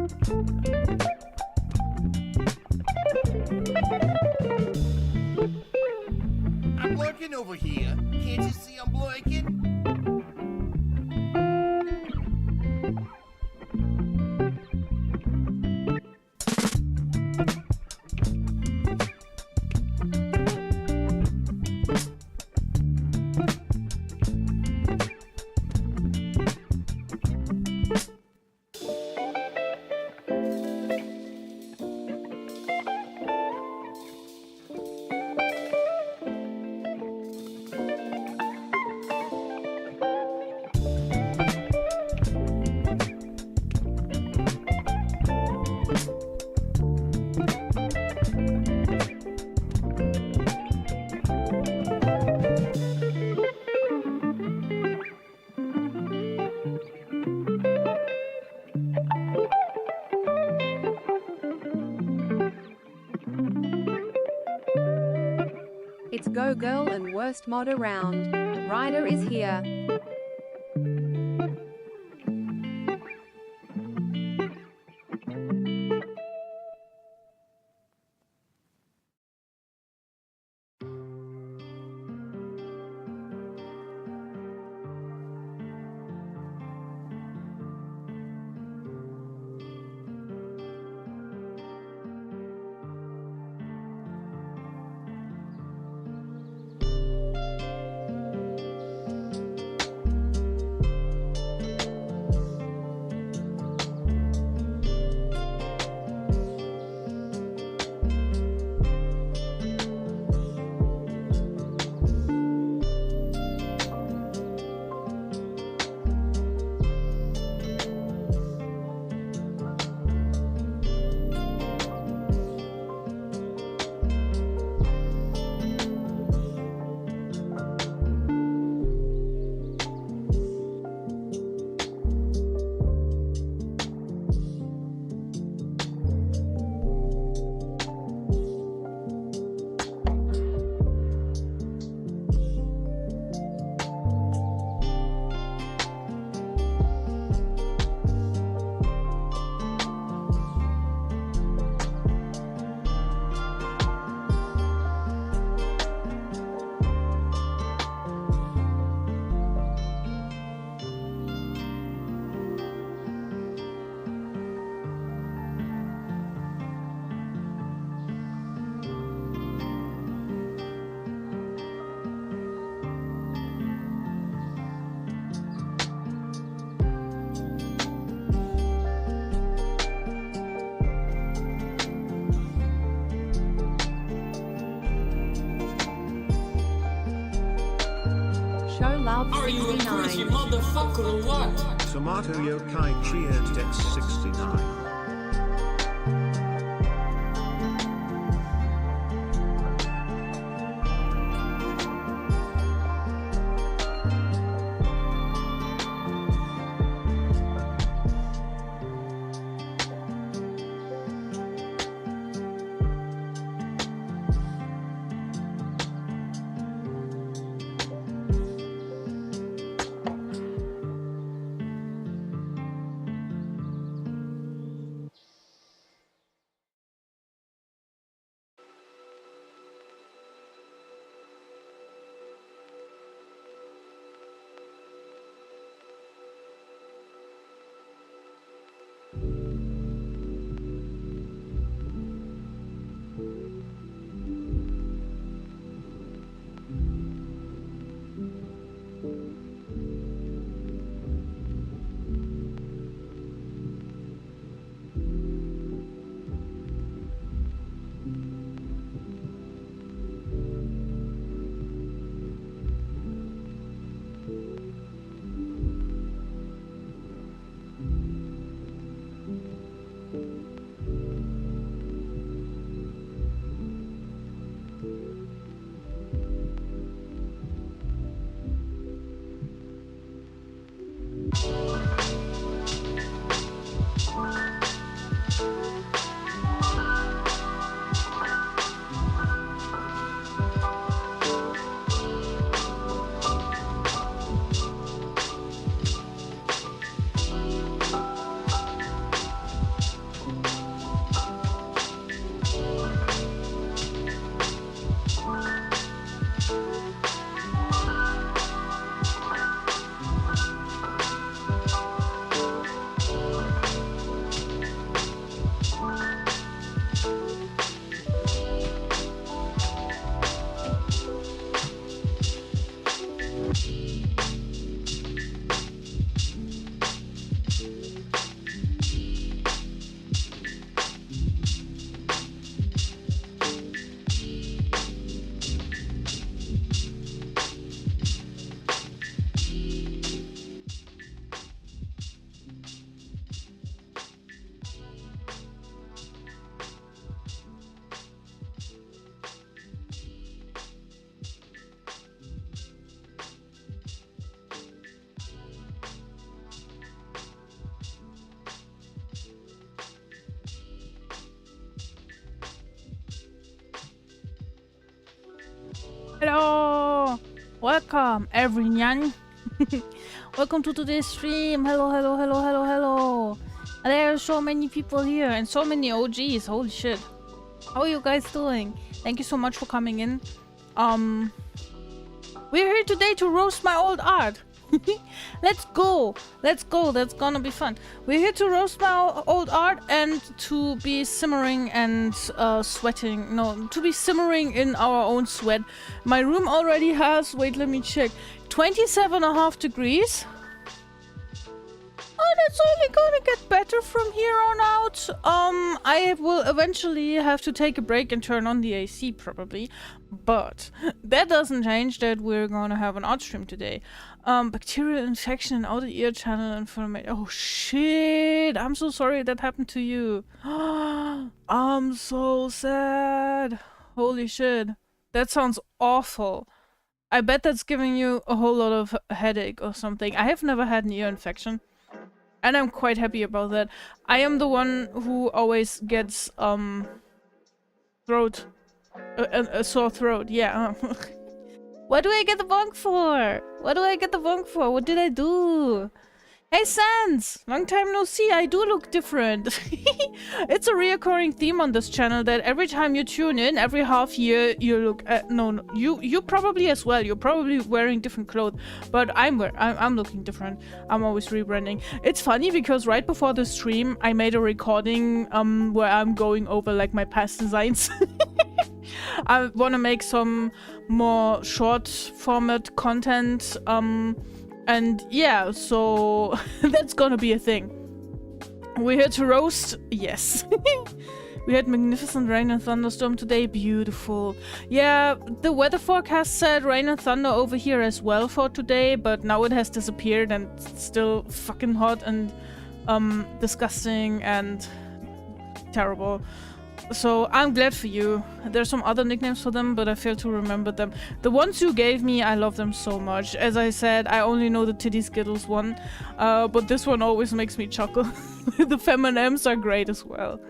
I'm lurking over here. Can't you see I'm lurking? It's Go Girl and worst mod around. Ryder is here. Show love 69. Are you a crazy motherfucker or what? Tomato Yokai cheered Dex 69. Hello! Welcome, everyone. Welcome to today's stream. Hello, hello, hello, hello, hello. There are so many people here and so many OGs. Holy shit. How are you guys doing? Thank you so much for coming in. We're here today to roast my old art. Let's go. Let's go. That's gonna be fun. We're here to roast my old art and to be simmering and sweating. No, to be simmering in our own sweat. My room already has, wait, let me check, 27.5 degrees. Oh, that's only gonna get better from here on out. I will eventually have to take a break and turn on the AC probably. But that doesn't change that we're gonna have an art stream today. Bacterial infection in outer ear channel inflammation. Oh shit! I'm so sorry that happened to you. I'm so sad. Holy shit. That sounds awful. I bet that's giving you a whole lot of headache or something. I have never had an ear infection. And I'm quite happy about that. I am the one who always gets, throat. A sore throat, yeah. What do I get the bonk for? What do I get the bonk for? What did I do? Hey Sans! Long time no see, I do look different. It's a reoccurring theme on this channel that every time you tune in, every half year, you look no, you probably as well. You're probably wearing different clothes, but I'm looking different. I'm always rebranding. It's funny because right before the stream, I made a recording where I'm going over like my past designs. I want to make some more short format content. And yeah, so that's gonna be a thing. We're here to roast. Yes. We had magnificent rain and thunderstorm today. Beautiful. Yeah, the weather forecast said rain and thunder over here as well for today, but now it has disappeared and it's still fucking hot and disgusting and terrible. So I'm glad for you. There's some other nicknames for them, but I failed to remember them. The ones you gave me, I love them so much. As I said, I only know the Titty Skittles one, but this one always makes me chuckle. The Fem&Ms are great as well.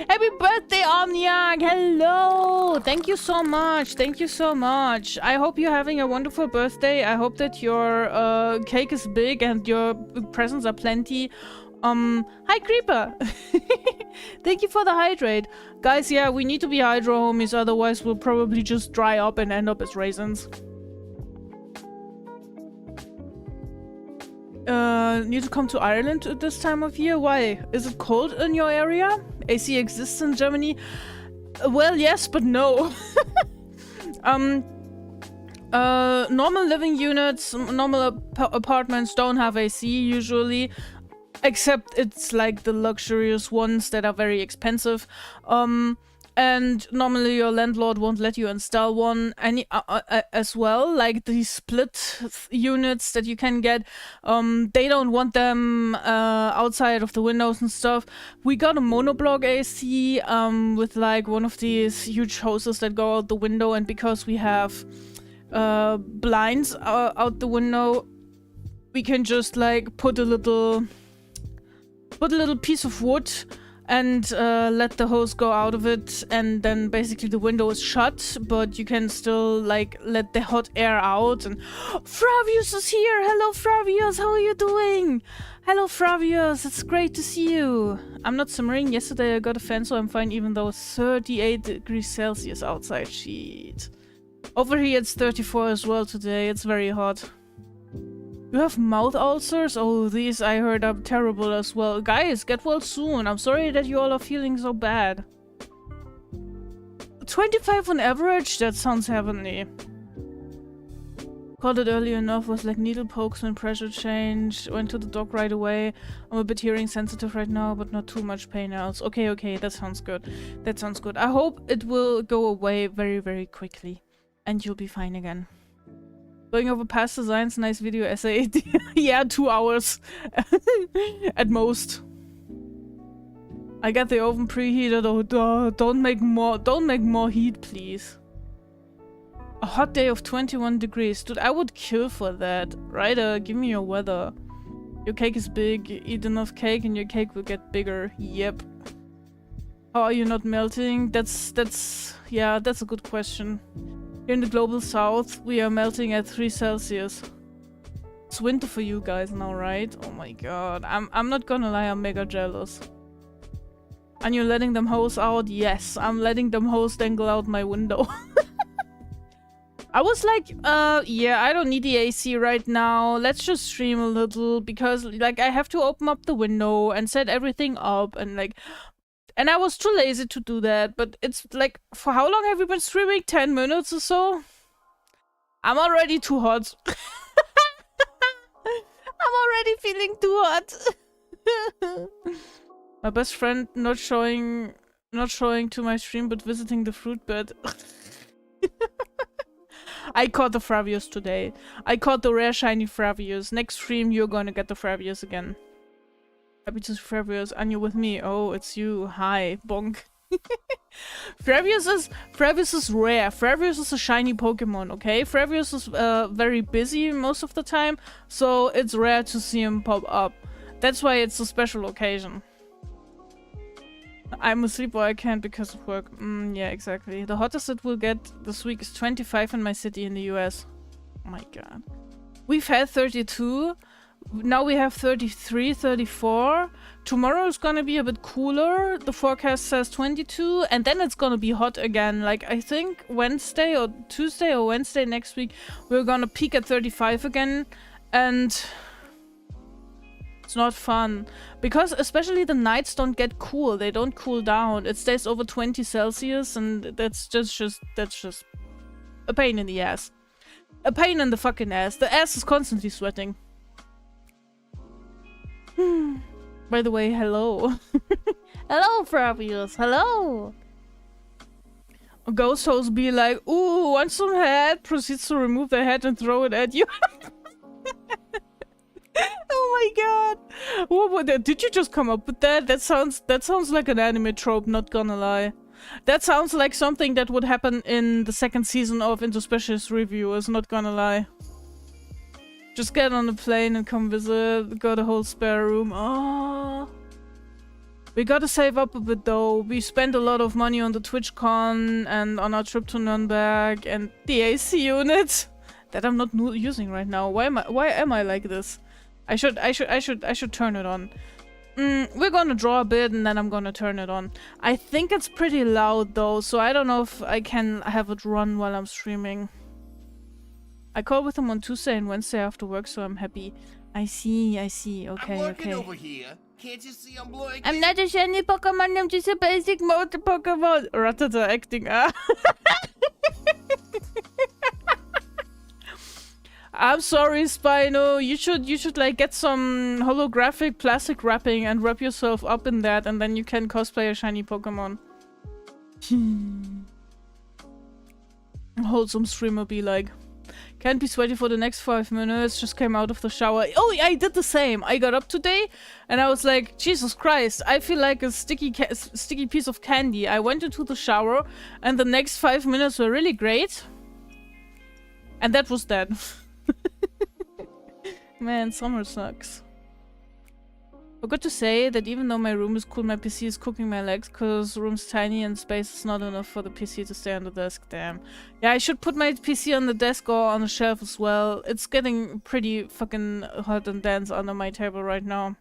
Happy birthday, Omniac! Hello! Thank you so much. Thank you so much. I hope you're having a wonderful birthday. I hope that your cake is big and your presents are plenty. Hi Creeper! Thank you for the hydrate. Guys, yeah, we need to be hydro homies, otherwise we'll probably just dry up and end up as raisins. Need to come to Ireland at this time of year? Why? Is it cold in your area? AC exists in Germany? Well, yes, but no. Normal living units, normal apartments don't have AC usually. Except it's like the luxurious ones that are very expensive. And normally your landlord won't let you install one as well. Like these split units that you can get, they don't want them outside of the windows and stuff. We got a monoblock AC with like one of these huge hoses that go out the window, and because we have blinds out the window, we can just like put a little piece of wood and let the hose go out of it, and then basically the window is shut, but you can still like let the hot air out. And Fravius is here! Hello Fravius, how are you doing? Hello Fravius, it's great to see you. I'm not simmering. Yesterday I got a fan, so I'm fine even though it's 38 degrees Celsius outside. Shit. Over here it's 34 as well today. It's very hot. You have mouth ulcers? Oh, these I heard are terrible as well. Guys, get well soon. I'm sorry that you all are feeling so bad. 25 on average? That sounds heavenly. Called it early enough, was like needle pokes when pressure changed. Went to the doc right away. I'm a bit hearing sensitive right now, but not too much pain else. Okay, okay, that sounds good. That sounds good. I hope it will go away very, very quickly. And you'll be fine again. Going over past designs, nice video essay. Yeah, 2 hours. At most. I got the oven preheated. Oh, don't make more heat, please. A hot day of 21 degrees. Dude, I would kill for that. Ryder, give me your weather. Your cake is big. You eat enough cake and your cake will get bigger. Yep. How are you not melting? Yeah, that's a good question. Here in the global south, we are melting at 3 Celsius. It's winter for you guys now, right? Oh my god. I'm not gonna lie, I'm mega jealous. And you're letting them hose out? Yes, I'm letting them hose dangle out my window. I was like, yeah, I don't need the AC right now. Let's just stream a little because, like, I have to open up the window and set everything up and, like... And I was too lazy to do that, but it's like, for how long have you been streaming? 10 minutes or so? I'm already too hot. I'm already feeling too hot. My best friend not showing to my stream, but visiting the fruit bed. I caught the Fravius today. I caught the rare shiny Fravius. Next stream, you're gonna get the Fravius again. Happy to see Fravius. And you're with me. Oh, it's you. Hi, bonk. Fravius is rare. Fravius is a shiny Pokemon, okay? Fravius is very busy most of the time, so it's rare to see him pop up. That's why it's a special occasion. I'm asleep or I can't because of work. Yeah, exactly. The hottest it will get this week is 25 in my city in the US. Oh my god. We've had 32. Now we have 33, 34. Tomorrow is gonna be a bit cooler. The forecast says 22. And then it's gonna be hot again. Like, I think Wednesday or Tuesday or Wednesday next week, we're gonna peak at 35 again. And... it's not fun. Because especially the nights don't get cool. They don't cool down. It stays over 20 Celsius and that's just a pain in the ass. A pain in the fucking ass. The ass is constantly sweating. By the way, hello. Hello, Fravius. Hello. A ghost host be like, ooh, want some head? Proceeds to remove the head and throw it at you. Oh my god. What, did you just come up with that? That sounds like an anime trope, not gonna lie. That sounds like something that would happen in the second season of Into Specialist Reviewers, not gonna lie. Just get on a plane and come visit. Got a whole spare room. Oh. We gotta save up a bit though. We spent a lot of money on the TwitchCon and on our trip to Nürnberg and the AC unit that I'm not using right now. Why am I like this? I should turn it on. We're gonna draw a bit and then I'm gonna turn it on. I think it's pretty loud though, so I don't know if I can have it run while I'm streaming. I called with him on Tuesday and Wednesday after work, so I'm happy. I see. Okay, I'm lurking okay. over here. Can't you see I'm lurking? I'm not a shiny Pokemon, I'm just a basic motor Pokemon. Ratata acting. I'm sorry, Spino. You should like get some holographic plastic wrapping and wrap yourself up in that, and then you can cosplay a shiny Pokemon. Wholesome streamer be like. Can't be sweaty for the next 5 minutes, just came out of the shower. Oh, I did the same. I got up today and I was like, Jesus Christ, I feel like a sticky piece of candy. I went into the shower and the next 5 minutes were really great. And that was that. Man, summer sucks. Forgot to say that even though my room is cool, my PC is cooking my legs because the room's tiny and space is not enough for the PC to stay on the desk. Damn. Yeah, I should put my PC on the desk or on the shelf as well. It's getting pretty fucking hot and dense under my table right now.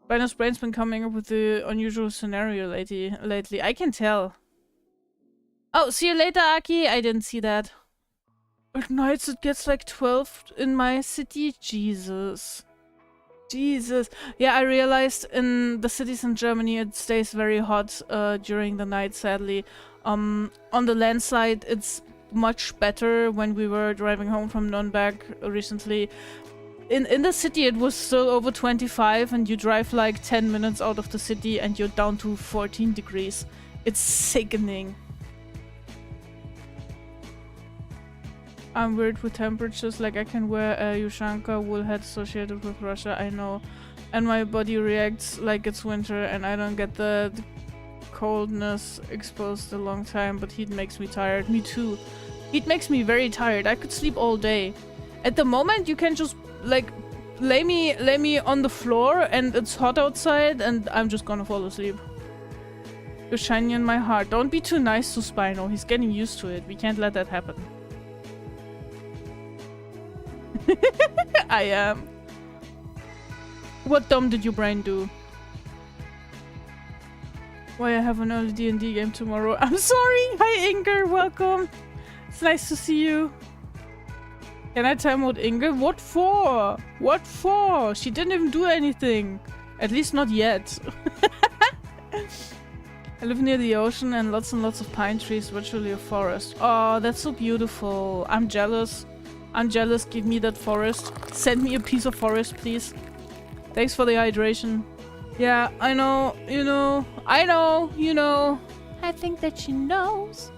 Spino's brain's been coming up with the unusual scenario lately. I can tell. Oh, see you later, Aki. I didn't see that. At nights it gets like 12 in my city. Jesus. Yeah, I realized in the cities in Germany it stays very hot during the night, sadly. On the land side it's much better. When we were driving home from Nürnberg recently, in the city it was still over 25 and you drive like 10 minutes out of the city and you're down to 14 degrees. It's sickening. I'm weird with temperatures, like I can wear a Yushanka wool hat associated with Russia, I know. And my body reacts like it's winter and I don't get the coldness exposed a long time, but heat makes me tired. Me too. Heat makes me very tired. I could sleep all day. At the moment you can just like lay me on the floor and it's hot outside and I'm just gonna fall asleep. You're shining in my heart. Don't be too nice to Spino. He's getting used to it. We can't let that happen. I am. What dumb did your brain do? Why I have an early D&D game tomorrow. I'm sorry. Hi Inger, welcome. It's nice to see you. Can I time out Inger? What for? What for? She didn't even do anything. At least not yet. I live near the ocean and lots of pine trees, virtually a forest. Oh, that's so beautiful. I'm jealous. I'm jealous. Give me that forest. Send me a piece of forest, please. Thanks for the hydration. Yeah, I know, you know. I know, you know. I think that she knows.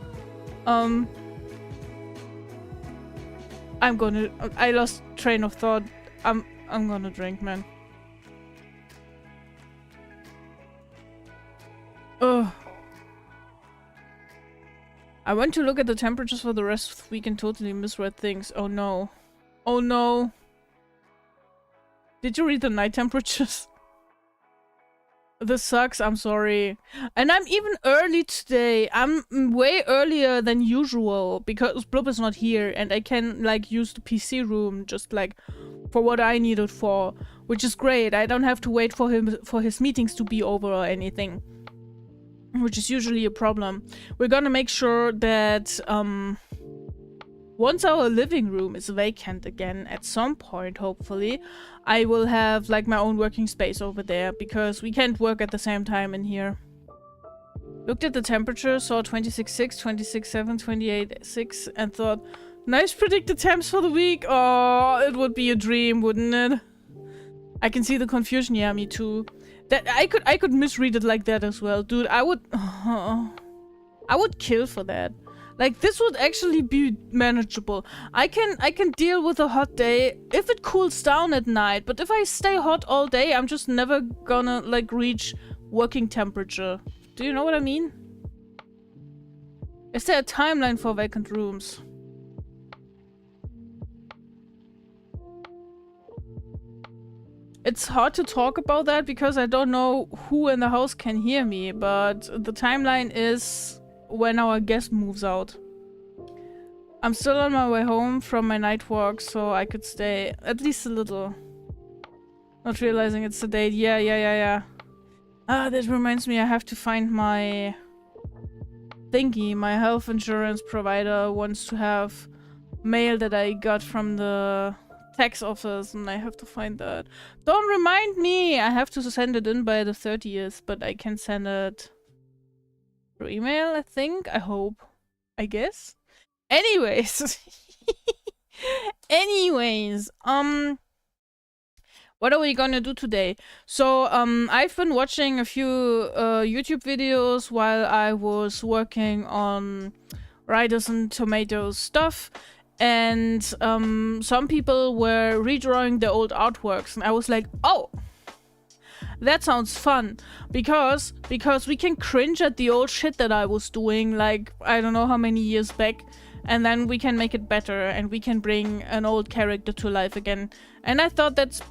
I'm gonna... I lost train of thought. I'm gonna drink, man. Ugh. I went to look at the temperatures for the rest of the week and totally misread things. Oh no. Oh no. Did you read the night temperatures? This sucks, I'm sorry. And I'm even early today. I'm way earlier than usual because Blub is not here and I can like use the PC room just like for what I need it for, which is great. I don't have to wait for him for his meetings to be over or anything, which is usually a problem. We're gonna make sure that once our living room is vacant again at some point, hopefully, I will have like my own working space over there because we can't work at the same time in here. Looked at the temperature, saw 26.6, 26.7, 28.6 and thought, nice predicted temps for the week. Oh, it would be a dream, wouldn't it? I can see the confusion. Yeah, me too. That I could misread it like that as well, dude. I would kill for that. Like, this would actually be manageable. I can deal with a hot day if it cools down at night, but if I stay hot all day, I'm just never gonna, like, reach working temperature. Do you know what I mean? Is there a timeline for vacant rooms? It's hard to talk about that because I don't know who in the house can hear me, but the timeline is when our guest moves out. I'm still on my way home from my night walk, so I could stay at least a little. Not realizing it's the date. Yeah. Ah, that reminds me, I have to find my thingy. My health insurance provider wants to have mail that I got from the tax office, and I have to find that. Don't remind me! I have to send it in by the 30th, but I can send it through email, I think. I hope. I guess. Anyways. What are we gonna do today? So, I've been watching a few YouTube videos while I was working on Riders and Tomatoes stuff. And some people were redrawing their old artworks, and I was like, oh, that sounds fun, because we can cringe at the old shit that I was doing, like, I don't know how many years back, and then we can make it better, and we can bring an old character to life again. And I thought that's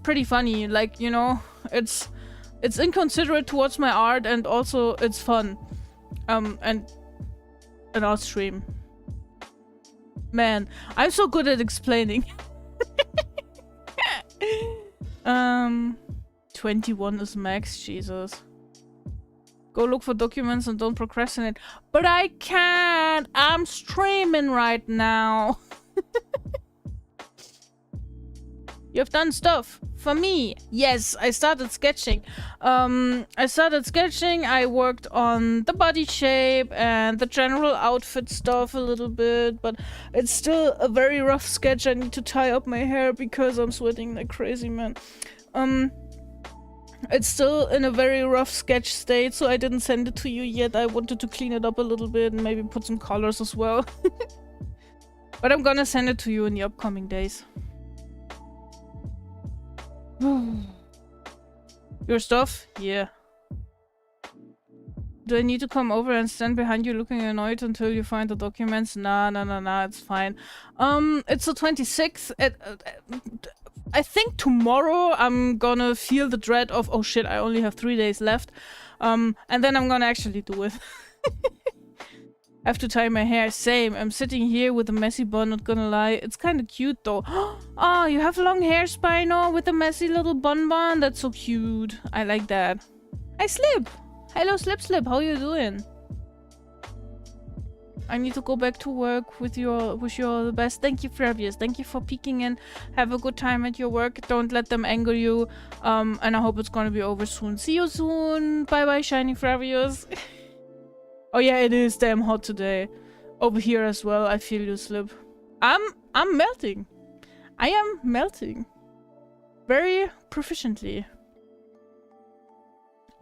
pretty funny, like, you know, it's inconsiderate towards my art, and also it's fun. And an art stream. Man, I'm so good at explaining. 21 is max, Jesus. Go look for documents and don't procrastinate. But I can't! I'm streaming right now. You've done stuff for me. Yes, I started sketching. I worked on the body shape and the general outfit stuff a little bit, but it's still a very rough sketch. I need to tie up my hair because I'm sweating like crazy, man. It's still in a very rough sketch state, so I didn't send it to you yet. I wanted to clean it up a little bit and maybe put some colors as well. But I'm gonna send it to you in the upcoming days. Your stuff? Yeah. Do I need to come over and stand behind you looking annoyed until you find the documents? Nah, it's fine. It's the 26th. I think tomorrow I'm gonna feel the dread of, oh shit, I only have 3 days left. And then I'm gonna actually do it. I have to tie my hair. Same. I'm sitting here with a messy bun, not gonna lie. It's kind of cute though. Oh, you have long hair, Spino, with a messy little bun. That's so cute. I like that. Hi, Slip. Hello, Slip. How you doing? I need to go back to work. Wish you all the best. Thank you, Fravius. Thank you for peeking in. Have a good time at your work. Don't let them anger you. And I hope it's gonna be over soon. See you soon. Bye bye, Shiny Fravius. Oh yeah, it is damn hot today. Over here as well. I feel you, Slip. I'm melting. I am melting. Very proficiently.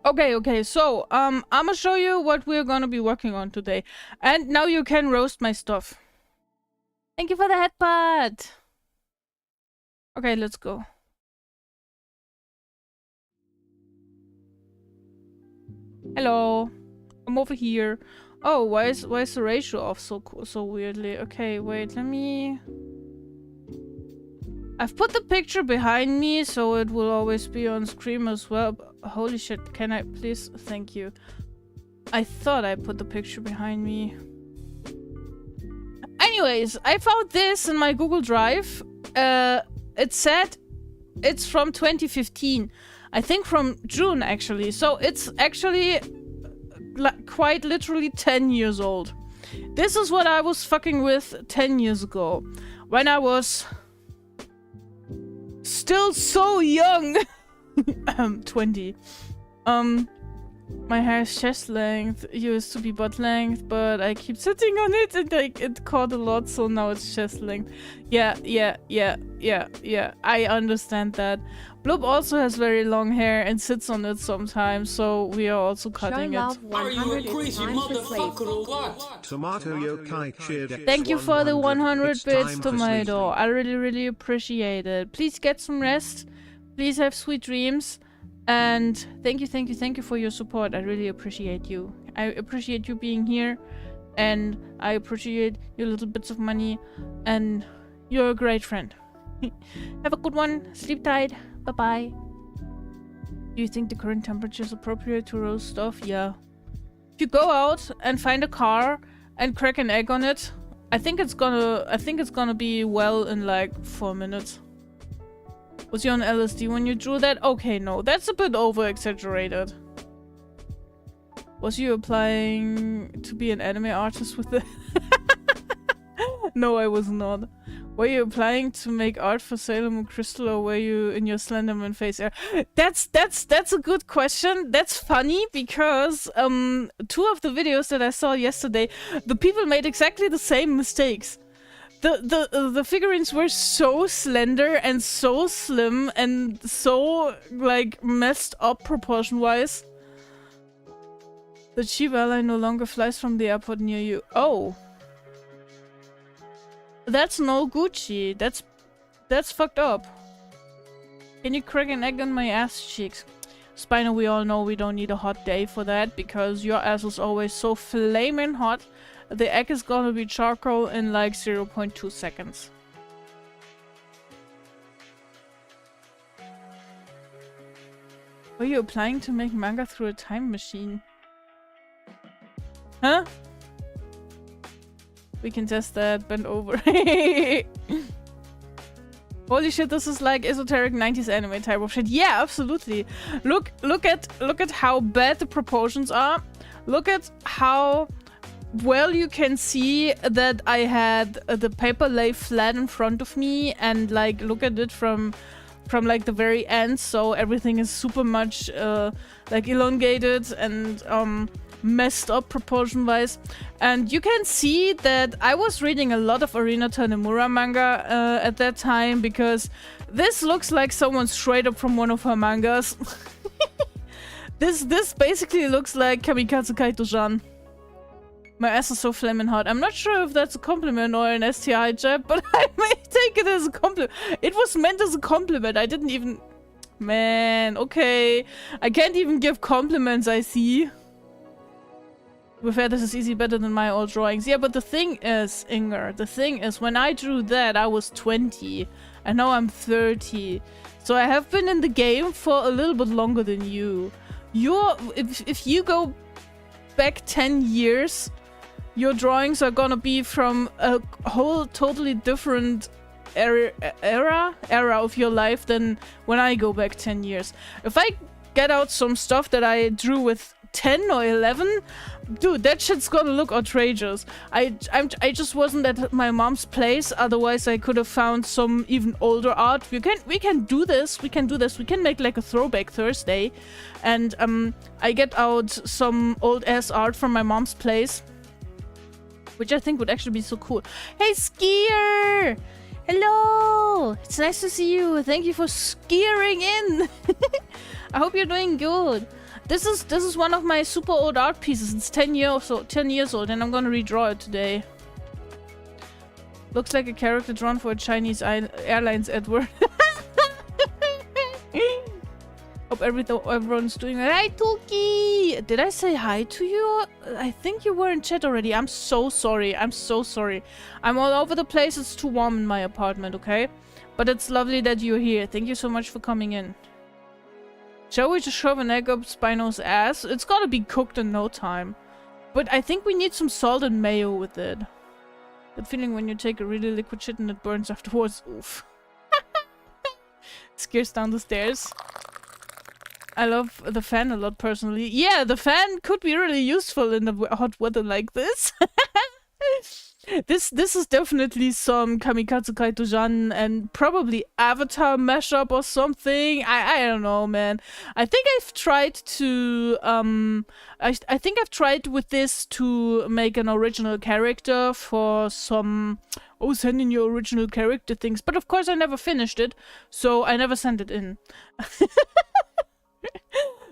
Okay, so, I'ma show you what we're gonna be working on today. And now you can roast my stuff. Thank you for the headbutt! Okay, let's go. Hello. I'm over here. Oh, why is the ratio off so weirdly? Okay, wait, let me... I've put the picture behind me, so it will always be on screen as well. Holy shit, can I please? Thank you. I thought I put the picture behind me. Anyways, I found this in my Google Drive. It said it's from 2015. I think from June, actually. So it's actually quite literally 10 years old. This is what I was fucking with 10 years ago. When I was... still so young. 20. My hair is chest length. It used to be butt length, but I keep sitting on it and like it caught a lot, so now it's chest length. Yeah. I understand that. Bloop also has very long hair and sits on it sometimes, so we are also cutting it. Are you a crazy motherfucker or what? Tomato Yokai cheered. Thank you for the 100 It's bits, time for Tomato. sleep. I really appreciate it. Please get some rest. Please have sweet dreams. And thank you for your support. I really appreciate you. I appreciate you being here. And I appreciate your little bits of money. And you're a great friend. Have a good one. Sleep tight. Bye-bye. Do you think the current temperature is appropriate to roast stuff? Yeah. If you go out and find a car and crack an egg on it, I think it's gonna be well in like 4 minutes. Was you on LSD when you drew that? Okay, no, that's a bit over-exaggerated. Was you applying to be an anime artist with it? No, I was not. Were you applying to make art for Sailor Moon Crystal, or were you in your Slenderman face? That's a good question. That's funny because 2 of the videos that I saw yesterday, the people made exactly the same mistakes. The figurines were so slender and so slim and so like messed up proportion-wise. The Chiba airline no longer flies from the airport near you. Oh. That's no Gucci. That's fucked up. Can you crack an egg on my ass cheeks? Spino, we all know we don't need a hot day for that because your ass is always so flaming hot. The egg is gonna be charcoal in like 0.2 seconds. Were you applying to make manga through a time machine? Huh? We can test that. Bend over. Holy shit, this is like esoteric 90s anime type of shit. Yeah, absolutely. Look at how bad the proportions are. Look at how well you can see that I had the paper lay flat in front of me, and like look at it from like the very end, so everything is super much like elongated and messed up proportion wise. And you can see that I was reading a lot of Arina Tanemura manga at that time, because this looks like someone straight up from one of her mangas. This basically looks like Kamikaze Kaito-san. My ass is so flaming hot. I'm not sure if that's a compliment or an STI jab, but I may take it as a compliment. It was meant as a compliment. I didn't even... Man, okay. I can't even give compliments, I see. To be fair, this is easy better than my old drawings. Yeah, but the thing is, Inger, the thing is, when I drew that, I was 20. and now I'm 30. So I have been in the game for a little bit longer than you. If you go back 10 years, your drawings are gonna be from a whole totally different era of your life than when I go back 10 years. If I get out some stuff that I drew with 10 or 11, dude, that shit's gonna look outrageous. I just wasn't at my mom's place, otherwise I could have found some even older art. We can do this. We can make like a throwback Thursday, and I get out some old ass art from my mom's place, which I think would actually be so cool. Hey, Skier! Hello! It's nice to see you. Thank you for skiering in. I hope you're doing good. This is one of my super old art pieces. It's 10 years old, and I'm gonna redraw it today. Looks like a character drawn for a Chinese Airlines Edward. Hope everyone's doing well. Hi, Tuki! Did I say hi to you? I think you were in chat already. I'm so sorry. I'm so sorry. I'm all over the place. It's too warm in my apartment, okay? But it's lovely that you're here. Thank you so much for coming in. Shall we just shove an egg up Spino's ass? It's gotta be cooked in no time. But I think we need some salt and mayo with it. That feeling when you take a really liquid shit and it burns afterwards. Oof. Scares down the stairs. I love the fan a lot personally. Yeah, the fan could be really useful in the hot weather like this. This is definitely some Kamikaze Kaito-jan and probably Avatar mashup or something. I don't know, man. I think I've tried to I think I've tried with this to make an original character for some send in your original character things, but of course I never finished it, so I never sent it in.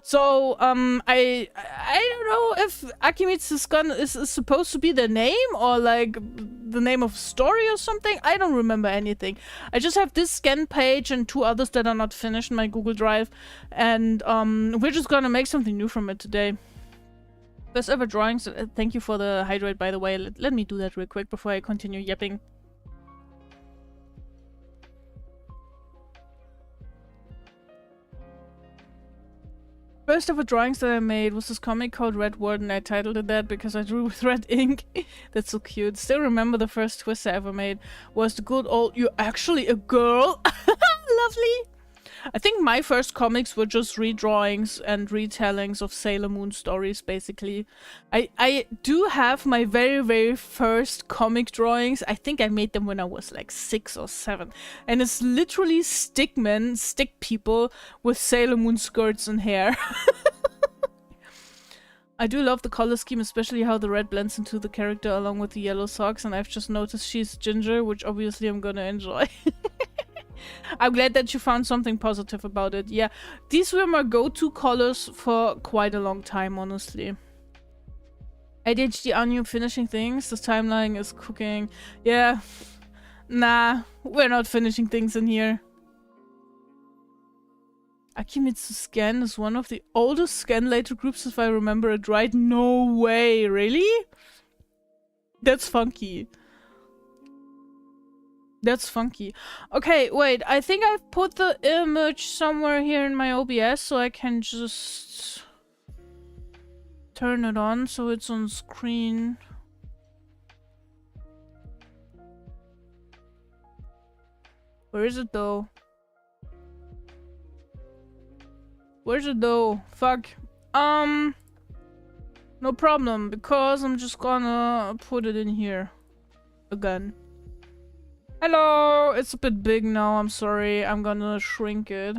So, I don't know if Akimitsu's gun is supposed to be the name or like the name of a story or something. I don't remember anything. I just have this scan page and 2 others that are not finished in my Google Drive, and we're just gonna make something new from it today. Best ever drawings. Thank you for the hydrate, by the way. Let me do that real quick before I continue yapping. First ever drawings that I made was this comic called Red Word, and I titled it that because I drew with red ink. That's so cute. Still remember the first twist I ever made was the good old, "You're actually a girl." Lovely. I think my first comics were just redrawings and retellings of Sailor Moon stories, basically. I do have my very, very first comic drawings. I think I made them when I was like 6 or 7. And it's literally stick people with Sailor Moon skirts and hair. I do love the color scheme, especially how the red blends into the character along with the yellow socks. And I've just noticed she's ginger, which obviously I'm gonna enjoy. I'm glad that you found something positive about it. Yeah, these were my go-to colors for quite a long time, honestly. ADHD on you finishing things. This timeline is cooking. Yeah. Nah, we're not finishing things in here. Akimitsu Scan is one of the oldest scan later groups, if I remember it right. No way, really? That's funky. That's funky. Okay, wait, I think I've put the image somewhere here in my OBS, so I can just turn it on so it's on screen. Where is it though? Where's it though? Fuck. No problem, because I'm just gonna put it in here again. Hello! It's a bit big now, I'm sorry. I'm gonna shrink it.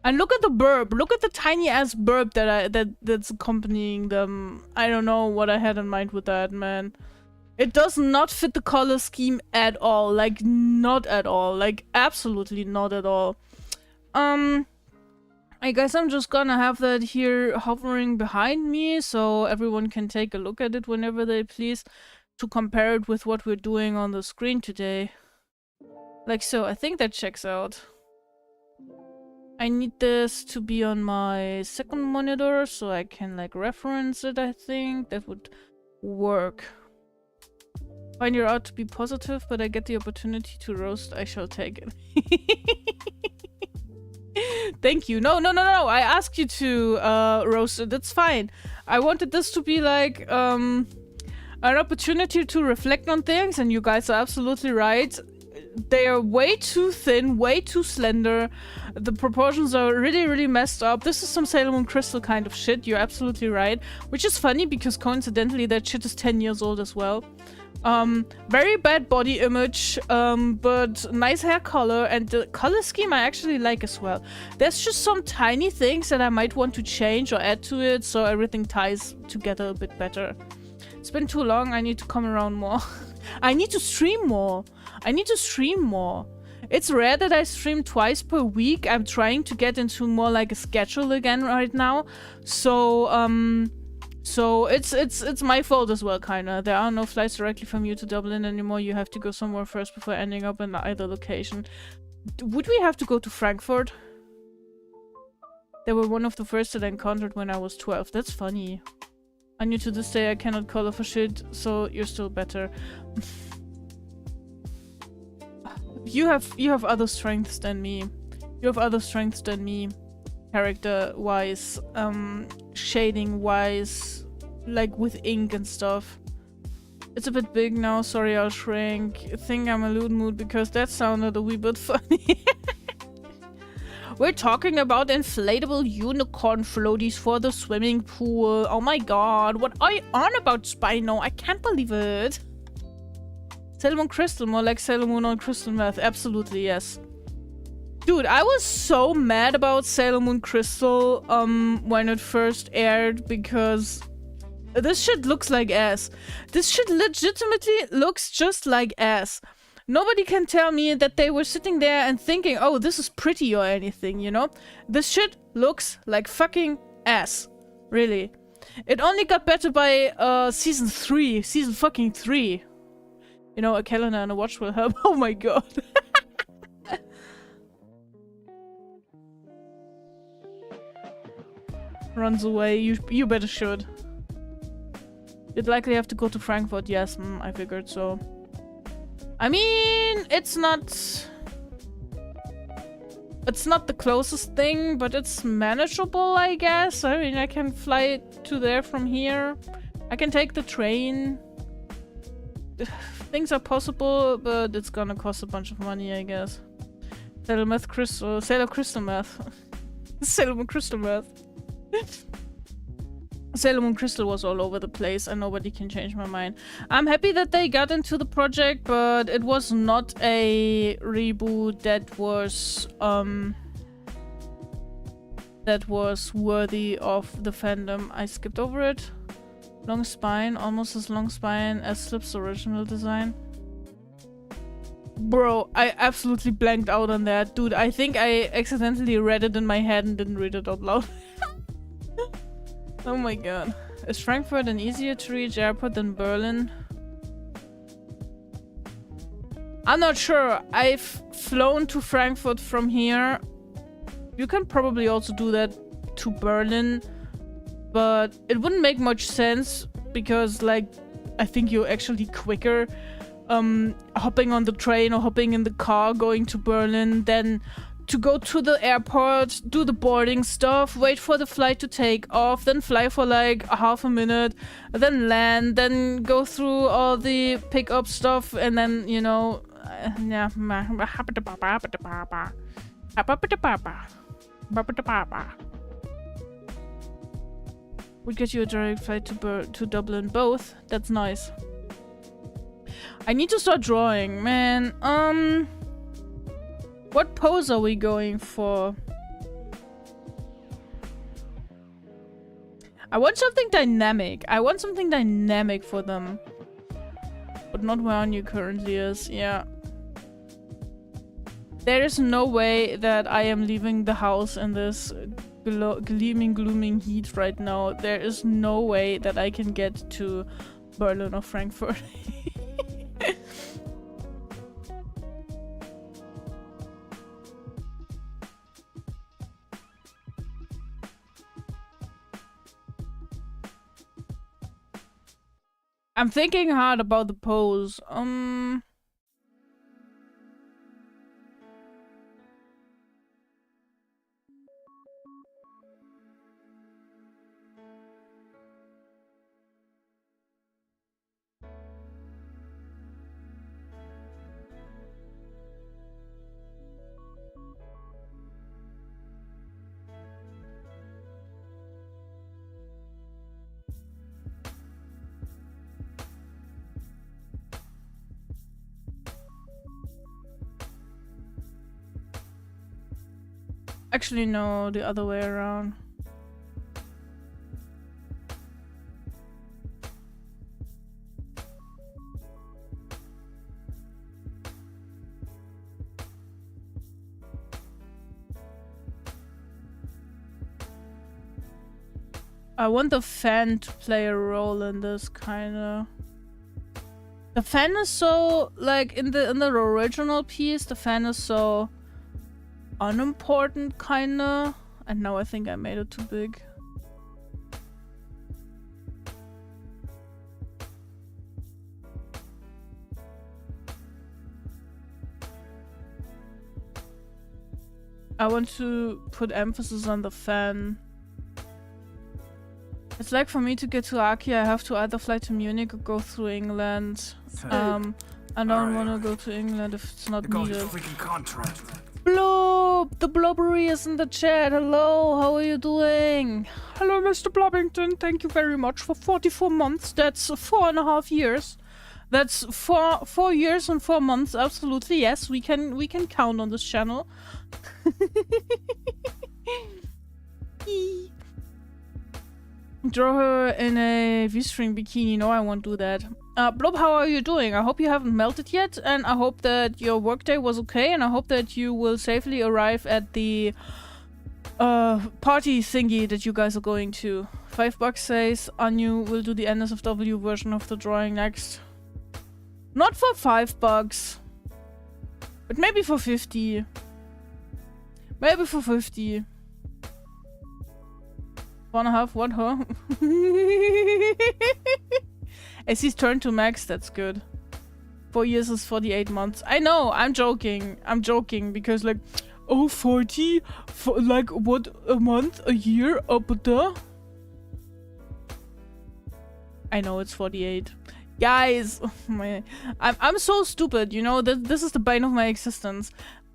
And look at the burp. Look at the tiny ass burp that's accompanying them. I don't know what I had in mind with that, man. It does not fit the color scheme at all. Like, not at all. Like, absolutely not at all. I guess I'm just gonna have that here hovering behind me so everyone can take a look at it whenever they please, to compare it with what we're doing on the screen today. Like so. I think that checks out. I need this to be on my second monitor so I can like reference it. I think that would work. Find your art to be positive, but I get the opportunity to roast. I shall take it. Thank you. No. I asked you to roast it. That's fine. I wanted this to be like an opportunity to reflect on things, and you guys are absolutely right. They are way too thin, way too slender. The proportions are really, really messed up. This is some Sailor Moon Crystal kind of shit. You're absolutely right. Which is funny because coincidentally that shit is 10 years old as well. Very bad body image, but nice hair color, and the color scheme I actually like as well. There's just some tiny things that I might want to change or add to it so everything ties together a bit better. It's been too long. I need to come around more. I need to stream more. It's rare that I stream twice per week. I'm trying to get into more like a schedule again right now. So it's my fault as well, kinda. There are no flights directly from you to Dublin anymore. You have to go somewhere first before ending up in either location. Would we have to go to Frankfurt? They were one of the first that I encountered when I was 12. That's funny. I knew to this day I cannot color for shit, so you're still better. You have other strengths than me. Character-wise, shading-wise, like with ink and stuff. It's a bit big now, sorry I'll shrink. I think I'm a lewd mood because that sounded a wee bit funny. We're talking about inflatable unicorn floaties for the swimming pool. Oh my god, what are you on about, Spino? I can't believe it. Sailor Moon Crystal, more like Sailor Moon on Crystal Meth. Absolutely, yes. Dude, I was so mad about Sailor Moon Crystal when it first aired because this shit looks like ass. This shit legitimately looks just like ass. Nobody can tell me that they were sitting there and thinking, oh, this is pretty or anything, you know? This shit looks like fucking ass. Really. It only got better by season fucking 3. You know, a calendar and a watch will help. Oh my god. Runs away. You better should. You'd likely have to go to Frankfurt. Yes, I figured so. I mean, it's not the closest thing, but it's manageable, I guess. I mean, I can fly to there from here. I can take the train. Things are possible, but it's gonna cost a bunch of money, I guess. Sailor Crystal Meth. Sailor Moon Crystal Meth. Sailor Moon Crystal was all over the place and nobody can change my mind. I'm happy that they got into the project, but it was not a reboot that was worthy of the fandom. I skipped over it. Long spine, almost as long spine as Slip's original design. Bro, I absolutely blanked out on that. Dude, I think I accidentally read it in my head and didn't read it out loud. Oh my god. Is Frankfurt an easier to reach airport than Berlin? I'm not sure. I've flown to Frankfurt from here. You can probably also do that to Berlin. But it wouldn't make much sense because, like, I think you're actually quicker hopping on the train or hopping in the car going to Berlin than to go to the airport, do the boarding stuff, wait for the flight to take off, then fly for like a half a minute, then land, then go through all the pickup stuff, and then, you know, yeah. Would get you a direct flight to Dublin. Both. That's nice. I need to start drawing, man. What pose are we going for? I want something dynamic. I want something dynamic for them. But not where Anu currently is. Yeah. There is no way that I am leaving the house in this glooming heat right now. There is no way that I can get to Berlin or Frankfurt. I'm thinking hard about the pose. Actually, no, the other way around. I want the fan to play a role in this, kinda. The fan is so, like, in the original piece, the fan is so unimportant, kinda. And now I think I made it too big. I want to put emphasis on the fan. It's like for me to get to Aki, I have to either fly to Munich or go through England. I don't want to go to England if it's not needed. Blob! The Blobbery is in the chat. Hello, how are you doing? Hello, Mr. Blobbington. Thank you very much for 44 months. That's 4.5 years. That's 4 years and 4 months. Absolutely, yes. We can count on this channel. Draw her in a V-string bikini. No, I won't do that. Blob, how are you doing? I hope you haven't melted yet, and I hope that your workday was okay, and I hope that you will safely arrive at the party thingy that you guys are going to. $5 says Anu will do the NSFW version of the drawing next. Not for $5, but maybe for 50. Maybe for 50. 1.5, what, huh? As he's turned to max, that's good. 4 years is 48 months. I know, I'm joking. I'm joking because, like, oh, 40? For, like, what, a month, a year, but I know it's 48. Guys, I'm so stupid, you know, this is the bane of my existence.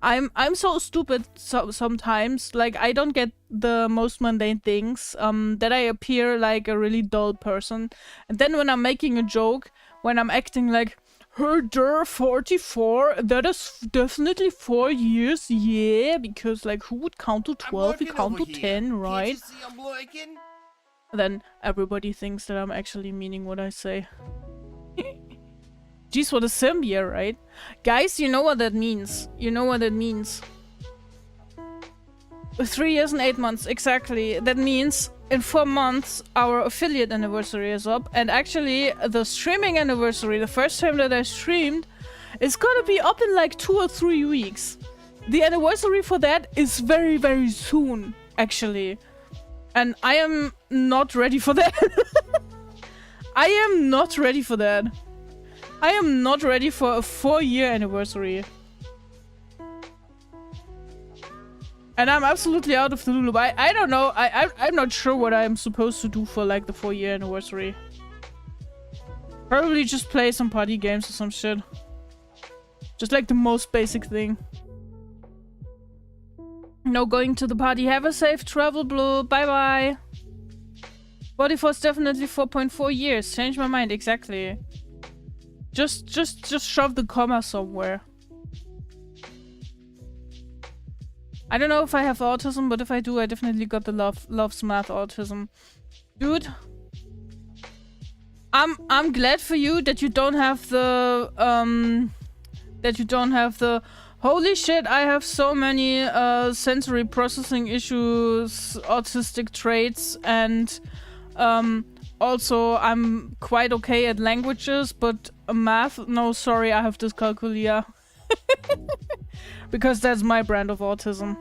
I'm so stupid sometimes, like I don't get the most mundane things, that I appear like a really dull person. And then when I'm making a joke, when I'm acting like, her 44, that is definitely 4 years, yeah, because like who would count to 12, we count to 10, right? Then everybody thinks that I'm actually meaning what I say. Geez, what a sim, yeah, right? Guys, you know what that means. You know what that means. 3 years and 8 months, exactly. That means in 4 months our affiliate anniversary is up. And actually, the streaming anniversary, the first time that I streamed, is gonna be up in like 2 or 3 weeks. The anniversary for that is very, very soon, actually. And I am not ready for that. I am not ready for that. I am not ready for a 4-year anniversary. And I'm absolutely out of the loop. I don't know. I'm not sure what I'm supposed to do for like the 4-year anniversary. Probably just play some party games or some shit. Just like the most basic thing. No going to the party. Have a safe travel, Blue. Bye bye. 44 is definitely 4.4 years. Change my mind. Exactly. Just shove the comma somewhere. I don't know if I have autism, but if I do, I definitely got the loves math autism. Dude, I'm glad for you that you don't have the holy shit, I have so many sensory processing issues, autistic traits, and also I'm quite okay at languages, but math, no, sorry, I have dyscalculia. Because that's my brand of autism.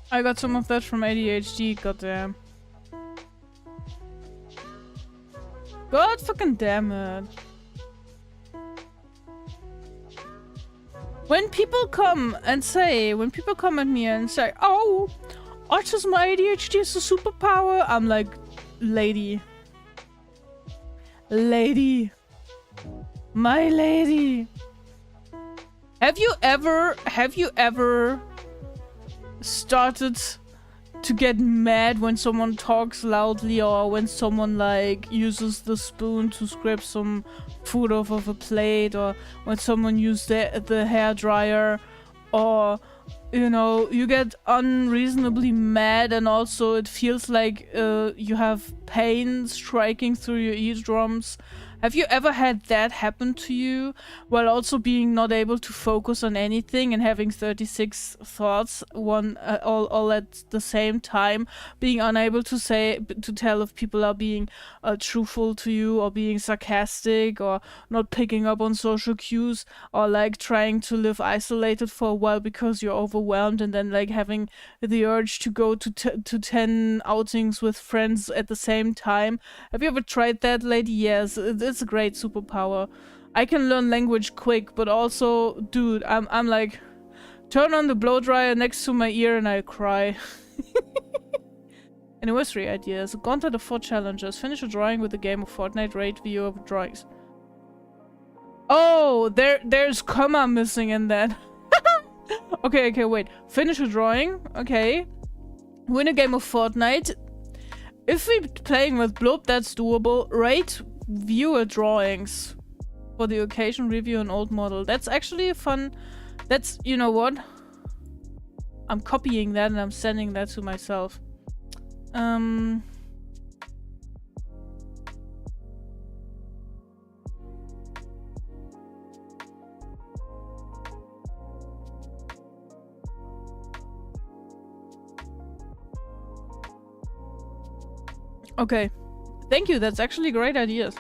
I got some of that from ADHD, goddamn. God fucking damn it. When people come at me and say, oh, autism or ADHD is a superpower, I'm like, lady. Lady. My lady. Have you ever started to get mad when someone talks loudly, or when someone like uses the spoon to scrape some food off of a plate, or when someone uses the hair dryer, or you know, you get unreasonably mad, and also it feels like you have pain striking through your eardrums? Have you ever had that happen to you, while also being not able to focus on anything and having 36 thoughts all at the same time, being unable to tell if people are being truthful to you, or being sarcastic, or not picking up on social cues, or like trying to live isolated for a while because you're overwhelmed, and then like having the urge to go to 10 outings with friends at the same time? Have you ever tried that, lady? Yes, it's a great superpower. I can learn language quick, but also, dude, I'm like, turn on the blow dryer next to my ear and I cry. Anniversary ideas. A gauntlet of 4 challenges. Finish a drawing with a game of Fortnite. Rate view of drawings. Oh, there's comma missing in that. Okay, wait. Finish a drawing. Okay. Win a game of Fortnite. If we're playing with Blob, that's doable. Rate viewer drawings. For the occasion, review an old model. That's actually a fun... That's... You know what? I'm copying that and I'm sending that to myself. Okay. Thank you, that's actually great ideas.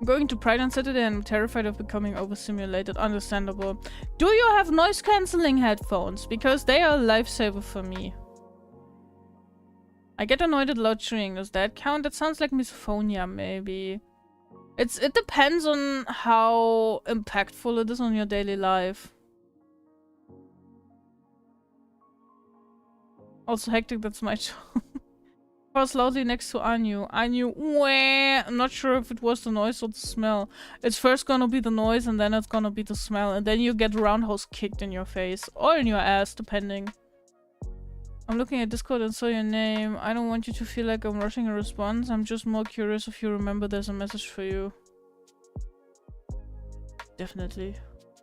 I'm going to Pride on Saturday and I'm terrified of becoming overstimulated. Understandable. Do you have noise cancelling headphones? Because they are a lifesaver for me. I get annoyed at loud chewing. Does that count? That sounds like misophonia, maybe. It depends on how impactful it is on your daily life. Also hectic, that's my job. Pause loudly next to Anu. Anu, wah! I'm not sure if it was the noise or the smell. It's first gonna be the noise and then it's gonna be the smell. And then you get roundhouse kicked in your face. Or in your ass, depending. I'm looking at Discord and saw your name. I don't want you to feel like I'm rushing a response. I'm just more curious if you remember there's a message for you. Definitely.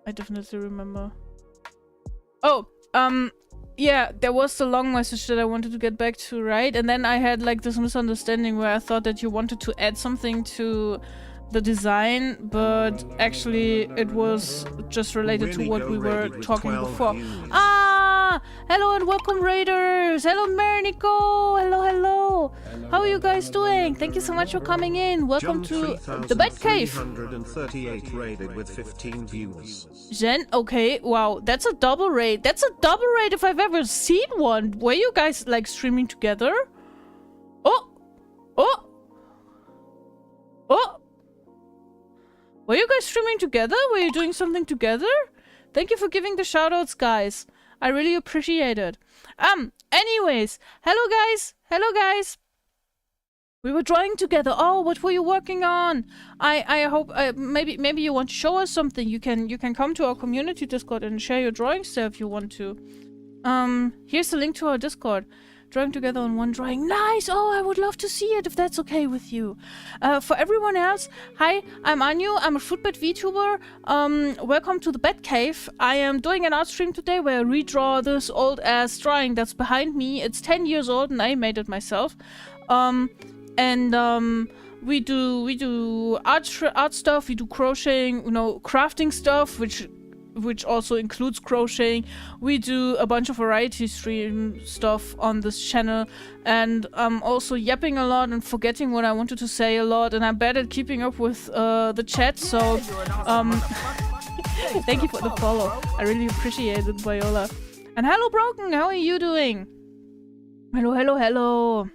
I definitely remember. Oh, yeah, there was the long message that I wanted to get back to, right? And then I had like this misunderstanding where I thought that you wanted to add something to the design, but actually it was just related to what we were talking before. Ah! Hello and welcome, Raiders! Hello, Mernico! Hello! How are you guys doing? Thank you so much for coming in. Welcome to the Batcave. 338 rated with 15 views. Jen, okay, wow, that's a double raid. That's a double raid if I've ever seen one. Were you guys like streaming together? Oh! Were you guys streaming together? Were you doing something together? Thank you for giving the shoutouts, guys. I really appreciate it. Anyways, hello guys. We were drawing together. Oh, what were you working on? I hope maybe you want to show us something. You can come to our community Discord and share your drawings there if you want to. Here's the link to our Discord. Drawing together on one drawing. Nice! Oh, I would love to see it if that's okay with you. For everyone else, hi, I'm Anu. I'm a Fruitbat Vtuber. Welcome to the Batcave. I am doing an art stream today where I redraw this old ass drawing that's behind me. It's 10 years old and I made it myself. We do art stuff. We do crocheting, you know, crafting stuff, which also includes crocheting. We do a bunch of variety stream stuff on this channel, and I'm also yapping a lot and forgetting what I wanted to say a lot, and I'm bad at keeping up with the chat, so thank you for the follow. I really appreciate it, Viola. And hello, Broken, how are you doing? Hello, hello, hello.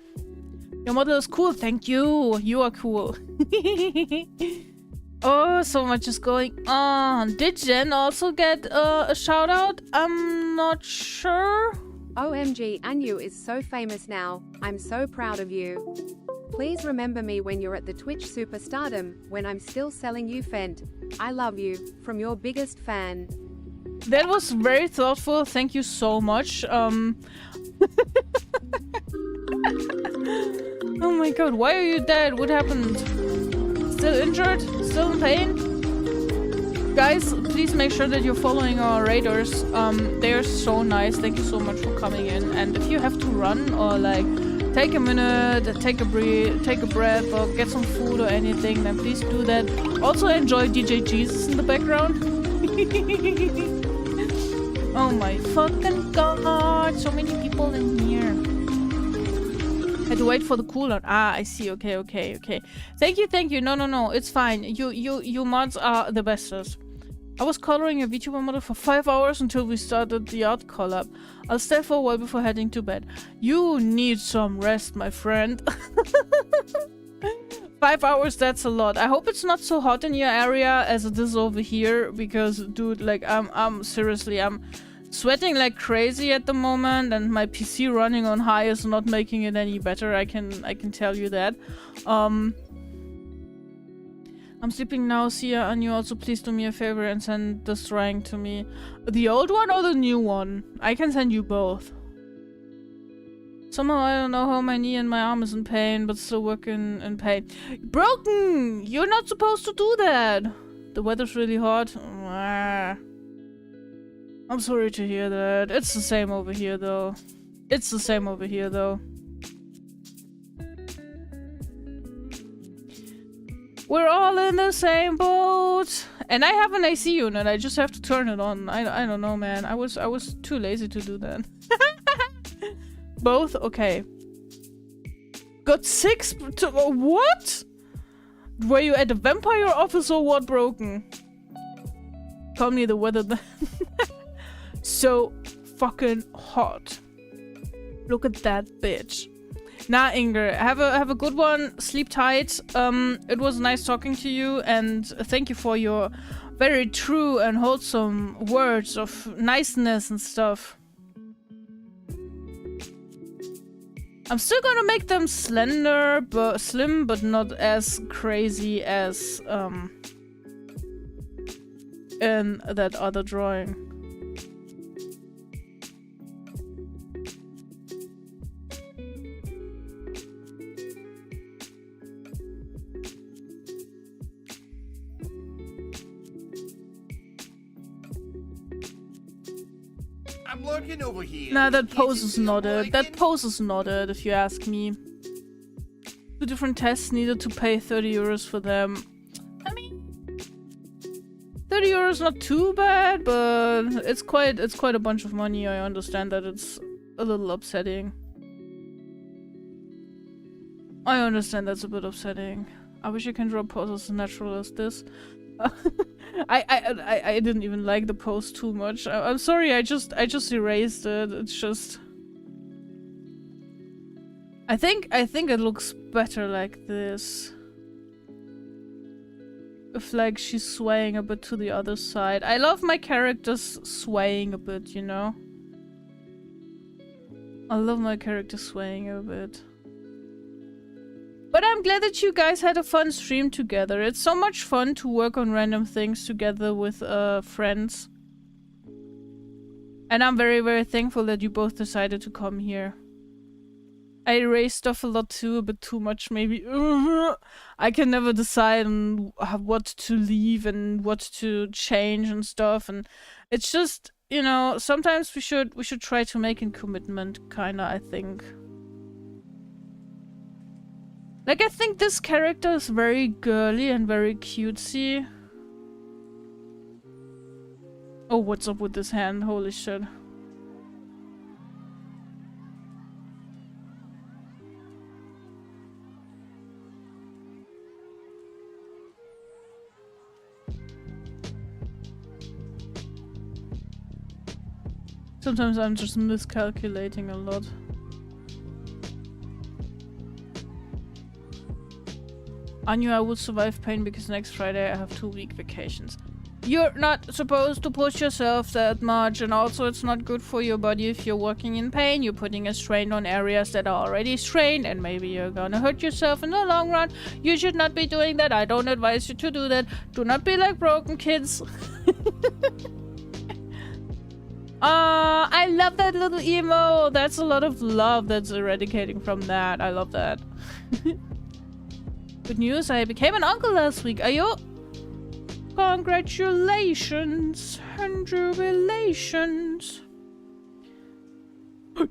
Your model is cool, thank you. You are cool. Oh, so much is going on. Did Jen also get a shout out? I'm not sure. OMG, Anu is so famous now. I'm so proud of you. Please remember me when you're at the Twitch superstardom, when I'm still selling you Fent. I love you. From your biggest fan. That was very thoughtful. Thank you so much. Oh my god, why are you dead? What happened? Still injured? Still in pain? Guys, please make sure that you're following our raiders. They are so nice. Thank you so much for coming in. And if you have to run or like take a minute, take a breath or get some food or anything, then please do that. Also enjoy DJ Jesus in the background. Oh my fucking god, so many people in here. Had to wait for the cooldown. Ah, I see. Okay. Thank you. No, it's fine. You mods are the bestest. I was coloring a Vtuber model for 5 hours until we started the art collab. I'll stay for a while before heading to bed. You need some rest, my friend. 5 hours, that's a lot. I hope it's not so hot in your area as it is over here, because dude, like I'm seriously, I'm sweating like crazy at the moment, and my PC running on high is not making it any better. I can tell you that. I'm sleeping now. See ya, and you also please do me a favor and send this drawing to me. The old one or the new one? I can send you both. Somehow I don't know how my knee and my arm is in pain, but still working in pain. Broken! You're not supposed to do that! The weather's really hot. I'm sorry to hear that. It's the same over here though. We're all in the same boat! And I have an AC unit, I just have to turn it on. I don't know, man. I was too lazy to do that. Both? Okay. Got 6 to- what? Were you at the vampire office or what, Broken? Call me the weather then. So fucking hot. Look at that bitch. Nah, Inger, have a good one. Sleep tight. It was nice talking to you, and thank you for your very true and wholesome words of niceness and stuff. I'm still gonna make them slender, but slim, but not as crazy as in that other drawing. I'm lurking over here. Nah, that Can't pose you is see I'm not it. That lurking? pose is not it, if you ask me. 2 different tests needed to pay 30 euros for them. I mean, 30 euros not too bad, but it's quite a bunch of money. I understand that it's a little upsetting. I understand that's a bit upsetting. I wish I can draw poses as natural as this. I didn't even like the pose too much. I'm sorry. I just erased it. It's just. I think it looks better like this. If like she's swaying a bit to the other side. I love my characters swaying a bit, you know. I love my characters swaying a bit. But I'm glad that you guys had a fun stream together. It's so much fun to work on random things together with friends. And I'm very, very thankful that you both decided to come here. I erase stuff a lot too, a bit too much maybe. I can never decide on what to leave and what to change and stuff. And it's just, you know, sometimes we should try to make a commitment, kinda, I think. Like, I think this character is very girly and very cutesy. Oh, what's up with this hand? Holy shit. Sometimes I'm just miscalculating a lot. I knew I would survive pain because next Friday I have 2-week vacations. You're not supposed to push yourself that much, and also it's not good for your body if you're working in pain. You're putting a strain on areas that are already strained, and maybe you're gonna hurt yourself in the long run. You should not be doing that. I don't advise you to do that. Do not be like broken kids. I love that little emo. That's a lot of love that's eradicating from that. I love that. Good news, I became an uncle last week. Are you? Congratulations and jubilations.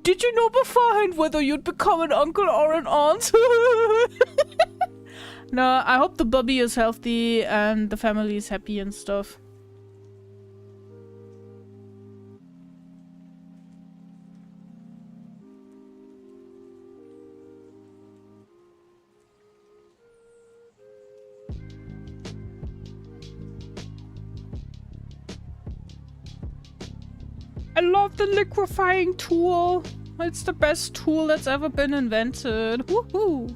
Did you know beforehand whether you'd become an uncle or an aunt? No, I hope the bubby is healthy and the family is happy and stuff. I love the liquefying tool. It's the best tool that's ever been invented. Woohoo!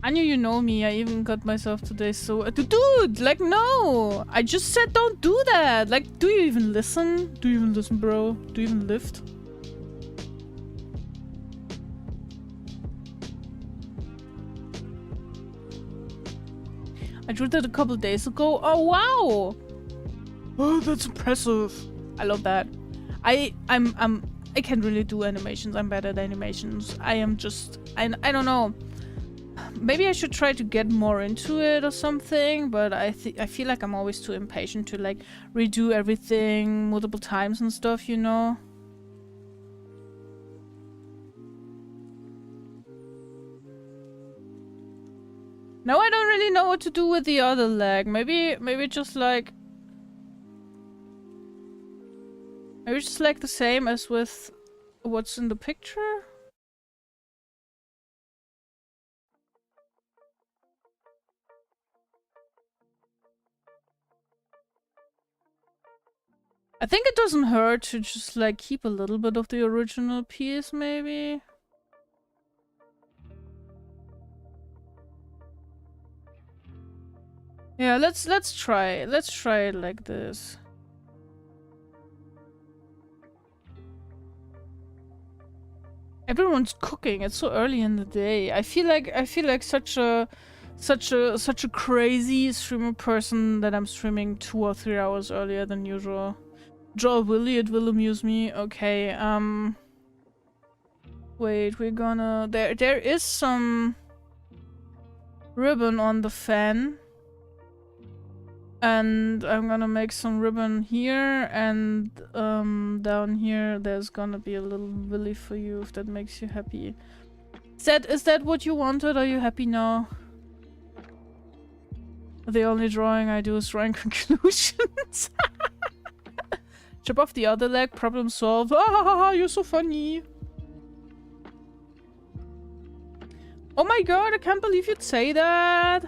I knew you know me. I even got myself today so... Dude! Like, no! I just said don't do that! Like, do you even listen? Do you even listen, bro? Do you even lift? I drew that a couple days ago. Oh, wow! Oh, that's impressive. I love that. I can't really do animations. I'm bad at animations. I am just... I don't know. Maybe I should try to get more into it or something, but I feel like I'm always too impatient to like redo everything multiple times and stuff, you know? Now I don't really know what to do with the other leg. Maybe just like... Maybe just like the same as with what's in the picture? I think it doesn't hurt to just like keep a little bit of the original piece, maybe. Yeah, let's try. Let's try it like this. Everyone's cooking. It's so early in the day. I feel like such a crazy streamer person that I'm streaming 2 or 3 hours earlier than usual. Draw a willy, it will amuse me. Okay, wait, we're gonna... There is some ribbon on the fan. And I'm gonna make some ribbon here, and down here there's gonna be a little willy for you, if that makes you happy. Is that what you wanted? Are you happy now? The only drawing I do is drawing conclusions. Chop off the other leg, problem solved. Ah, you're so funny. Oh my god, I can't believe you'd say that.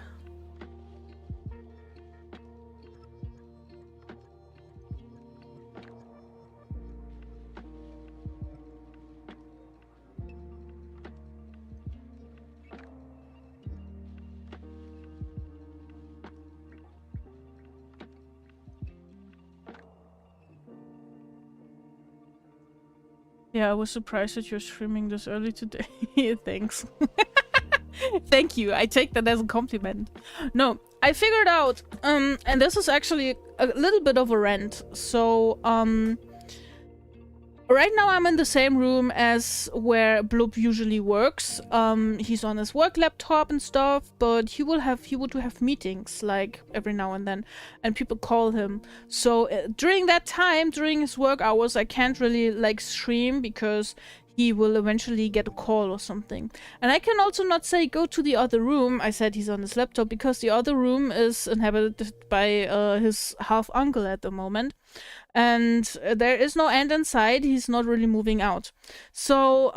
Yeah, I was surprised that you're streaming this early today. Thanks. Thank you. I take that as a compliment. No, I figured out, and this is actually a little bit of a rant. So, right now I'm in the same room as where Blub usually works. He's on his work laptop and stuff, but he would have meetings like every now and then, and people call him. So during that time, during his work hours, I can't really like stream because he will eventually get a call or something. And I can also not say go to the other room. I said he's on his laptop because the other room is inhabited by his half uncle at the moment. And there is no end in sight. He's not really moving out. So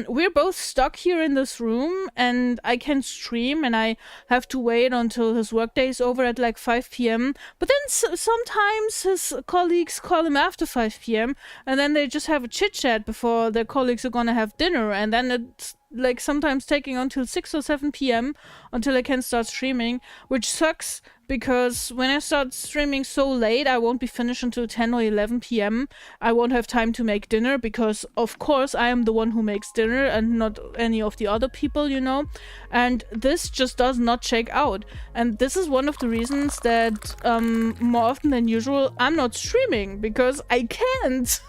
we're both stuck here in this room, and I can stream, and I have to wait until his workday is over at like 5 p.m. But then sometimes his colleagues call him after 5 p.m. and then they just have a chit chat before their colleagues are gonna have dinner, and then like sometimes taking until 6 or 7 p.m. until I can start streaming, which sucks because when I start streaming so late, I won't be finished until 10 or 11 p.m. I won't have time to make dinner because, of course, I am the one who makes dinner and not any of the other people, you know? And this just does not check out. And this is one of the reasons that more often than usual, I'm not streaming because I can't.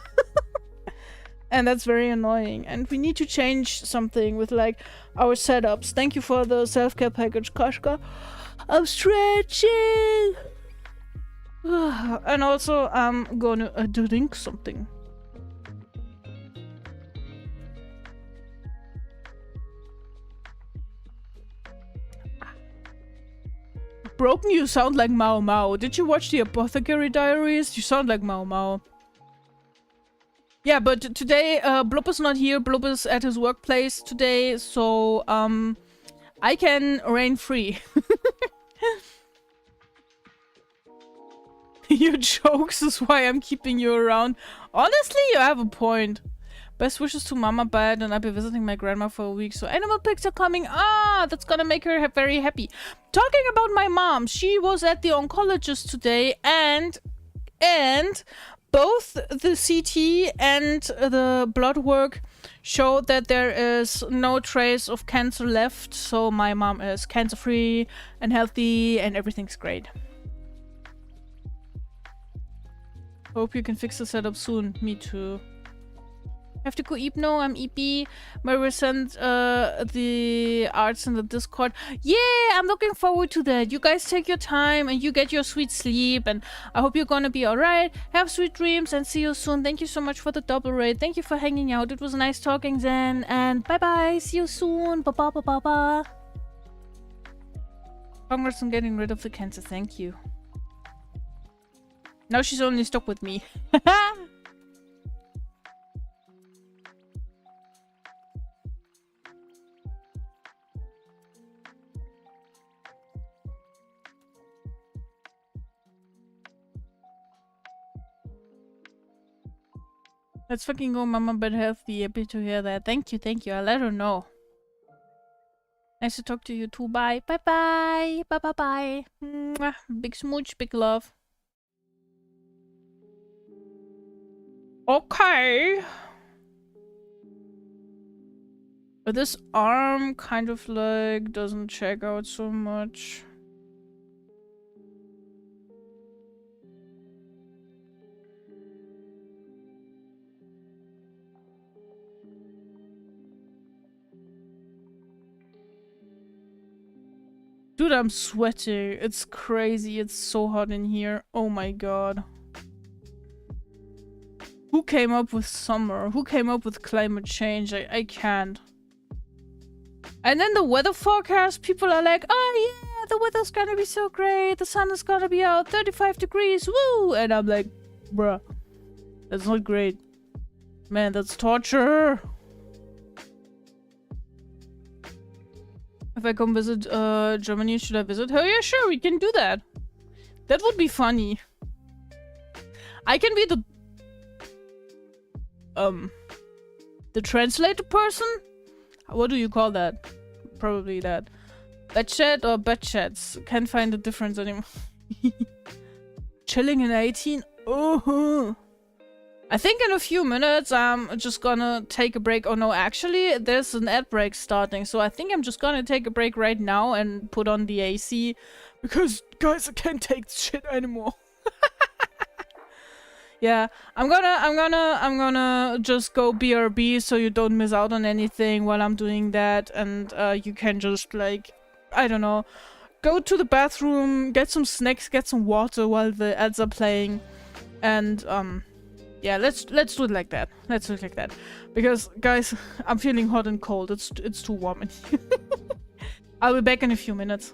And that's very annoying. And we need to change something with like our setups. Thank you for the self-care package, Kashka. I'm stretching. And also I'm gonna drink something. Broken, you sound like Mao Mao. Did you watch the Apothecary Diaries? You sound like Mao Mao. Yeah, but today, Blub is not here. Blub is at his workplace today, so, I can reign free. Your jokes is why I'm keeping you around. Honestly, you have a point. Best wishes to Mama Bad, and I'll be visiting my grandma for a week, so animal pics are coming. Ah, that's gonna make her very happy. Talking about my mom, she was at the oncologist today, and both the CT and the blood work showed that there is no trace of cancer left, so my mom is cancer-free and healthy and everything's great. Hope you can fix the setup soon. Me too. Have to go eat. No, I'm EP. Mary sent the arts in the Discord. Yeah, I'm looking forward to that. You guys take your time and you get your sweet sleep, and I hope you're gonna be alright. Have sweet dreams and see you soon. Thank you so much for the double raid. Thank you for hanging out. It was nice talking, Zen. And bye bye. See you soon. Ba ba ba ba ba. Congrats on getting rid of the cancer. Thank you. Now she's only stuck with me. Let's fucking go, Mama, but healthy. Happy to hear that. Thank you, thank you. I'll let her know. Nice to talk to you too. Bye. Bye bye. Bye bye bye. Mwah. Big smooch, big love. Okay. But this arm kind of like doesn't check out so much. Dude, I'm sweating. It's crazy. It's so hot in here. Oh my god. Who came up with summer? Who came up with climate change? I can't. And then the weather forecast, people are like, oh yeah, the weather's gonna be so great. The sun is gonna be out 35 degrees. Woo! And I'm like, bruh, that's not great. Man, that's torture. If I come visit Germany, should I visit her? Yeah, sure, we can do that. That would be funny. I can be the translator person? What do you call that? Probably that. Batchat or batchats? Can't find the difference anymore. Chilling in 18? Oh. I think in a few minutes I'm just gonna take a break. Oh no, actually there's an ad break starting, so I think I'm just gonna take a break right now and put on the AC because guys, I can't take this shit anymore. Yeah, I'm gonna just go BRB so you don't miss out on anything while I'm doing that, and you can just like, I don't know, go to the bathroom, get some snacks, get some water while the ads are playing, and yeah, let's do it like that. Let's do it like that. Because, guys, I'm feeling hot and cold. It's too warm in here. I'll be back in a few minutes.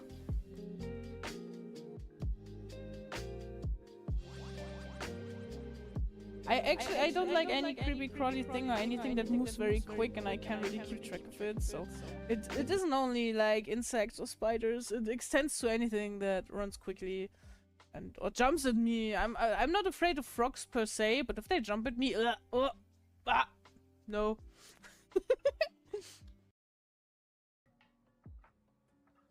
I don't like any creepy crawly thing or anything that moves very quick and I can't really keep track of it, so it isn't only like insects or spiders, it extends to anything that runs quickly. And or jumps at me. I'm not afraid of frogs per se, but if they jump at me, no.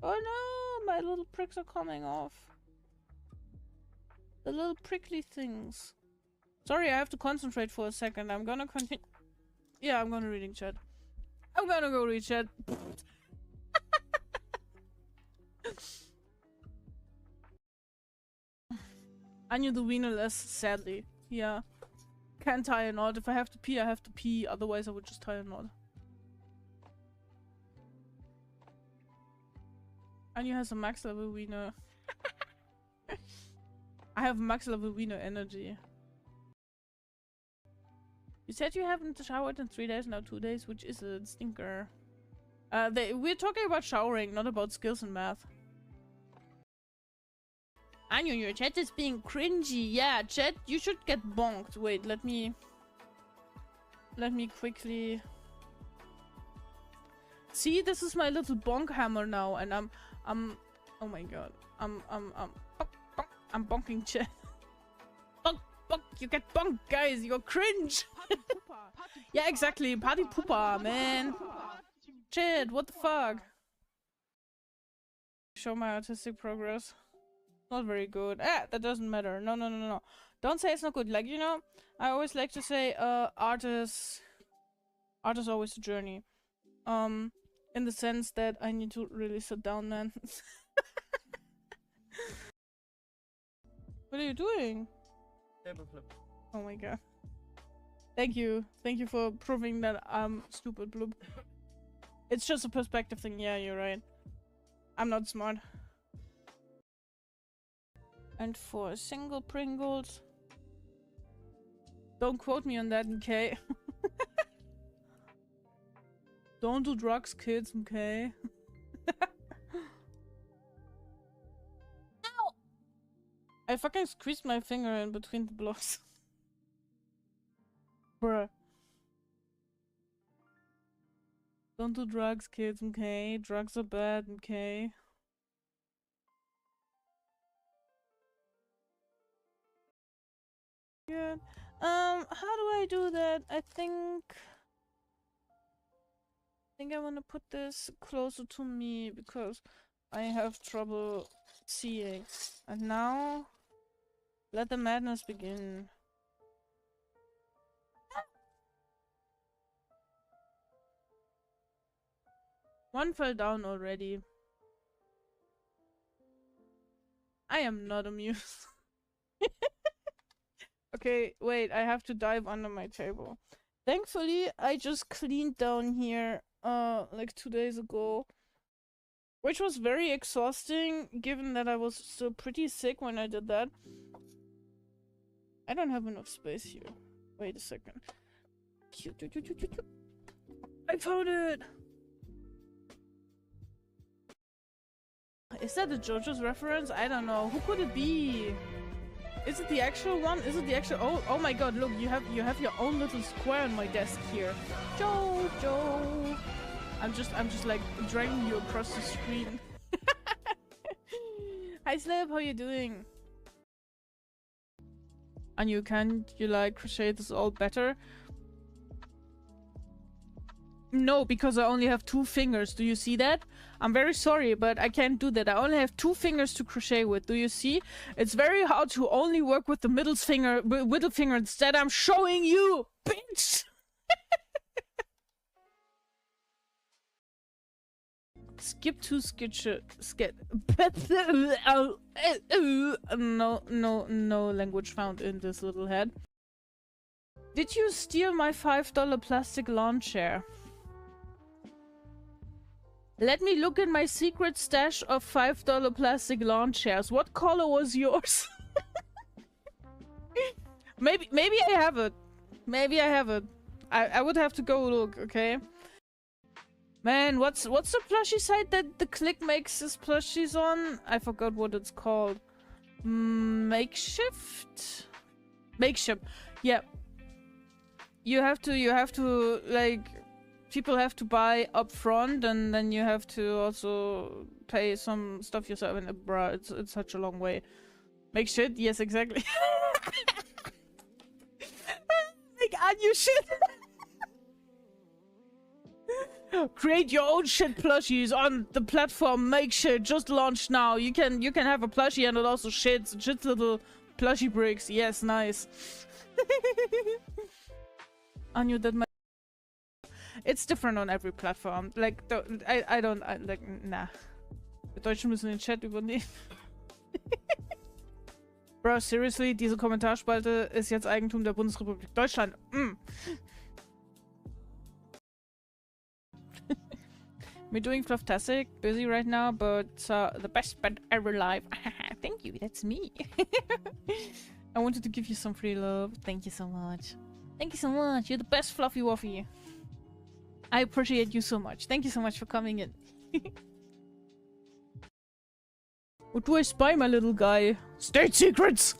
Oh no, my little pricks are coming off. The little prickly things. Sorry, I have to concentrate for a second. I'm gonna continue. Yeah, I'm gonna reading chat. I'm gonna go read chat. I knew the wiener less, sadly. Yeah. Can't tie a knot. If I have to pee, I have to pee. Otherwise, I would just tie a knot. Anya has a max level wiener. I have max level wiener energy. You said you haven't showered in 3 days, now 2 days, which is a stinker. We're talking about showering, not about skills in math. Anya, your chat is being cringy. Yeah, chat, you should get bonked. Wait, let me quickly... See, this is my little bonk hammer now, and I'm oh my god. I'm bonking chat. Bonk, you get bonked, guys. You're cringe. Yeah, exactly. Party pooper, man. Chat, what the fuck? Show my artistic progress. Not very good. Ah, that doesn't matter. No. Don't say it's not good. Like, you know, I always like to say, art is always a journey. In the sense that I need to really sit down, man. What are you doing? Table flip. Oh my god. Thank you. Thank you for proving that I'm stupid, Bloop. It's just a perspective thing. Yeah, you're right. I'm not smart. And for single Pringles. Don't quote me on that, okay? Don't do drugs, kids, okay? Ow! I fucking squeezed my finger in between the blocks. Bruh. Don't do drugs, kids, okay? Drugs are bad, okay? Good. How do I do that? I think I want to put this closer to me because I have trouble seeing. And now, let the madness begin. One fell down already. I am not amused. Okay, wait, I have to dive under my table. Thankfully, I just cleaned down here, like 2 days ago. Which was very exhausting, given that I was still pretty sick when I did that. I don't have enough space here. Wait a second. I found it! Is that a JoJo's reference? I don't know. Who could it be? Is it the actual one? Is it the actual? Oh my god! Look, you have your own little square on my desk here. JoJo. I'm just like dragging you across the screen. Hi Slip, how you doing? And can't you like crochet this all better? No, because I only have 2 fingers. Do you see that? I'm very sorry, but I can't do that. I only have 2 fingers to crochet with. Do you see? It's very hard to only work with the middle finger. Instead, I'm showing you, bitch. Skip to no language found in this little head. Did you steal my $5 plastic lawn chair? Let me look in my secret stash of $5 plastic lawn chairs. What color was yours? maybe I have it. Maybe I have it. I would have to go look, okay? Man, what's the plushie site that the Click makes his plushies on? I forgot what it's called. Makeshift? Makeshift. Yeah. You have to like people have to buy up front, and then you have to also pay some stuff yourself. And bruh, it's such a long way. Make shit? Yes, exactly. Like, add you shit. Create your own shit plushies on the platform. Make shit. Just launch now. You can have a plushie and it also shits little plushie bricks. Yes, nice. I knew that my... It's different on every platform. Like, I don't... like, nah. Die Deutschen müssen den Chat übernehmen. Bro, seriously? Diese Kommentarspalte ist jetzt Eigentum der Bundesrepublik Deutschland. Mm. We're doing Flufftastic. Busy right now, but the best bed ever live. Thank you, that's me. I wanted to give you some free love. Thank you so much. Thank you so much. You're the best Fluffy Wuffy. I appreciate you so much. Thank you so much for coming in. What do I spy, my little guy? State secrets!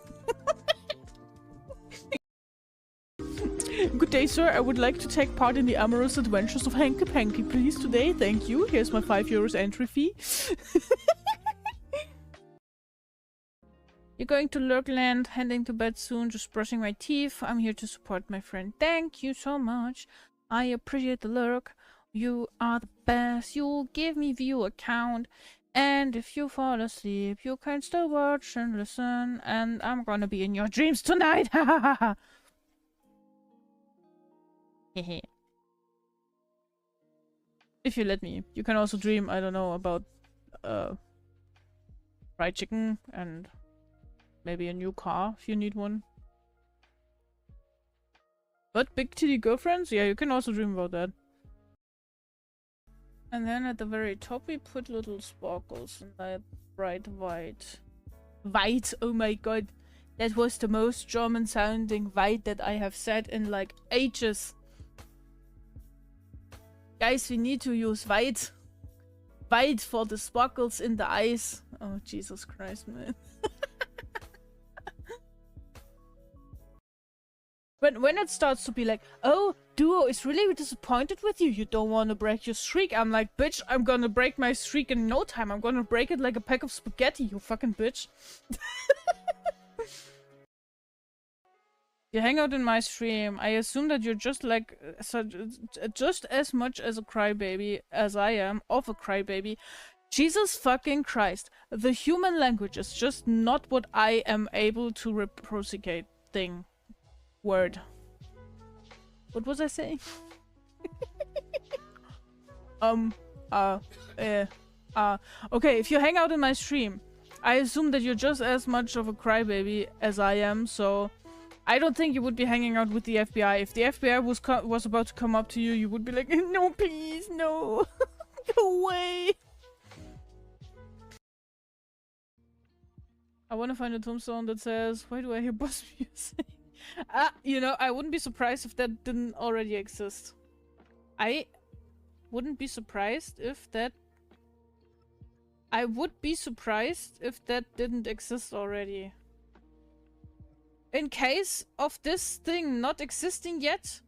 Good day, sir. I would like to take part in the amorous adventures of Hanky Panky, please, today. Thank you. Here's my €5 entry fee. You're going to Lurkland, heading to bed soon, just brushing my teeth. I'm here to support my friend. Thank you so much. I appreciate the lurk. You are the best. You'll give me view account. And if you fall asleep, you can still watch and listen. And I'm gonna be in your dreams tonight. Ha ha ha ha. Hehe. If you let me. You can also dream, I don't know, about fried chicken and maybe a new car if you need one. But big titty girlfriends? Yeah, you can also dream about that. And then at the very top we put little sparkles in that bright white. White, oh my god. That was the most German sounding white that I have said in like ages. Guys, we need to use white. White for the sparkles in the eyes. Oh, Jesus Christ, man. When it starts to be like, oh, Duo is really disappointed with you. You don't want to break your streak. I'm like, bitch, I'm gonna break my streak in no time. I'm gonna break it like a pack of spaghetti, you fucking bitch. You hang out in my stream. I assume that you're just like, just as much as a crybaby as I am of a crybaby. Jesus fucking Christ. The human language is just not what I am able to reciprocate thing. Word. What was I saying? Okay, if you hang out in my stream, I assume that you're just as much of a crybaby as I am, so I don't think you would be hanging out with the FBI. If the FBI was about to come up to you, you would be like, no, please, no. Go away. I want to find a tombstone that says, why do I hear boss music? You know, I wouldn't be surprised if that didn't already exist. I wouldn't be surprised if that... I would be surprised if that didn't exist already. In case of this thing not existing yet,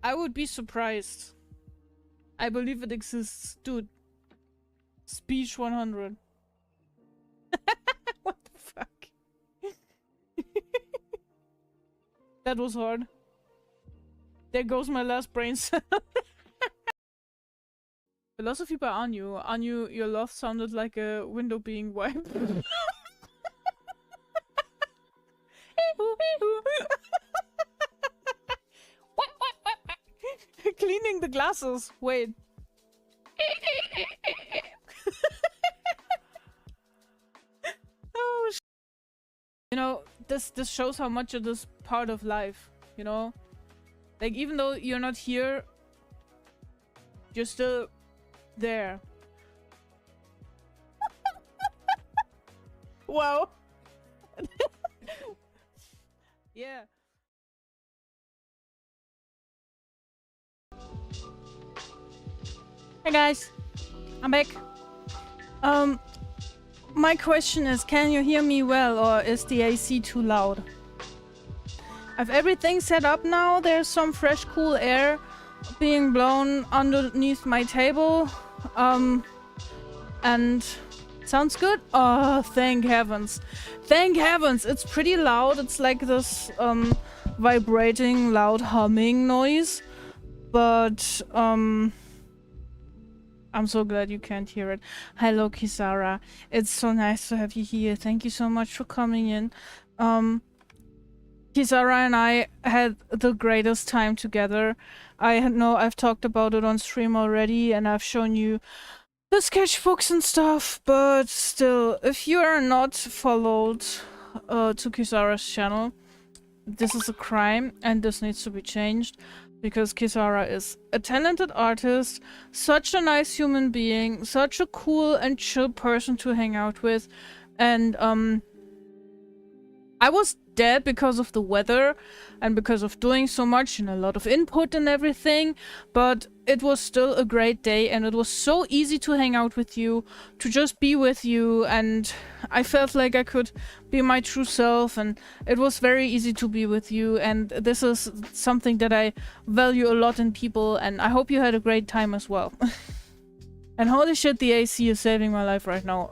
I would be surprised. I believe it exists. Dude. Speech 100. What the fuck? That was hard. There goes my last brain cell. Philosophy by Anu. Anu, your laugh sounded like a window being wiped. Cleaning the glasses. Wait. Oh, you know, this shows how much it is part of life, you know? Like, even though you're not here, you're still there. Wow. Yeah. Hey guys, I'm back. My question is, can you hear me well, or is the AC too loud? I've everything set up now. There's some fresh, cool air being blown underneath my table. And sounds good? Oh, thank heavens. Thank heavens! It's pretty loud. It's like this, vibrating, loud humming noise. But I'm so glad you can't hear it. Hello, Kisara. It's so nice to have you here. Thank you so much for coming in. Kisara and I had the greatest time together. I know I've talked about it on stream already, and I've shown you the sketchbooks and stuff, but still, if you are not followed to Kisara's channel, this is a crime, and this needs to be changed, because Kisara is a talented artist, such a nice human being, such a cool and chill person to hang out with, and I was dead because of the weather and because of doing so much and a lot of input and everything, but it was still a great day, and it was so easy to hang out with you, to just be with you, and I felt like I could be my true self, and it was very easy to be with you, and this is something that I value a lot in people, and I hope you had a great time as well. And holy shit, the AC is saving my life right now.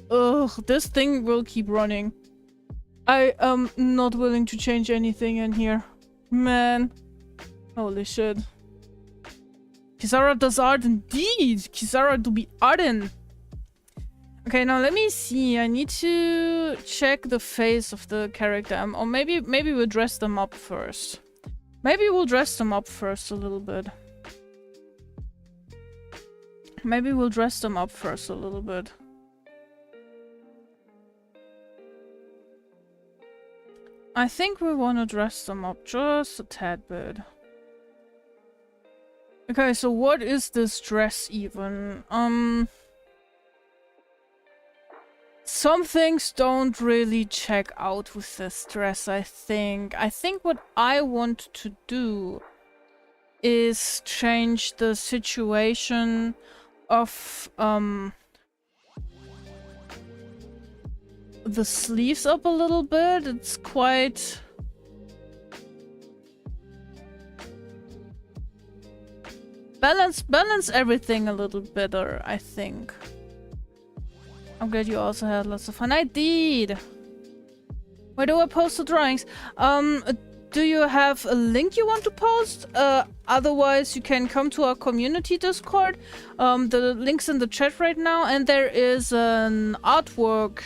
Ugh, this thing will keep running. I am not willing to change anything in here. Man. Holy shit. Kisara does art indeed. Kisara do be artin. Okay, now let me see. I need to check the face of the character. Or maybe we'll dress them up first. Maybe we'll dress them up first a little bit. Maybe we'll dress them up first a little bit. I think we want to dress them up just a tad bit. Okay, so what is this dress even? Some things don't really check out with this dress, I think. I think what I want to do is change the situation of the sleeves up a little bit. It's quite... Balance everything a little better, I think. I'm glad you also had lots of fun. I did! Where do I post the drawings? Do you have a link you want to post? Otherwise, you can come to our community Discord. The link's in the chat right now, and there is an artwork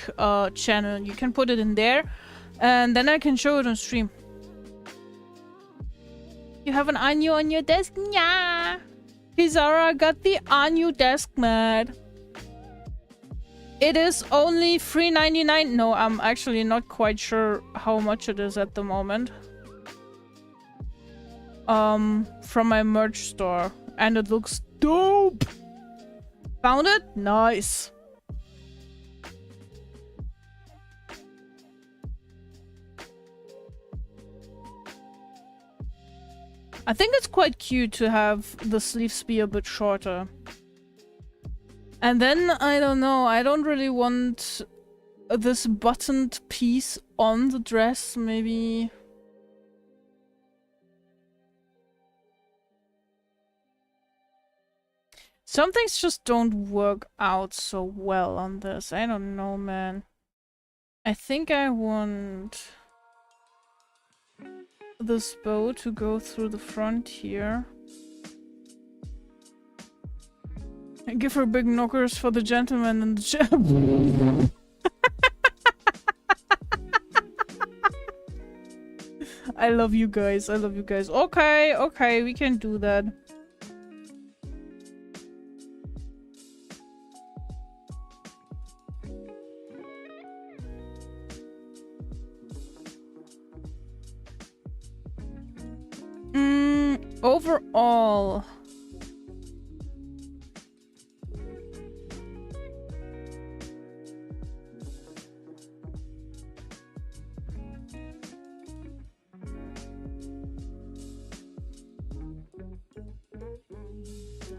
channel. You can put it in there, and then I can show it on stream. You have an Anyu on your desk? Yeah! Kisara got the Anyu desk mat. It is only $3.99. No, I'm actually not quite sure how much it is at the moment. From my merch store, and it looks dope. Found it? Nice. I think it's quite cute to have the sleeves be a bit shorter. And then, I don't know, I don't really want this buttoned piece on the dress, maybe... Some things just don't work out so well on this. I don't know, man. I think I want this bow to go through the front here. And give her big knockers for the gentleman in the chair. I love you guys. I love you guys. Okay, okay, we can do that. Overall,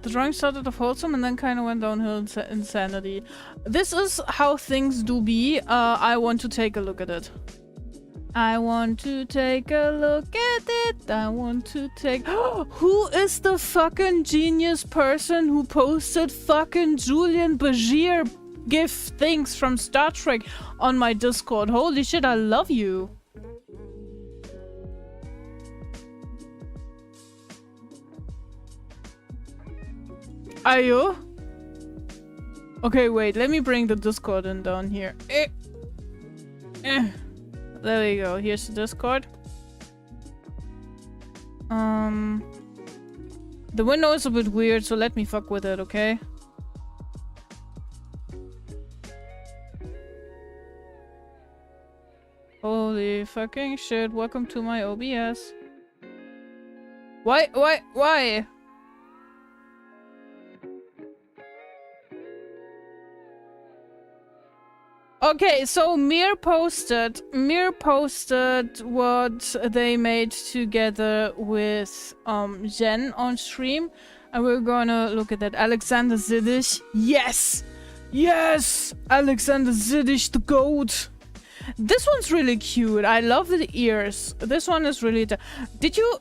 the drawing started off wholesome and then kind of went downhill insanity. This is how things do be. I want to take a look at it. I want to take a look at it. I want to take... Who is the fucking genius person who posted fucking Julian Bashir GIF things from Star Trek on my Discord? Holy shit, I love you. Are you? Okay, wait. Let me bring the Discord in down here. There we go. Here's the Discord. The window is a bit weird, so let me fuck with it, okay? Holy fucking shit. Welcome to my OBS. Why? Okay, so Mir posted what they made together with Jen on stream, and we're gonna look at that. Alexander Ziddish, yes, Alexander Ziddish, the goat. This one's really cute. I love the ears. This one is really. Did you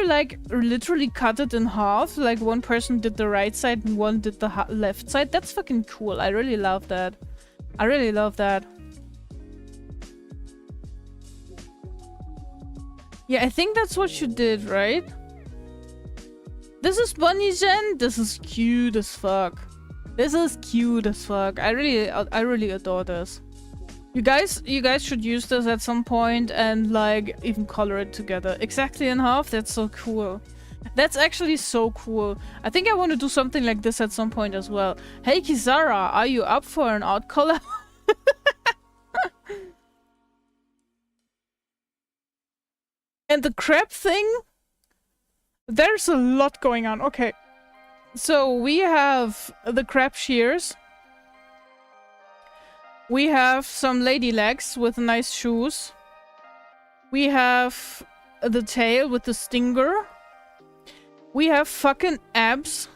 like literally cut it in half? Like one person did the right side and one did the left side. That's fucking cool. I really love that. I really love that. Yeah, I think that's what you did, right? This is Bunny Jen. This is cute as fuck. This is cute as fuck. I really adore this. You guys should use this at some point and like even color it together. Exactly in half. That's so cool. That's actually so cool. I think I want to do something like this at some point as well. Hey Kizara, are you up for an art collab? And the crab thing? There's a lot going on. Okay. So we have the crab shears. We have some lady legs with nice shoes. We have the tail with the stinger. We have fucking abs.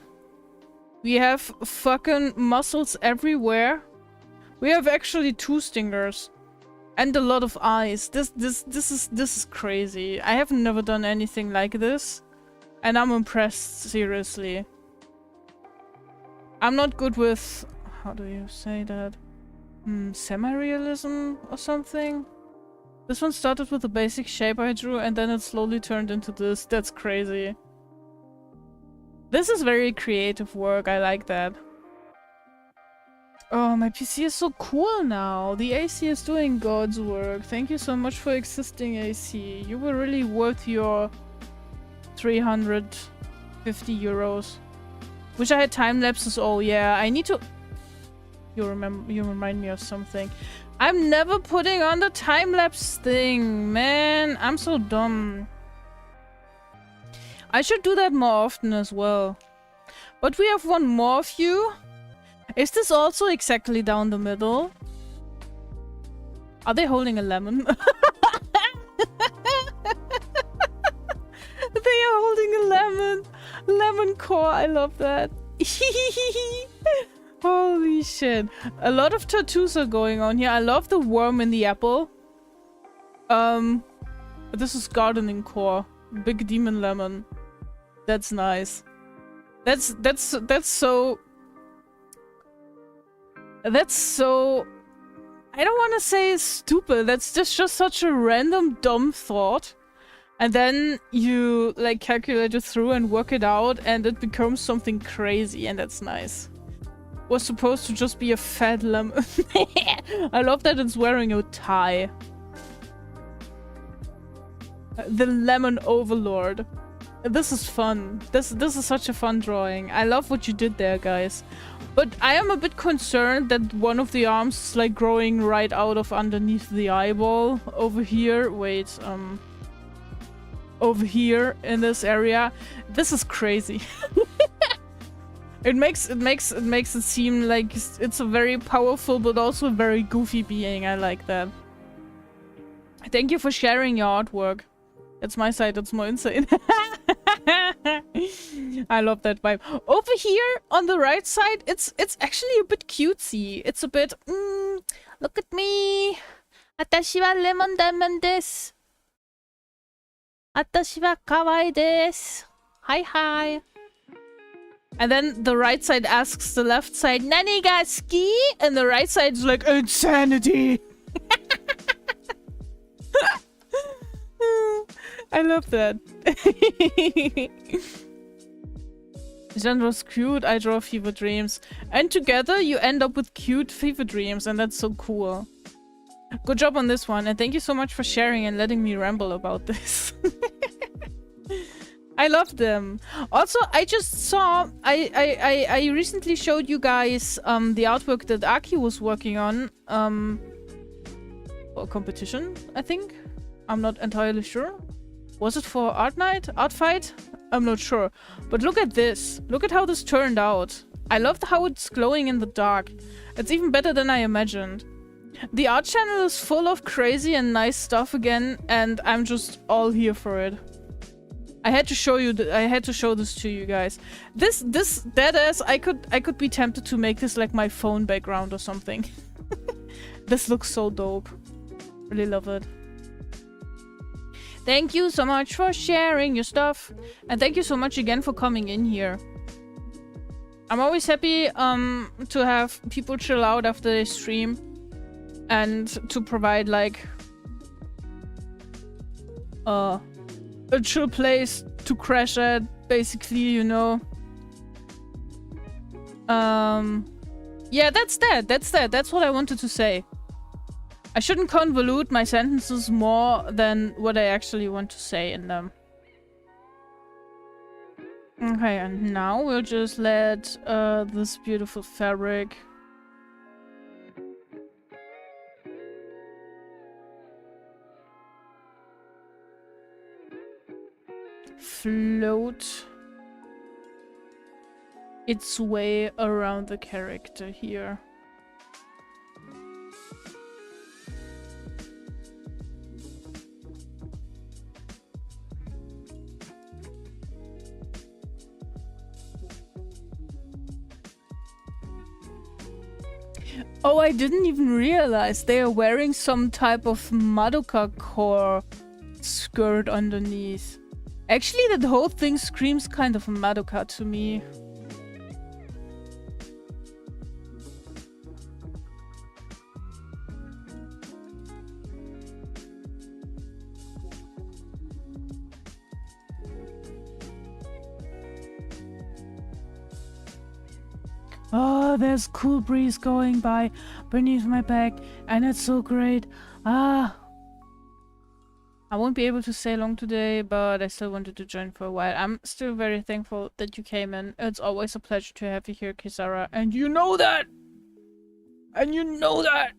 We have fucking muscles everywhere. We have actually 2 stingers. And a lot of eyes. This is crazy. I have never done anything like this. And I'm impressed, seriously. I'm not good with... How do you say that? Semi-realism or something? This one started with a basic shape I drew and then it slowly turned into this. That's crazy. This is very creative work. I like that. Oh, my PC is so cool now. The AC is doing God's work. Thank you so much for existing, AC. You were really worth your 350 euros. Wish I had time lapses. Oh yeah, I need to... You remind me of something. I'm never putting on the time-lapse thing, man. I'm so dumb. I should do that more often as well. But we have one more view. Is this also exactly down the middle? Are they holding a lemon? They are holding a lemon. Lemon core. I love that. Holy shit. A lot of tattoos are going on here. I love the worm in the apple. This is gardening core. Big demon lemon. That's nice. That's so... That's so... I don't want to say stupid. That's just such a random dumb thought. And then you like calculate it through and work it out and it becomes something crazy and that's nice. Was supposed to just be a fat lemon. I love that it's wearing a tie. The lemon overlord. This is fun. This is such a fun drawing. I love what you did there, guys. But I am a bit concerned that one of the arms is like growing right out of underneath the eyeball over here. Wait, over here in this area. This is crazy. It makes it seem like it's a very powerful but also a very goofy being. I like that. Thank you for sharing your artwork. It's my side that's more insane. I love that vibe. Over here on the right side, it's actually a bit cutesy. It's a bit look at me. Atashi wa lemon diamond desu. Atashi wa kawaii desu. Hi hi. And then the right side asks the left side, "Nani ga suki?" And the right side's like, "Insanity." I love that. Gender's cute, I draw fever dreams. And together you end up with cute fever dreams, and that's so cool. Good job on this one, and thank you so much for sharing and letting me ramble about this. I love them. Also, I just saw... I recently showed you guys the artwork that Aki was working on. For a competition, I think. I'm not entirely sure. Was it for art night? Art fight? I'm not sure. But look at this. Look at how this turned out. I loved how it's glowing in the dark. It's even better than I imagined. The art channel is full of crazy and nice stuff again, and I'm just all here for it. I had to show you. I had to show this to you guys. This deadass. I could be tempted to make this like my phone background or something. This looks so dope. Really love it. Thank you so much for sharing your stuff, and thank you so much again for coming in here. I'm always happy to have people chill out after they stream, and to provide like a chill place to crash at, basically, you know. Yeah, that's that. That's what I wanted to say. I shouldn't convolute my sentences more than what I actually want to say in them. Okay, and now we'll just let this beautiful fabric float its way around the character here. Oh, I didn't even realize they are wearing some type of Madoka core skirt underneath. Actually, that whole thing screams kind of Madoka to me. Oh, there's cool breeze going by beneath my back, and it's so great. Ah. I won't be able to stay long today, but I still wanted to join for a while. I'm still very thankful that you came in. It's always a pleasure to have you here, Kisara. And you know that! And you know that!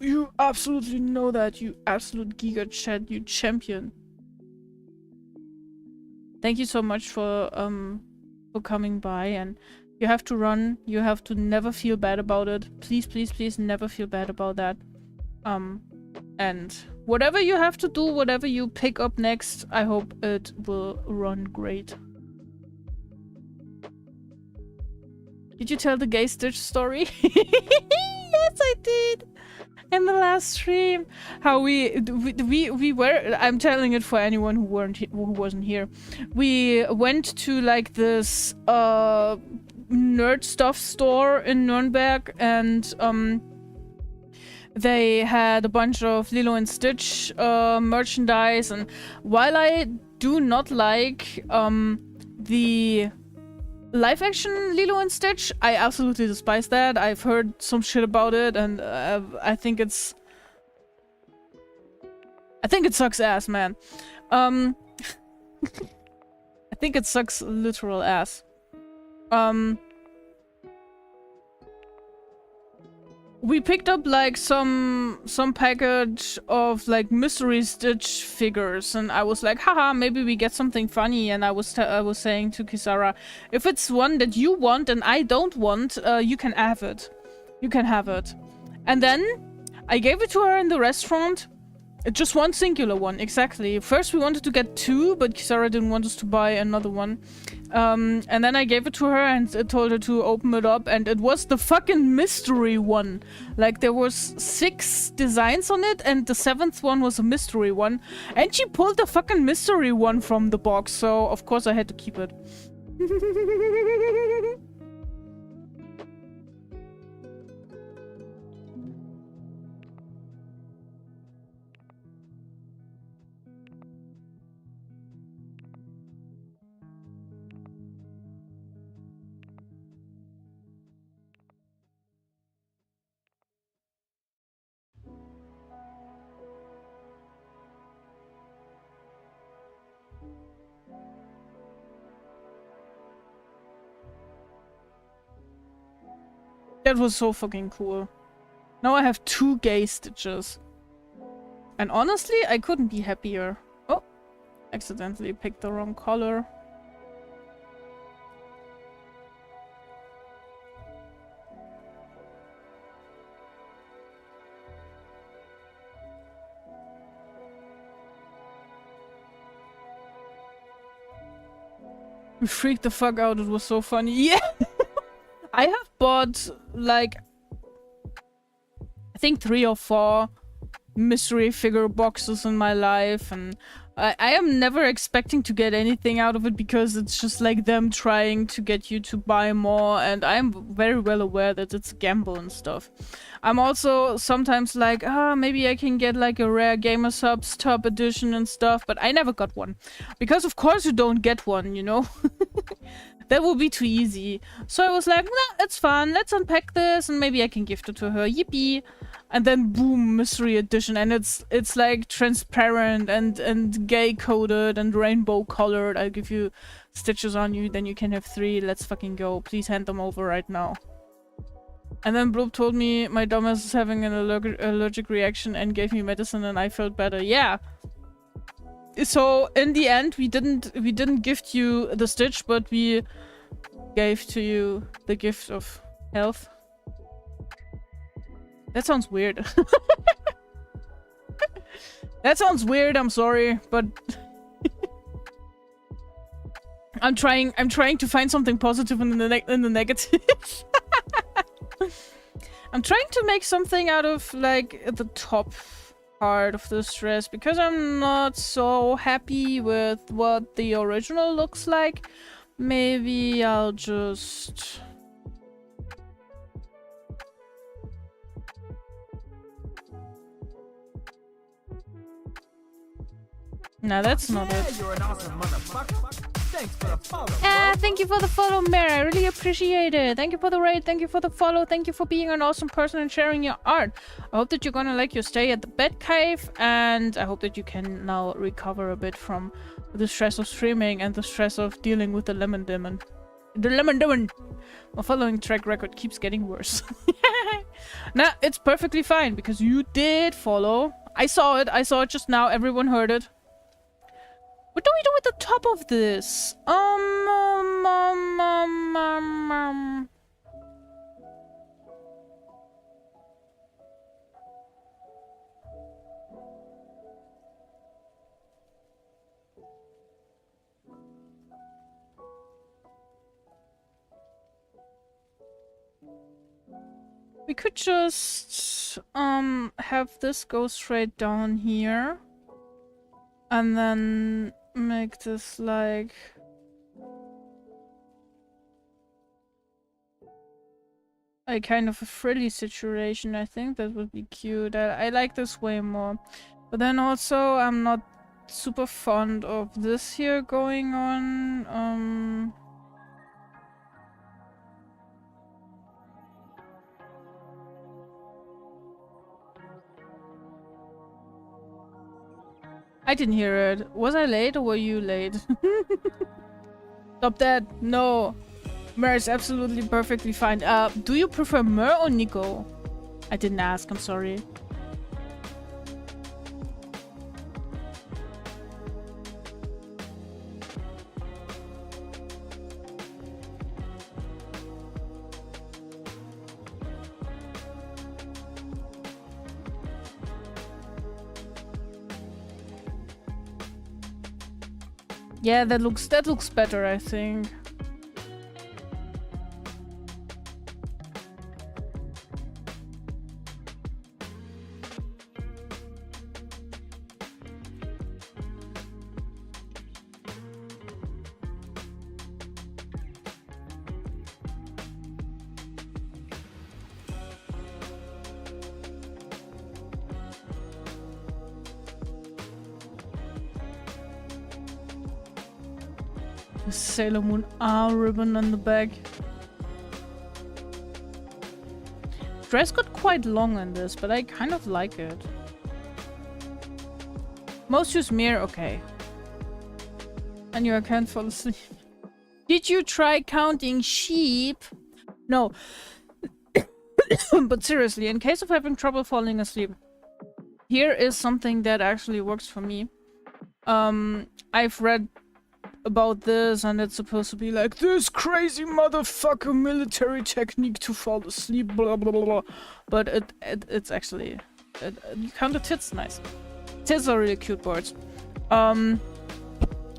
You absolutely know that, you absolute Giga Chat, you champion. Thank you so much for coming by, and you have to run. You have to never feel bad about it. Please, please, please never feel bad about that. And whatever you have to do, whatever you pick up next, I hope it will run great. Did you tell the gay Stitch story? Yes, I did. In the last stream, how we were. I'm telling it for anyone who wasn't here. We went to like this nerd stuff store in Nuremberg, and they had a bunch of Lilo and Stitch merchandise. And while I do not like the live-action Lilo and Stitch, I absolutely despise that. I've heard some shit about it, and I think it sucks ass, man. I think it sucks literal ass. We picked up like some package of like mystery Stitch figures, and I was like, haha, maybe we get something funny. And I was saying to Kisara, if it's one that you want and I don't want, you can have it. You can have it. And then I gave it to her in the restaurant. Just one singular one, exactly. First we wanted to get two, but Kisara didn't want us to buy another one. And then I gave it to her and told her to open it up, and it was the fucking mystery one. Like, there was 6 designs on it, and the 7th one was a mystery one. And she pulled the fucking mystery one from the box, so of course I had to keep it. That was so fucking cool. Now I have 2 gay stitches. And honestly, I couldn't be happier. Oh, accidentally picked the wrong color. We freaked the fuck out, it was so funny. Yeah! I have bought, like, I think 3 or 4 mystery figure boxes in my life, and I am never expecting to get anything out of it because it's just like them trying to get you to buy more, and I'm very well aware that it's a gamble and stuff. I'm also sometimes like, maybe I can get like a rare Gamer Subs top edition and stuff, but I never got one. Because of course you don't get one, you know? That would be too easy. So I was like, nah, it's fun, let's unpack this and maybe I can gift it to her, yippee. And then boom, mystery edition, and it's like transparent and gay coded and rainbow colored. I'll give you stitches on you, then you can have 3. Let's fucking go. Please hand them over right now. And then Bloop told me my dumbass is having an allergic reaction and gave me medicine and I felt better. Yeah. So in the end we didn't gift you the stitch, but we gave to you the gift of health. That sounds weird. That sounds weird, I'm sorry, but I'm trying to find something positive in the negative. I'm trying to make something out of like the top part of the stress because I'm not so happy with what the original looks like. Maybe I'll just no, that's not it. You're an awesome motherfucker. Thanks for the follow. Thank you for the follow, Mary. I really appreciate it. Thank you for the raid. Thank you for the follow. Thank you for being an awesome person and sharing your art. I hope that you're gonna like your stay at the bed cave, and I hope that you can now recover a bit from the stress of streaming and the stress of dealing with the lemon demon. The lemon demon! My following track record keeps getting worse. Nah, it's perfectly fine because you did follow. I saw it just now. Everyone heard it. What do we do with the top of this? We could just have this go straight down here. And then make this like a kind of a frilly situation. I think that would be cute. I like this way more. But then also I'm not super fond of this here going on. I didn't hear it. Was I late or were you late? Stop that. No. Mer is absolutely perfectly fine. Do you prefer Mer or Nico? I didn't ask, I'm sorry. Yeah, that looks better, I think. Sailor Moon R ribbon on the back. Dress got quite long in this, but I kind of like it. Most use mirror, okay. And you can't fall asleep. Did you try counting sheep? No. But seriously, in case of having trouble falling asleep, here is something that actually works for me. I've read about this, and it's supposed to be like this crazy motherfucker military technique to fall asleep, blah blah blah blah. But it's actually you count the tits, nice. Tits are really cute birds.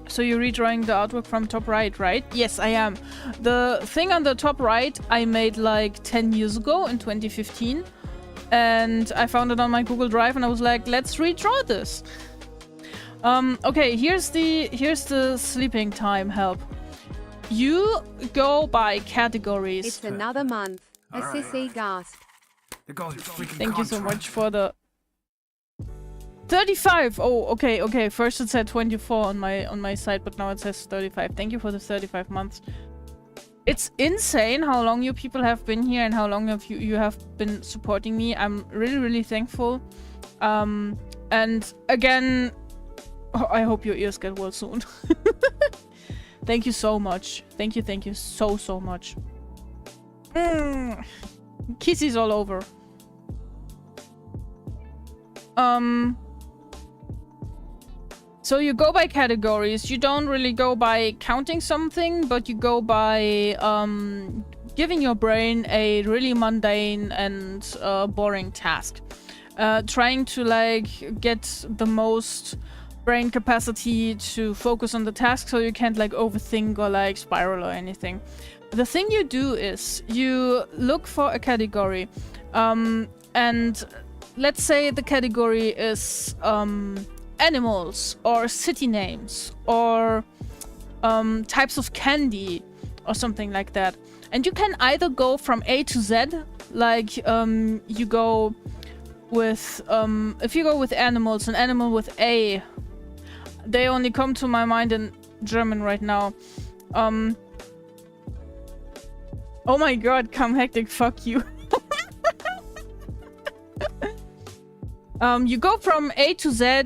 So you're redrawing the artwork from top right, right? Yes, I am. The thing on the top right I made like 10 years ago in 2015, and I found it on my Google Drive, and I was like, let's redraw this. Okay, here's the sleeping time help. You go by categories. It's another month. A sissy gasp. Thank you so much for the 35. Oh, okay. First it said 24 on my site, but now it says 35. Thank you for the 35 months. It's insane how long you people have been here and how long you have been supporting me. I'm really thankful. And again, I hope your ears get well soon. Thank you so much. Thank you so much. Kisses all over. So you go by categories. You don't really go by counting something, but you go by giving your brain a really mundane and boring task. Trying to like get the most brain capacity to focus on the task so you can't like overthink or like spiral or anything. The thing you do is you look for a category, and let's say the category is animals or city names or types of candy or something like that. And you can either go from A to Z, like you go with if you go with animals, an animal with A, they only come to my mind in German right now. Oh my god, come hectic, fuck you. You go from A to Z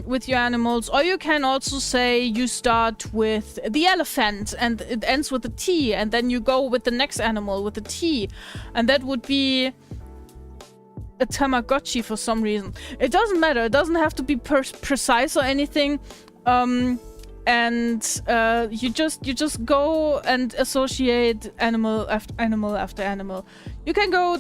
with your animals, or you can also say you start with the elephant and it ends with a T, and then you go with the next animal with a T, and that would be a Tamagotchi for some reason. It doesn't matter, it doesn't have to be precise or anything. And you just go and associate animal after animal. You can go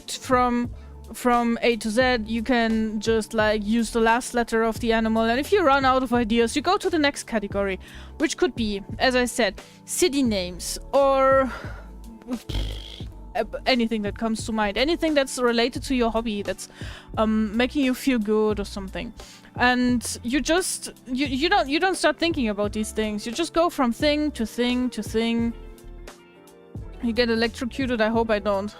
from A to Z. You can just like use the last letter of the animal, and if you run out of ideas, you go to the next category, which could be, as I said, city names or anything that comes to mind, anything that's related to your hobby, that's making you feel good or something. And you just you don't start thinking about these things. You just go from thing to thing to thing. You get electrocuted. I hope I don't.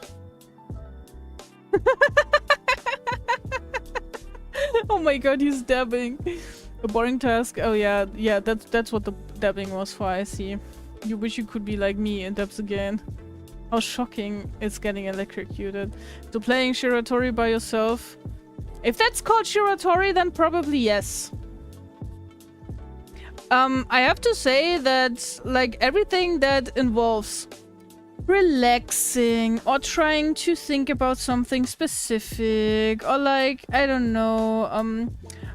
Oh my god, he's dabbing. A boring task. Oh yeah, that's what the dabbing was for. I see. You wish you could be like me and dabs again. How shocking it's getting electrocuted. So playing Shiratori by yourself. If that's called Shiratori, then probably yes. I have to say that like everything that involves relaxing or trying to think about something specific, or like, I don't know,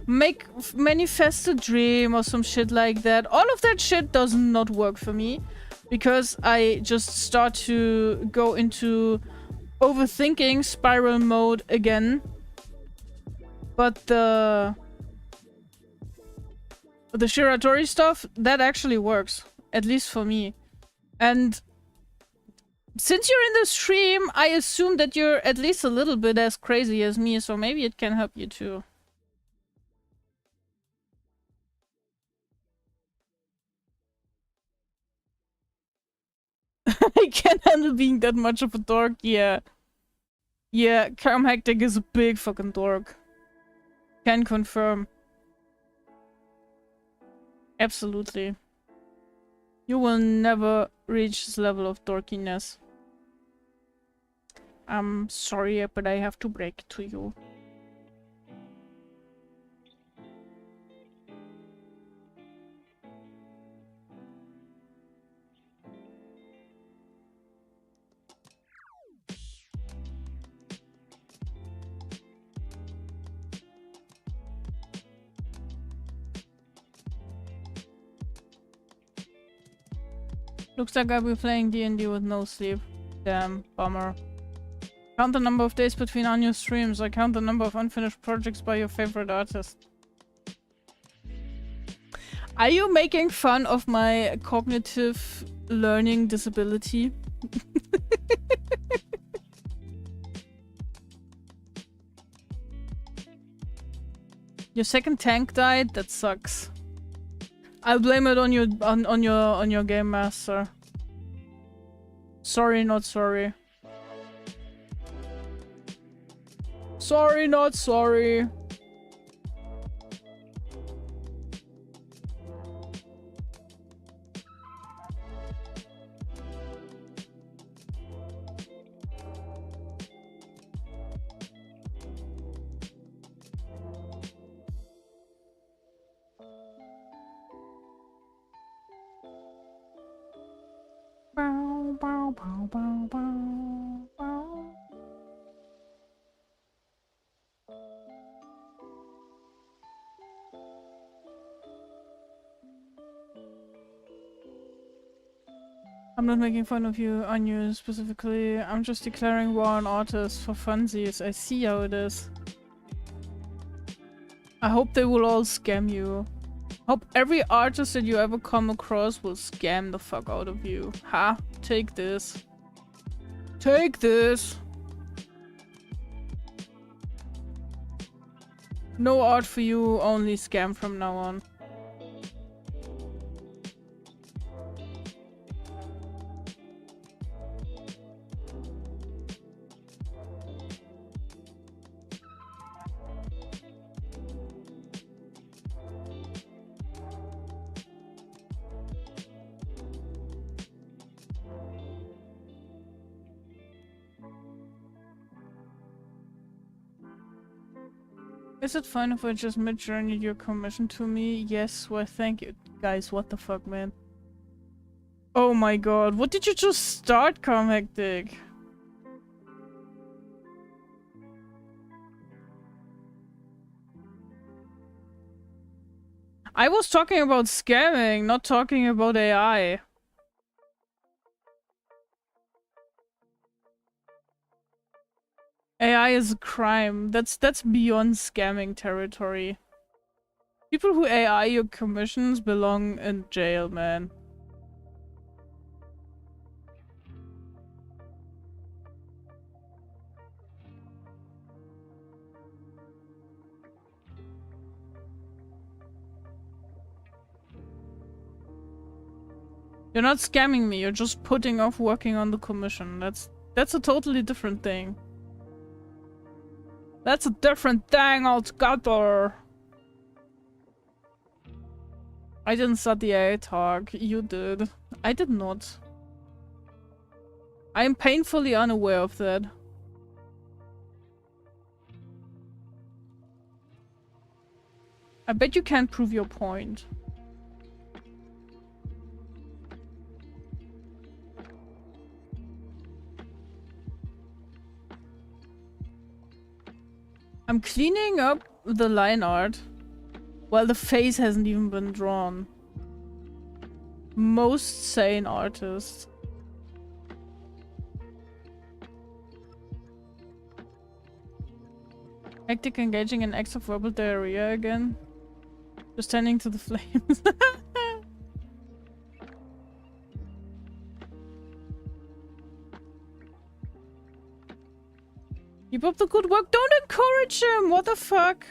manifest a dream or some shit like that, all of that shit does not work for me, because I just start to go into overthinking spiral mode again. But the Shiratori stuff, that actually works, at least for me. And since you're in the stream, I assume that you're at least a little bit as crazy as me, so maybe it can help you too. I can't handle being that much of a dork, yeah. Yeah, Calm Hectic is a big fucking dork. Can confirm. Absolutely. You will never reach this level of dorkiness. I'm sorry, but I have to break it to you. Looks like I'll be playing D&D with no sleep. Damn, bummer. Count the number of days between on your streams. I count the number of unfinished projects by your favorite artist. Are you making fun of my cognitive learning disability? Your second tank died? That sucks. I'll blame it on your game master. Sorry, not sorry. Sorry, not sorry. Bow, bow, bow, bow, bow, bow. I'm not making fun of you, on you specifically. I'm just declaring war on artists for funsies. I see how it is. I hope they will all scam you. Hope every artist that you ever come across will scam the fuck out of you. Ha! Take this. Take this! No art for you, only scam from now on. Is it fine if I just mid-journeyed your commission to me? Yes, well thank you. Guys, what the fuck, man? Oh my god, what did you just start, Calm Hectic? I was talking about scamming, not talking about AI. AI is a crime. That's beyond scamming territory. People who AI your commissions belong in jail, man. You're not scamming me, you're just putting off working on the commission. That's a totally different thing. That's a different thing altogether. I didn't start the AI talk. You did. I did not. I am painfully unaware of that. I bet you can't prove your point. I'm cleaning up the line art. Well, the face hasn't even been drawn. Most sane artists. Hectic engaging in acts of verbal diarrhea again. Just tending to the flames. Keep up the good work. Don't encourage him! What the fuck?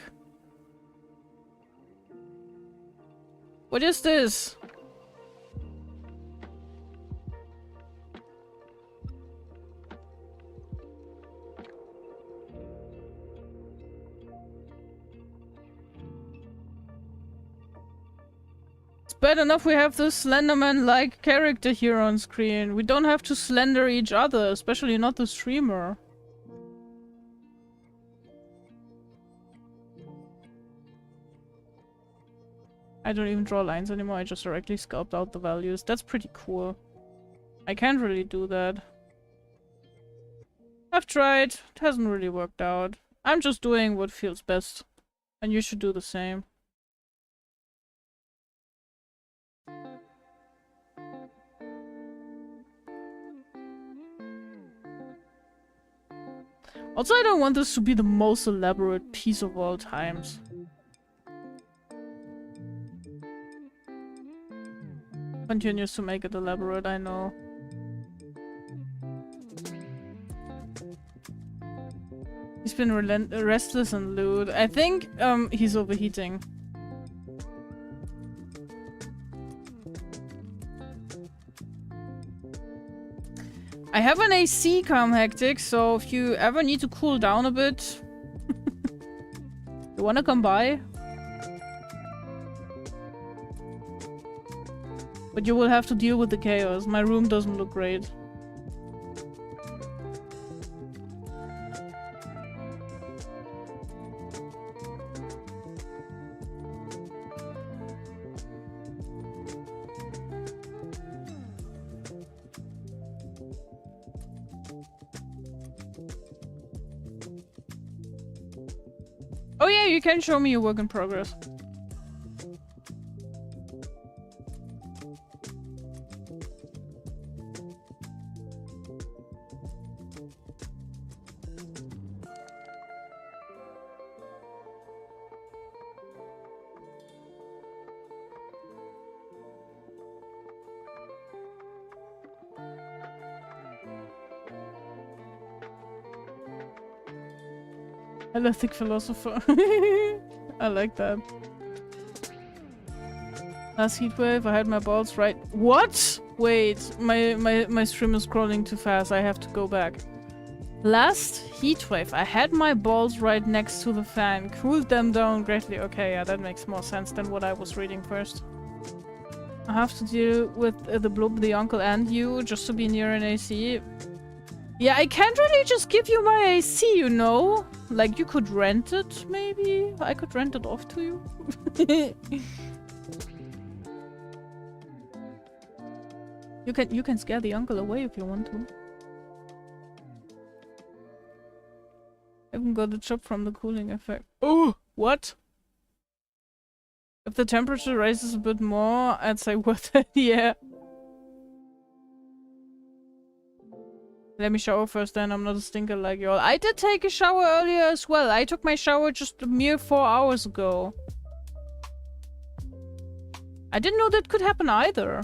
What is this? It's bad enough we have this Slenderman-like character here on screen. We don't have to slender each other, especially not the streamer. I don't even draw lines anymore, I just directly sculpt out the values. That's pretty cool. I can't really do that. I've tried, it hasn't really worked out. I'm just doing what feels best. And you should do the same. Also, I don't want this to be the most elaborate piece of all times. Continues to make it elaborate, I know. He's been restless and lewd. I think he's overheating. I have an AC come hectic, so if you ever need to cool down a bit, you wanna come by? But you will have to deal with the chaos. My room doesn't look great. Oh yeah, you can show me your work in progress. Holistic philosopher. I like that. Last heatwave, I had my balls right. What? Wait, my stream is scrolling too fast. I have to go back. Last heatwave, I had my balls right next to the fan. Cooled them down greatly. Okay, yeah, that makes more sense than what I was reading first. I have to deal with the blob, the uncle, and you just to be near an AC. Yeah, I can't really just give you my AC, you know? Like, you could rent it, maybe? I could rent it off to you. You can scare the uncle away if you want to. I even got a job from the cooling effect. Oh, what? If the temperature rises a bit more, I'd say worth it, yeah. Let me shower first, then I'm not a stinker like y'all. I did take a shower earlier as well. I took my shower just a mere 4 hours ago. I didn't know that could happen either.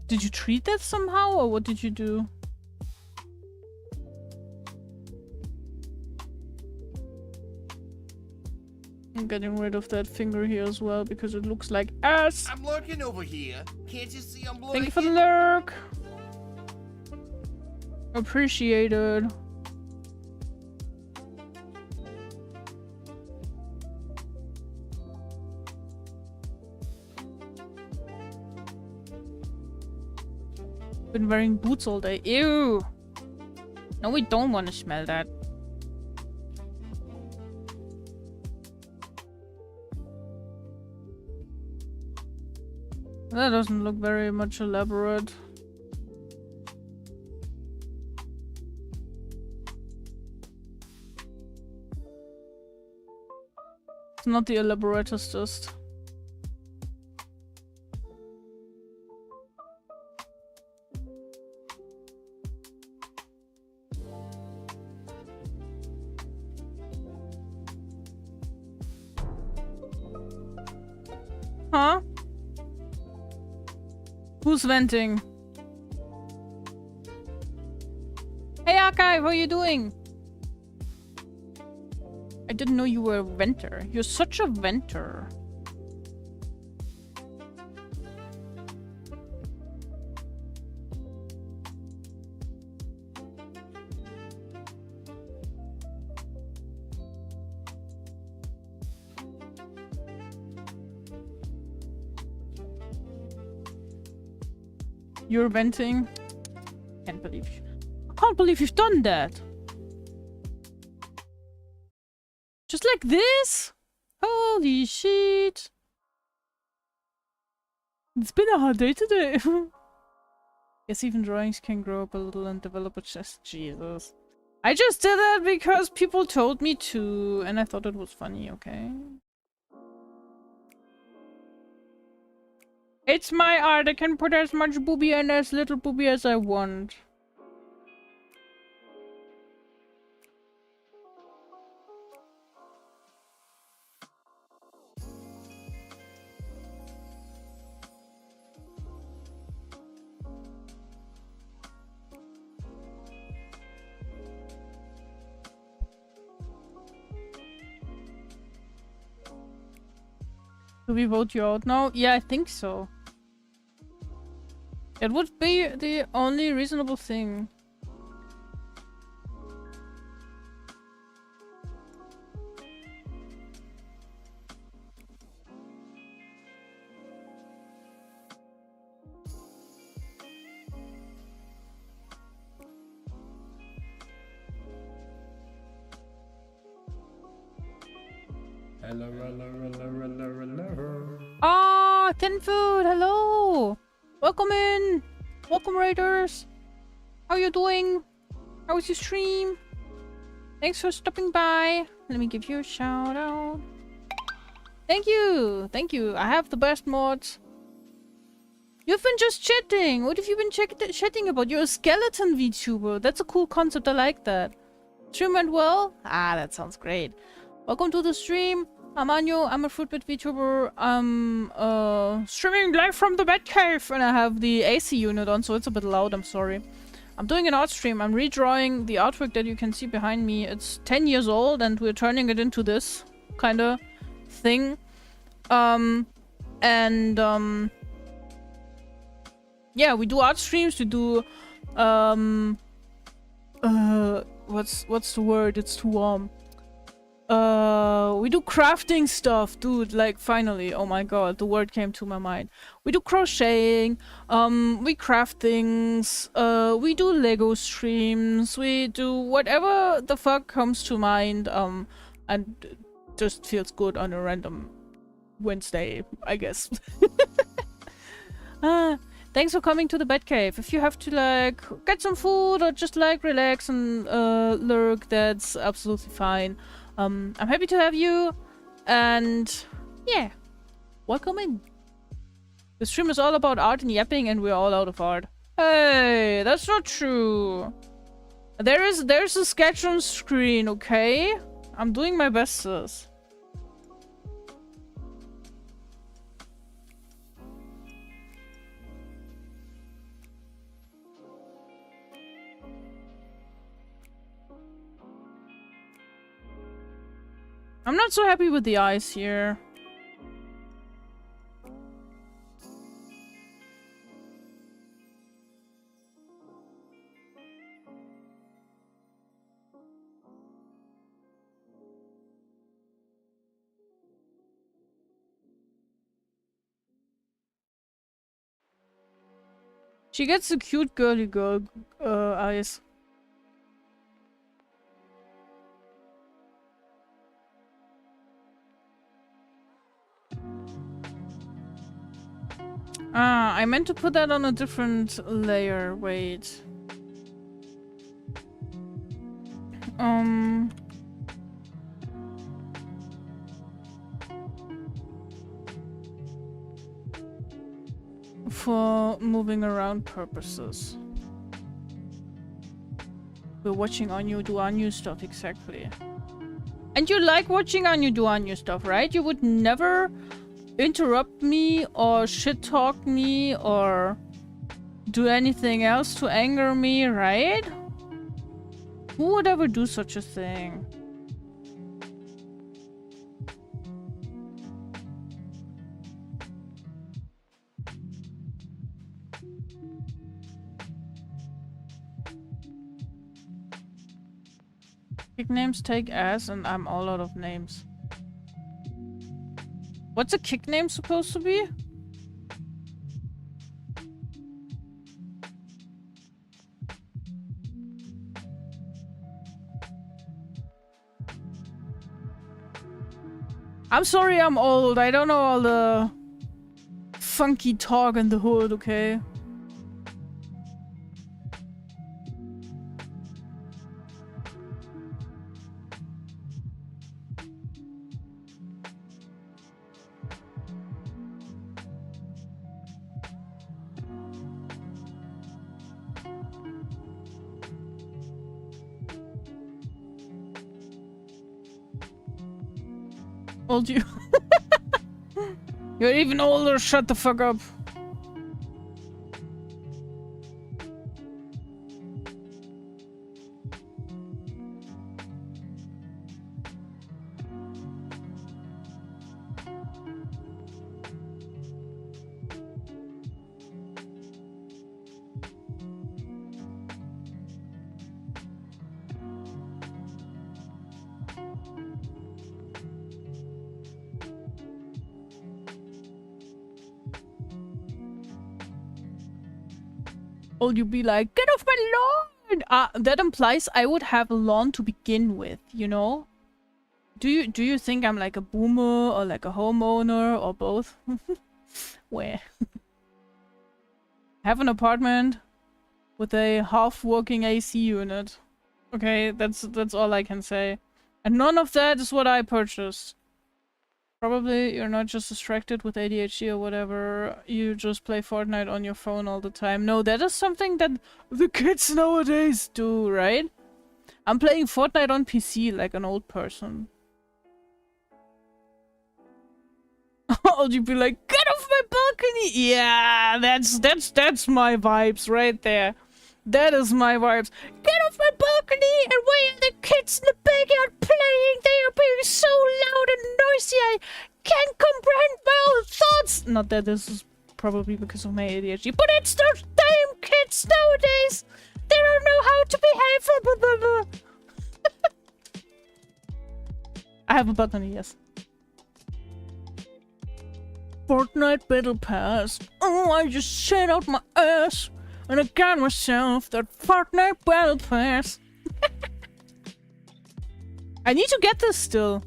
Did you treat that somehow, or what did you do? I'm getting rid of that finger here as well, because it looks like ass! I'm lurking over here. Can't you see I'm lurking? Thank you for the lurk! Appreciated. Been wearing boots all day. Ew! No, we don't want to smell that. That doesn't look very much elaborate. It's not the elaboratest. Huh? Who's venting? Hey Archive, how are you doing? I didn't know you were a venter. You're such a venter. You're venting? I can't believe you've done that. Just like this? Holy shit. It's been a hard day today. Guess even drawings can grow up a little and develop a chest. Jesus. I just did that because people told me to, and I thought it was funny, okay? It's my art. I can put as much booby and as little booby as I want. Do we vote you out now? Yeah, I think so. It would be the only reasonable thing. Hello, hello, hello, hello, hello. Ah, Thin Food, hello! Welcome in! Welcome, Raiders! How you doing? How was your stream? Thanks for stopping by. Let me give you a shout out. Thank you! Thank you. I have the best mods. You've been just chatting! What have you been chatting about? You're a skeleton VTuber. That's a cool concept. I like that. Stream went well? Ah, that sounds great. Welcome to the stream. I'm Anyo. I'm a Fruitbit VTuber. I'm streaming live from the Batcave, and I have the AC unit on, so it's a bit loud. I'm sorry. I'm doing an art stream. I'm redrawing the artwork that you can see behind me. It's 10 years old, and we're turning it into this kind of thing. Yeah, we do art streams. We do what's the word? It's too warm. We do crafting stuff, dude, like, finally. Oh my god, the word came to my mind. We do crocheting, we craft things, we do Lego streams, we do whatever the fuck comes to mind, and just feels good on a random Wednesday, I guess. Thanks for coming to the Batcave. If you have to, like, get some food or just, like, relax and lurk, that's absolutely fine. I'm happy to have you, and yeah, welcome in. The stream is all about art and yapping, and we're all out of art. Hey, that's not true. There's a sketch on screen, okay? I'm doing my best, sis. I'm not so happy with the eyes here. She gets the cute girly girl eyes. Ah, I meant to put that on a different layer. Wait. For moving around purposes. We're watching Anyu do Anyu stuff, exactly. And you like watching Anyu do Anyu stuff, right? You would never interrupt me or shit talk me or do anything else to anger me, right? Who would ever do such a thing? Kick names take ass and I'm all out of names. What's a kick name supposed to be? I'm sorry I'm old. I don't know all the funky talk in the hood, okay? Old you. You're even older, shut the fuck up. Or you be like, get off my lawn! That implies I would have a lawn to begin with, you know? Do you think I'm like a boomer or like a homeowner or both? Where? Have an apartment with a half-working AC unit. Okay, that's all I can say. And none of that is what I purchased. Probably you're not just distracted with ADHD or whatever. You just play Fortnite on your phone all the time. No, that is something that the kids nowadays do, right? I'm playing Fortnite on PC like an old person. You'd be like, get off my balcony! Yeah, that's my vibes right there. That is my vibes. Get off my balcony! And why are the kids in the backyard playing? They are being so loud and noisy. I can't comprehend my own thoughts. Not that this is probably because of my ADHD, but it's those damn kids nowadays. They don't know how to behave. I have a balcony, yes. Fortnite Battle Pass. Oh, I just sat out my ass and I got myself that Fortnite Battle Pass. I need to get this still.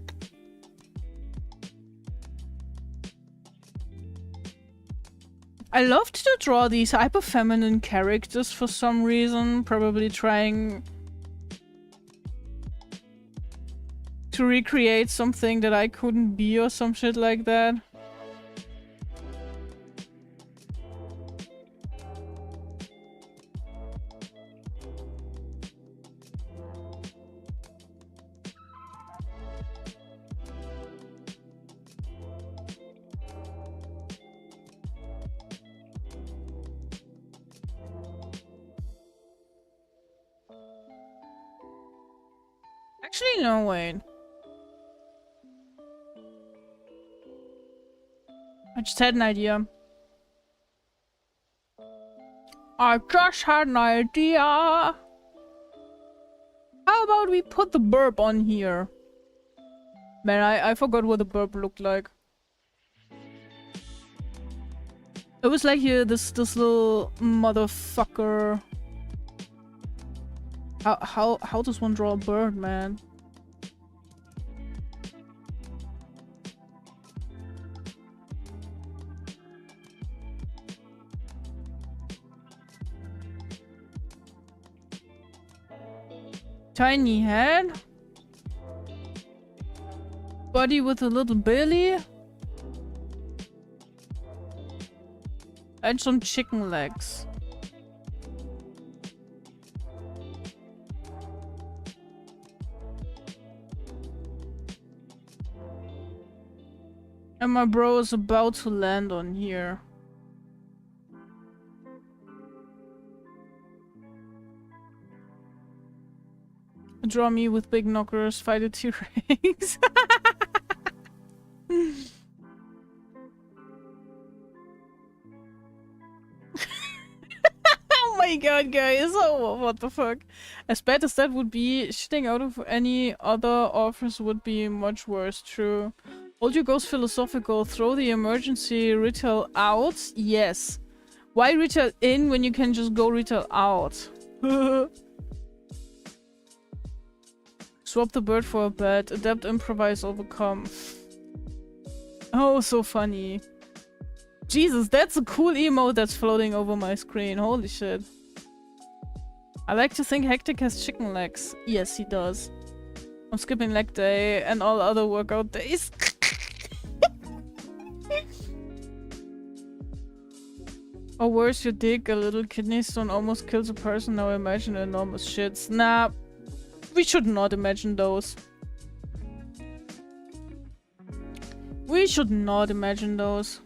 I loved to draw these hyper feminine characters for some reason, probably trying to recreate something that I couldn't be or some shit like that. Actually, no, wait. I just had an idea. I just had an idea. How about we put the burp on here? Man, I forgot what the burp looked like. It was like here, this little motherfucker. How does one draw a bird, man? Tiny head. Body with a little belly. And some chicken legs. And my bro is about to land on here. Draw me with big knockers, fight a T-Rex. Oh my god, guys. Oh, what the fuck. As bad as that would be, shitting out of any other offers would be much worse, true. Hold your goes philosophical. Throw the emergency retail out? Yes. Why retail in when you can just go retail out? Swap the bird for a bat. Adapt, improvise, overcome. Oh, so funny. Jesus, that's a cool emote that's floating over my screen. Holy shit. I like to think Hectic has chicken legs. Yes, he does. I'm skipping leg day and all other workout days. Or worse, your dick, a little kidney stone almost kills a person. Now imagine enormous shits. Nah, we should not imagine those. We should not imagine those.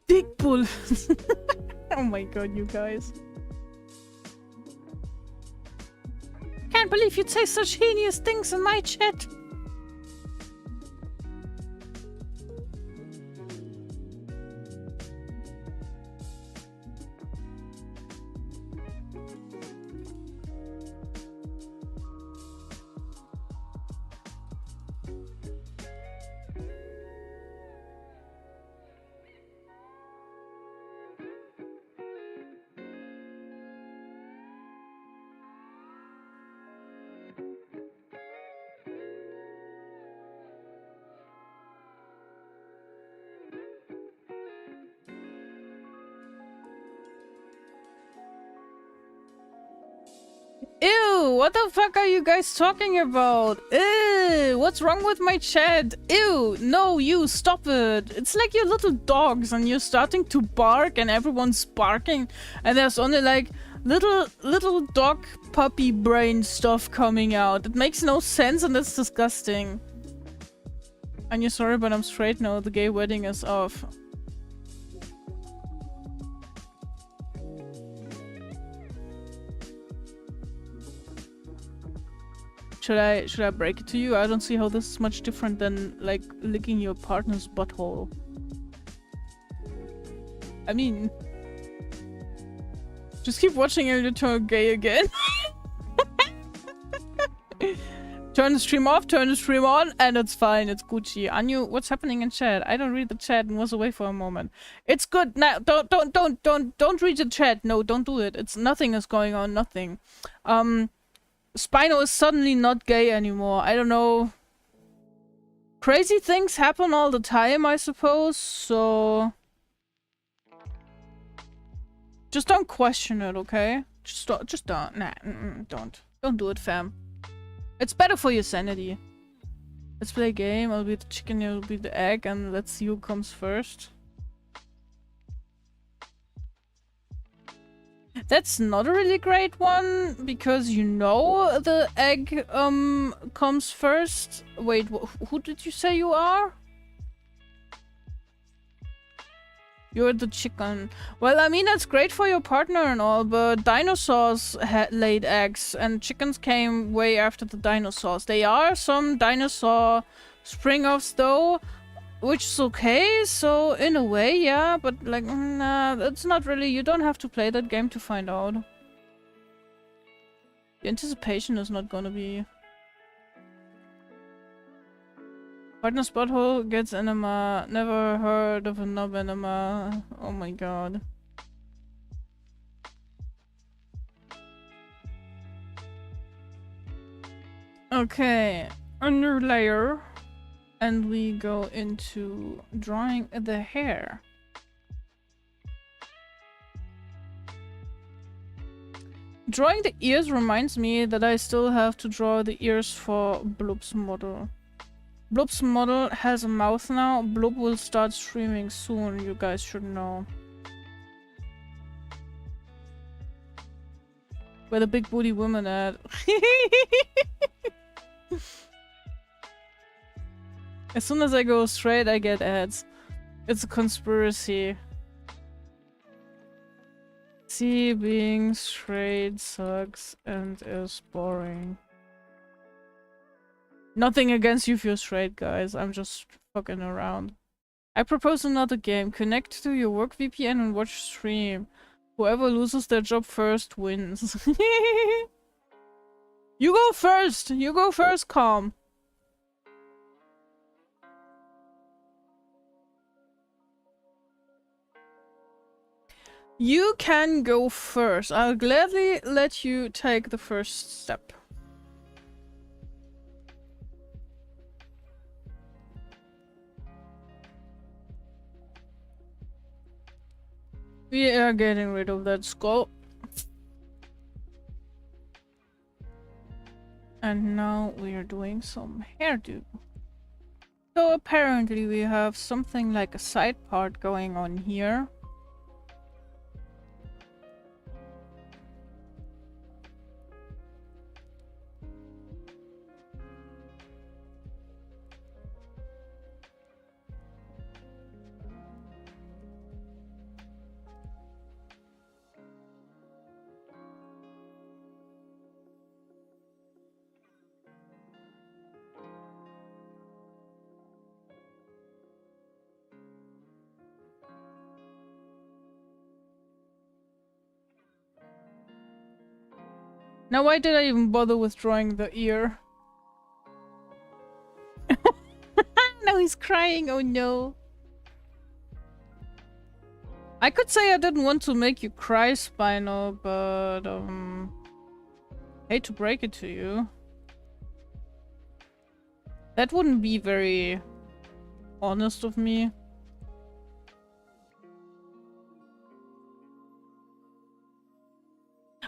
Dick bull. Oh my god, you guys. Can't believe you'd say such heinous things in my chat. Ew, what the fuck are you guys talking about? Ew, what's wrong with my chat? Ew, no, you, stop it. It's like you're little dogs and you're starting to bark and everyone's barking and there's only like little dog puppy brain stuff coming out. It makes no sense and it's disgusting. And you're sorry, but I'm straight now. The gay wedding is off. Should I break it to you? I don't see how this is much different than like licking your partner's butthole. I mean, just keep watching and you turn gay again. Turn the stream off, turn the stream on, and it's fine. It's Gucci. Anyu, what's happening in chat? I don't read the chat and was away for a moment. It's good now. Don't read the chat. No, don't do it. It's nothing is going on. Nothing. Spino is suddenly not gay anymore. I don't know. Crazy things happen all the time, I suppose, so... Just don't question it, okay? Just don't. Nah, don't. Don't do it, fam. It's better for your sanity. Let's play a game. I'll be the chicken, you'll be the egg, and let's see who comes first. That's not a really great one, because you know the egg comes first. Wait, who did you say you are? You're the chicken. Well, I mean, that's great for your partner and all, but dinosaurs laid eggs, and chickens came way after the dinosaurs. They are some dinosaur spring-offs, though, which is okay, so in a way, yeah, but like, nah, that's not really, you don't have to play that game to find out. The anticipation is not gonna be... Partner's butthole gets enema, never heard of a knob enema, oh my god. Okay, under layer. And we go into drawing the hair. Drawing the ears reminds me that I still have to draw the ears for Bloob's model. Bloob's model has a mouth now. Bloob will start streaming soon, you guys should know. Where the big booty woman at? As soon as I go straight, I get ads. It's a conspiracy. See, being straight sucks and is boring. Nothing against you if you're straight, guys. I'm just fucking around. I propose another game. Connect to your work VPN and watch stream. Whoever loses their job first wins. You go first! You go first, Calm. You can go first. I'll gladly let you take the first step. We are getting rid of that skull. And now we are doing some hairdo. So apparently we have something like a side part going on here. Now why did I even bother with drawing the ear? Now he's crying, oh no. I could say I didn't want to make you cry, Spino, but hate to break it to you. That wouldn't be very honest of me.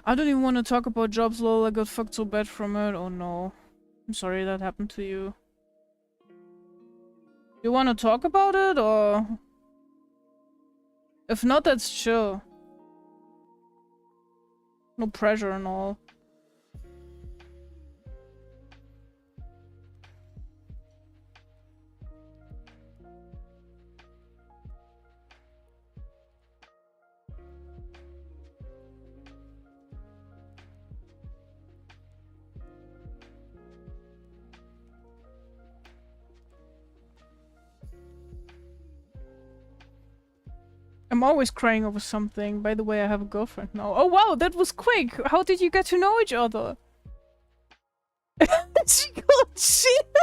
I don't even want to talk about jobs, lol. I got fucked so bad from it. Oh no. I'm sorry that happened to you. You want to talk about it, or... If not, that's chill. No pressure and all. I'm always crying over something. By the way, I have a girlfriend now. Oh wow, that was quick! How did you get to know each other? She called shit!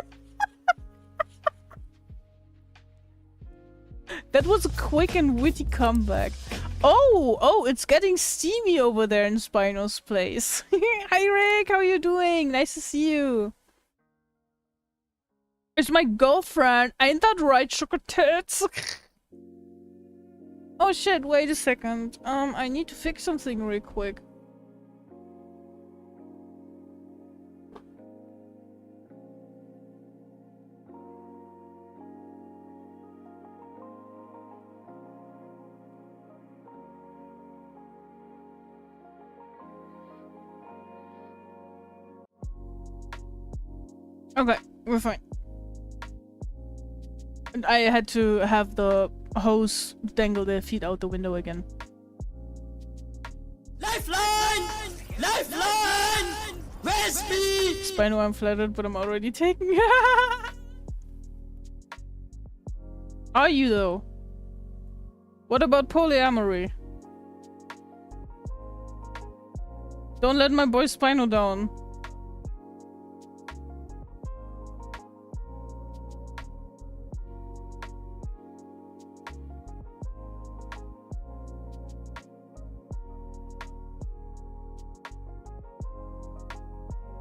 That was a quick and witty comeback. Oh, it's getting steamy over there in Spino's place. Hi Rick, how are you doing? Nice to see you. It's my girlfriend. Ain't that right, sugar tits? Oh shit, wait a second. I need to fix something real quick. Okay, we're fine. And I had to have the hose dangle their feet out the window again. Lifeline! Lifeline! Where's me? Spino, I'm flattered, but I'm already taken. Are you though? What about polyamory? Don't let my boy Spino down.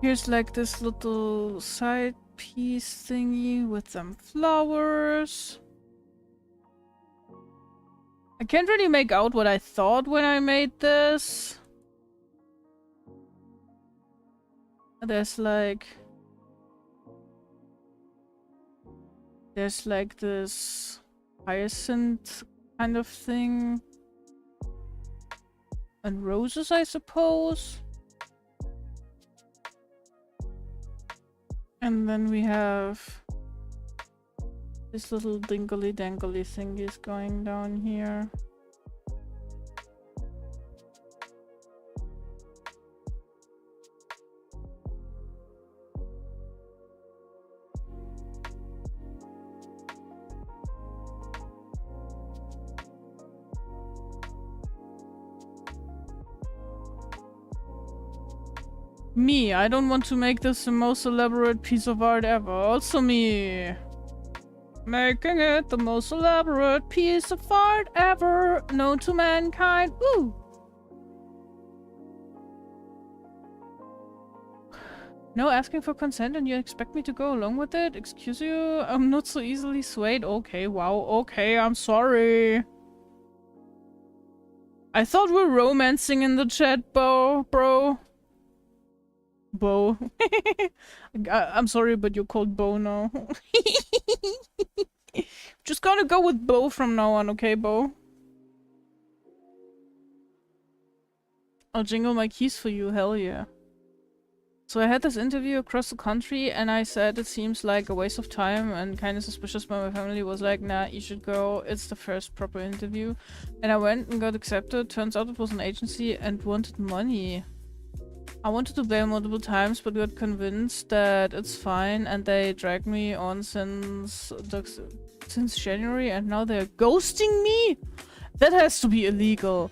Here's like this little side piece thingy with some flowers. I can't really make out what I thought when I made this. There's like this hyacinth kind of thing. And roses, I suppose. And then we have this little dingly dangly thingies going down here. Me, I don't want to make this the most elaborate piece of art ever. Also me. Making it the most elaborate piece of art ever known to mankind. Woo! No asking for consent and you expect me to go along with it? Excuse you? I'm not so easily swayed. Okay, wow. Okay, I'm sorry. I thought we're romancing in the chat, bro. Bo. I'm sorry, but you're called Bo now. Just gonna go with Bo from now on, okay, Bo? I'll jingle my keys for you, hell yeah. So I had this interview across the country and I said it seems like a waste of time and kind of suspicious, but my family was like, nah, you should go, it's the first proper interview. And I went and got accepted. Turns out it was an agency and wanted money. I wanted to bail multiple times, but got convinced that it's fine, and they dragged me on since January, and now they're ghosting me? That has to be illegal.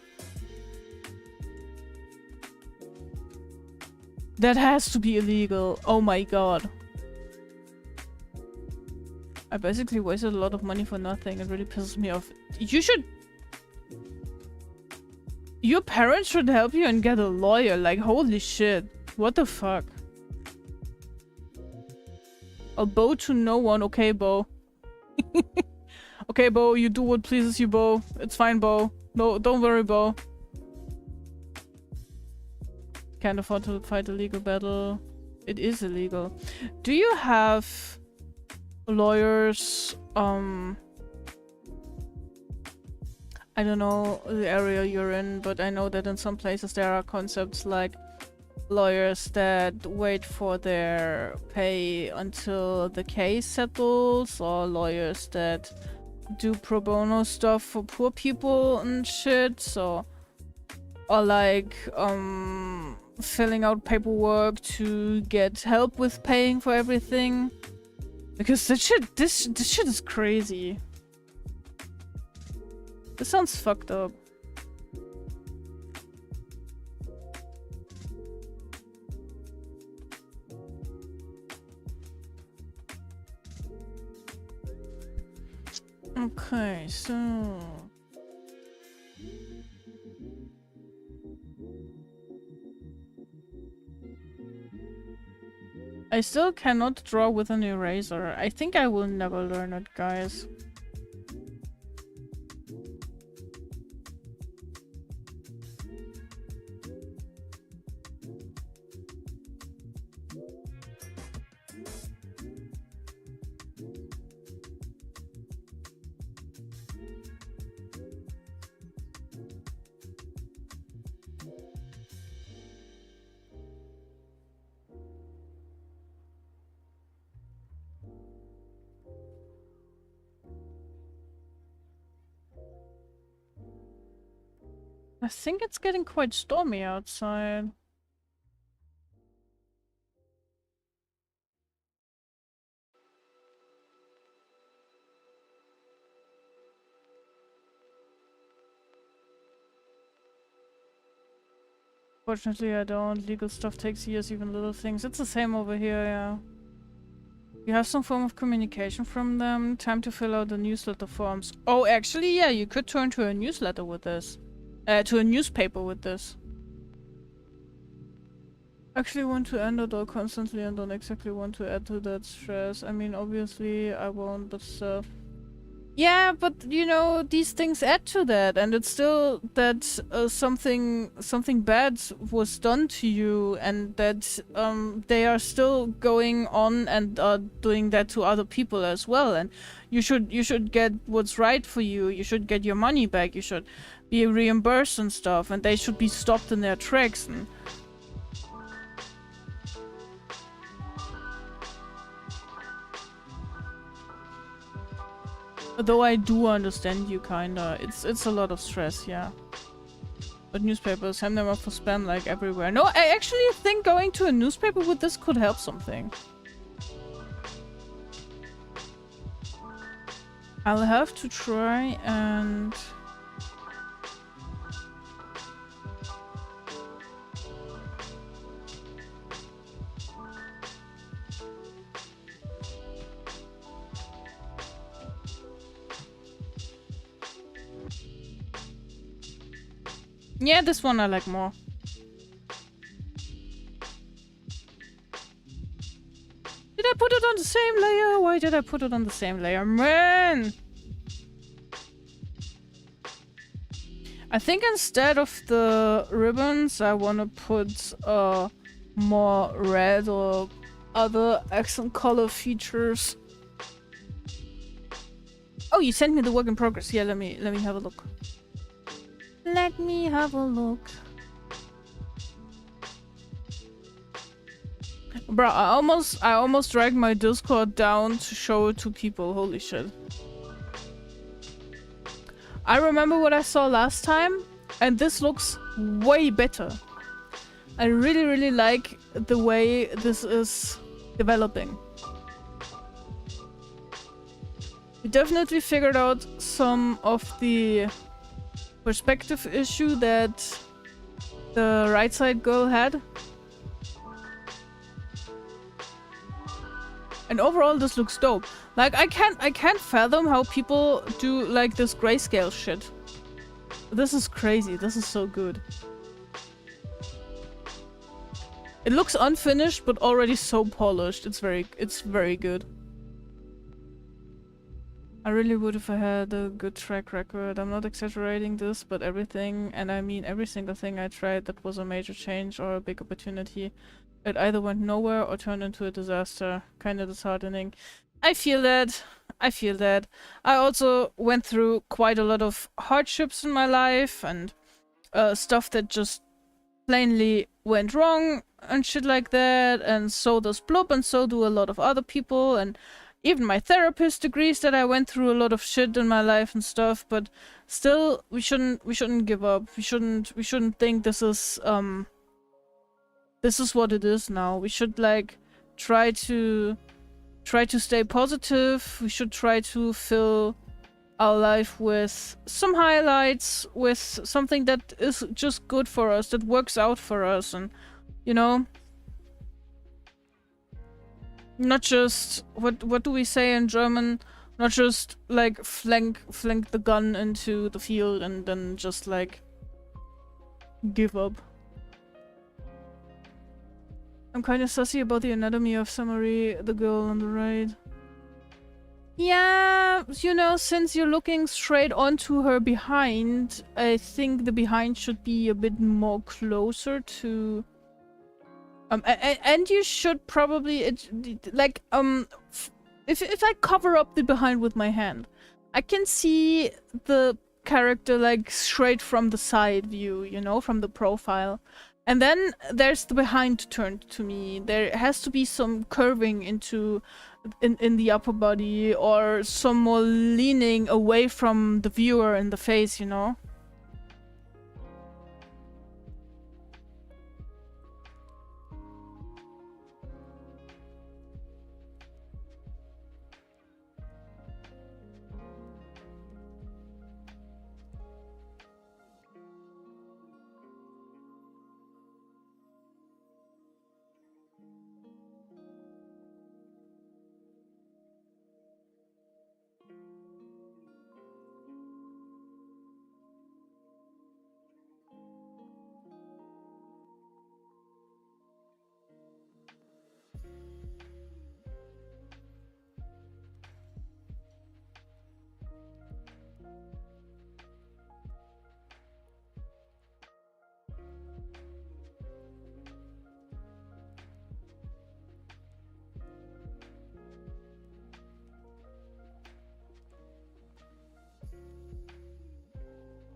That has to be illegal. Oh my god. I basically wasted a lot of money for nothing. It really pisses me off. You should... Your parents should help you and get a lawyer. Like, holy shit. What the fuck? I'll bow to no one. Okay, Bo. Okay, Bo. You do what pleases you, Bo. It's fine, Bo. No, don't worry, Bo. Can't afford to fight a legal battle. It is illegal. Do you have lawyers? I don't know the area you're in, but I know that in some places there are concepts like lawyers that wait for their pay until the case settles, or lawyers that do pro bono stuff for poor people and shit. So, or like filling out paperwork to get help with paying for everything, because this shit is crazy. This sounds fucked up. Okay, so... I still cannot draw with an eraser. I think I will never learn it, guys. I think it's getting quite stormy outside. Fortunately, I don't. Legal stuff takes years, even little things. It's the same over here, yeah. You have some form of communication from them. Time to fill out the newsletter forms. Oh, actually, yeah, you could turn to a newsletter with this. To a newspaper with this. Actually want to end it all constantly and don't exactly want to add to that stress. I mean, obviously I won't, but still. Yeah, but you know, these things add to that, and it's still that something bad was done to you, and that they are still going on and doing that to other people as well. And you should get what's right for you. You should get your money back. You should be reimbursed and stuff, and they should be stopped in their tracks. And though I do understand you, kinda. It's a lot of stress, yeah. But newspapers, hem them up for spam like everywhere. No, I actually think going to a newspaper with this could help something. I'll have to try and... Yeah, this one I like more. Did I put it on the same layer? Why did I put it on the same layer? Man! I think instead of the ribbons, I want to put more red or other accent color features. Oh, you sent me the work in progress. Yeah, let me have a look. Let me have a look. Bro, I almost dragged my Discord down to show it to people. Holy shit. I remember what I saw last time, and this looks way better. I really like the way this is developing. We definitely figured out some of the perspective issue that the right side girl had. And overall, this looks dope. Like, I can't fathom how people do, like, this grayscale shit. This is crazy. This is so good. It looks unfinished, but already so polished. It's very good. I really would if I had a good track record. I'm not exaggerating this, but everything, and I mean every single thing I tried that was a major change or a big opportunity, it either went nowhere or turned into a disaster. Kinda disheartening. I feel that. I feel that. I also went through quite a lot of hardships in my life and stuff that just plainly went wrong and shit like that, and so does Blub, and so do a lot of other people, and even my therapist agrees that I went through a lot of shit in my life and stuff, but still we shouldn't give up. We shouldn't think this is what it is now. We should like try to stay positive. We should try to fill our life with some highlights, with something that is just good for us, that works out for us, and you know, not just what do we say in German? Not just like flank the gun into the field and then just like give up. I'm kind of sussy about the anatomy of Samari, the girl on the right. Yeah, you know, since you're looking straight onto her behind, I think the behind should be a bit more closer to... and you should probably... If I cover up the behind with my hand, I can see the character like straight from the side view, you know, from the profile. And then there's the behind turned to me. There has to be some curving into in the upper body, or some more leaning away from the viewer in the face, you know?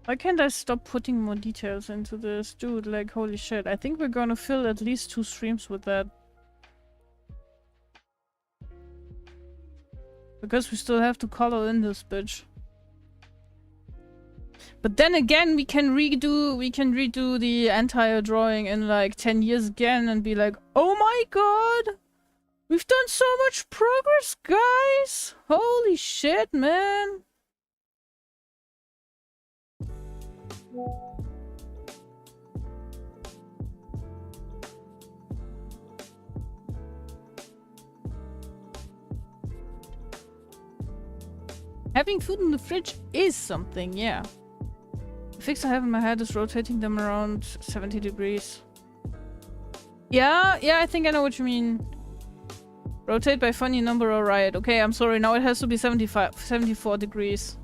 Why can't I stop putting more details into this? Dude, like, holy shit. I think we're gonna fill at least 2 streams with that. Because we still have to color in this bitch. But then again, we can redo the entire drawing in like 10 years again and be like, oh my god! We've done so much progress, guys! Holy shit, man! Having food in the fridge is something, yeah. The fix I have in my head is rotating them around 70 degrees. Yeah, I think I know what you mean. Rotate by funny number, alright. Okay, I'm sorry, now it has to be 74 degrees.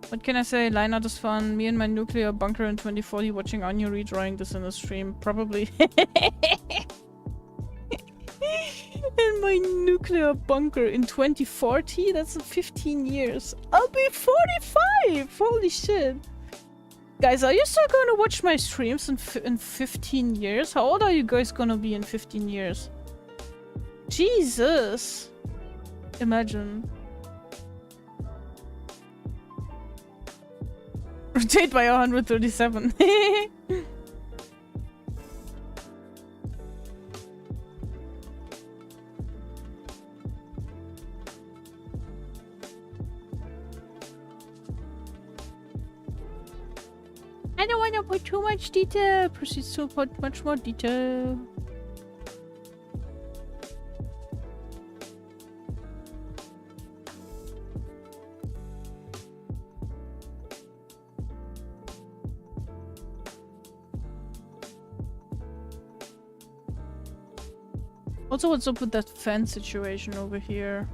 What can I say? Line art is fun. Me and my nuclear bunker in 2040 watching Anya redrawing this in a stream. Probably. In my nuclear bunker in 2040? That's 15 years. I'll be 45! Holy shit. Guys, are you still gonna watch my streams in 15 years? How old are you guys gonna be in 15 years? Jesus. Imagine. Rotate by 137. I don't want to put too much detail. Proceeds to put much more detail. Also, what's up with that fan situation over here?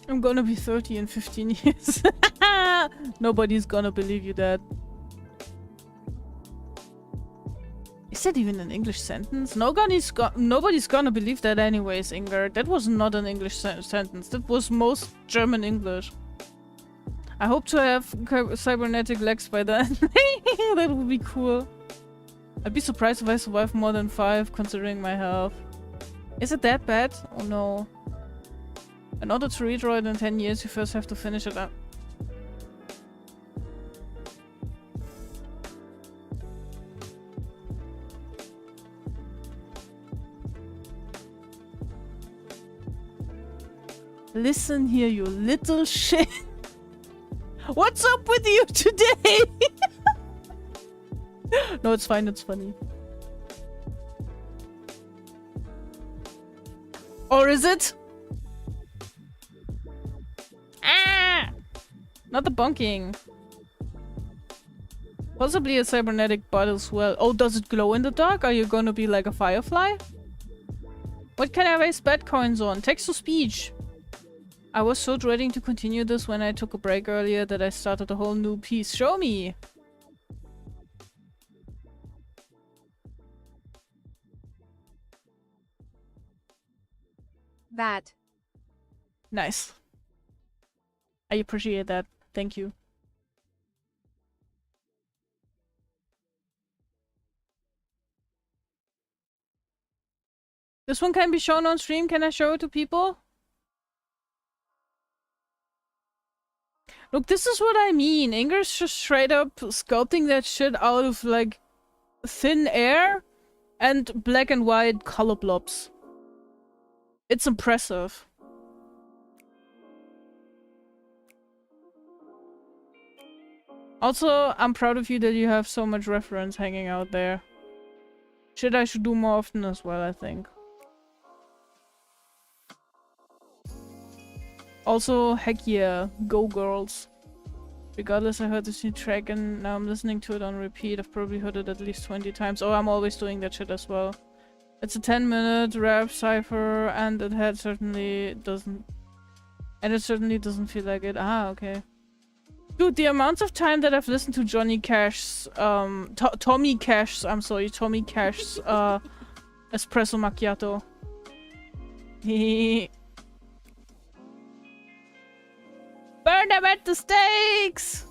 I'm gonna be 30 in 15 years. Nobody's gonna believe you that. Is that even an English sentence? Nobody's gonna believe that anyways, Inger. That was not an English sentence. That was most German English. I hope to have cybernetic legs by then. That would be cool. I'd be surprised if I survive more than 5, considering my health. Is it that bad? Oh no. In order to redraw it in 10 years, you first have to finish it up. Listen here, you little shit. What's up with you today? No, it's fine, it's funny. Or is it? Ah! Not the bonking. Possibly a cybernetic butt as well. Oh, does it glow in the dark? Are you gonna be like a firefly? What can I waste bad coins on? Text to speech. I was so dreading to continue this when I took a break earlier that I started a whole new piece. Show me! That. Nice. I appreciate that. Thank you. This one can be shown on stream. Can I show it to people? Look, this is what I mean. Inger's just straight up sculpting that shit out of, like, thin air and black and white color blobs. It's impressive. Also, I'm proud of you that you have so much reference hanging out there. Shit I should do more often as well, I think. Also, heck yeah, go girls. Regardless, I heard this new track and now I'm listening to it on repeat. I've probably heard it at least 20 times. Oh, I'm always doing that shit as well. It's a 10-minute rap cipher and it certainly doesn't feel like it. Ah, okay. Dude, the amounts of time that I've listened to Johnny Cash's, Tommy Cash's Espresso Macchiato. Burn them at the stakes!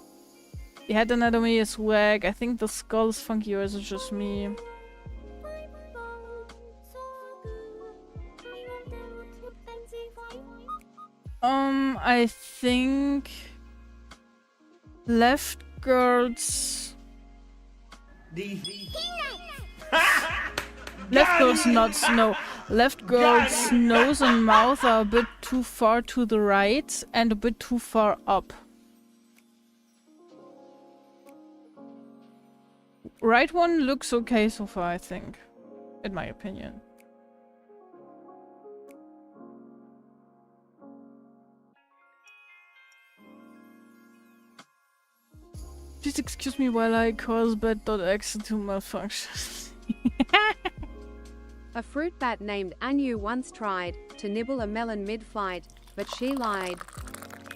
The head anatomy is whack. I think the skull is funky, or is it just me? I think... Left girl's... Left girl's nuts, no. Left girl's nose and mouth are a bit too far to the right and a bit too far up. Right one looks okay so far, I think. In my opinion. Please excuse me while I cause bat.exe to malfunction. A fruit bat named Anu once tried to nibble a melon mid-flight, but she lied.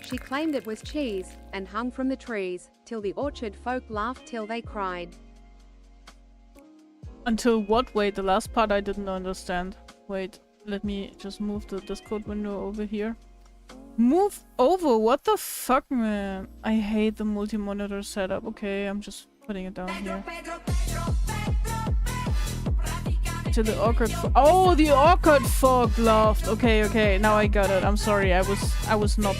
She claimed it was cheese, and hung from the trees, till the orchard folk laughed till they cried. Until what? Wait, the last part I didn't understand. Wait, let me just move the Discord window over here. Move over? What the fuck, man? I hate the multi-monitor setup. Okay, I'm just putting it down here. To the awkward oh, the awkward fog laughed. Okay, okay, now I got it. I'm sorry, I was not.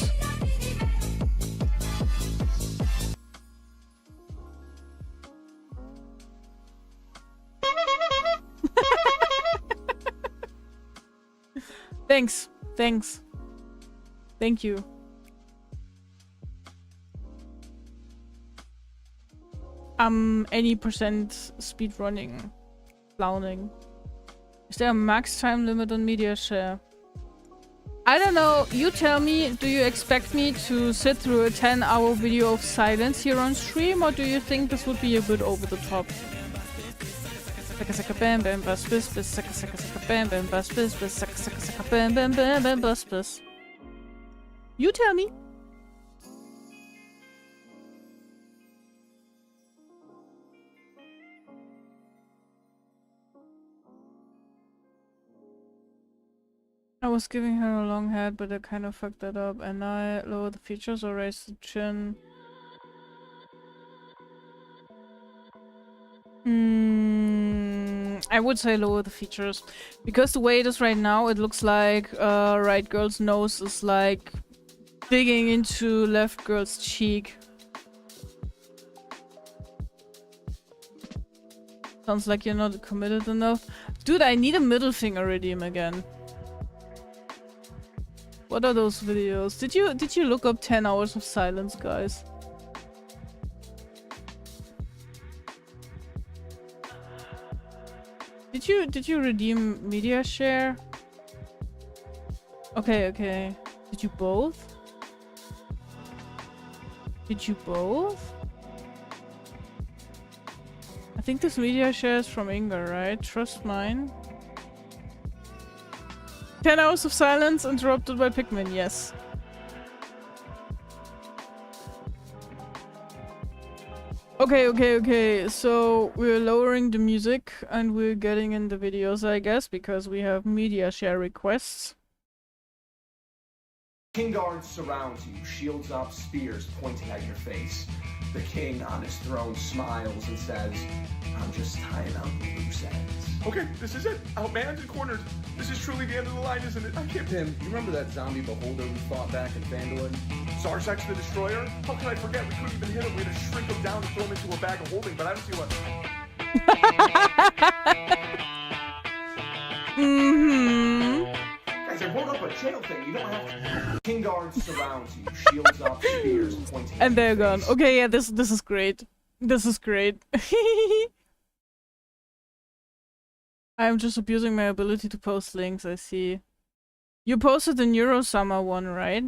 Thanks. Thanks. Thank you. Any percent speedrunning. Clowning. Is there a max time limit on media share? I don't know. You tell me, do you expect me to sit through a 10-hour video of silence here on stream, or do you think this would be a bit over the top? Saka saka bam bam bus bis bis saka saka saka bam bam bus bis bis saka saka saka bam bam bam bam bus bis. You tell me. I was giving her a long head, but I kind of fucked that up, and I lower the features or raise the chin. I would say lower the features, because the way it is right now, it looks like right girl's nose is like digging into left girl's cheek. Sounds like you're not committed enough. Dude, I need a middle finger redeem again. What are those videos? Did you look up 10 hours of silence, guys? Did you redeem media share? Okay, okay. Did you both? Did you both? I think this media share is from Inga, right? Trust mine. 10 hours of silence interrupted by Pikmin, yes. Okay, okay, okay. So we're lowering the music and we're getting in the videos, I guess, because we have media share requests. King Guard surrounds you, shields up, spears pointing at your face. The king on his throne smiles and says, I'm just tying up loose ends. Okay, this is it. Outmanned and cornered. This is truly the end of the line, isn't it? I can't... Tim, you remember that zombie beholder we fought back in Phandalin? Zarzex the Destroyer? How can I forget? We couldn't even hit him. We had to shrink him down and throw him into a bag of holding, but I don't see what... Guys, I wrote up a jail thing. You don't have to... King Guard surrounds you, shields up, spears pointing And at they're your gone. face. Okay, yeah, this is great. This is great. I'm just abusing my ability to post links, I see. You posted the Neurosummer one, right?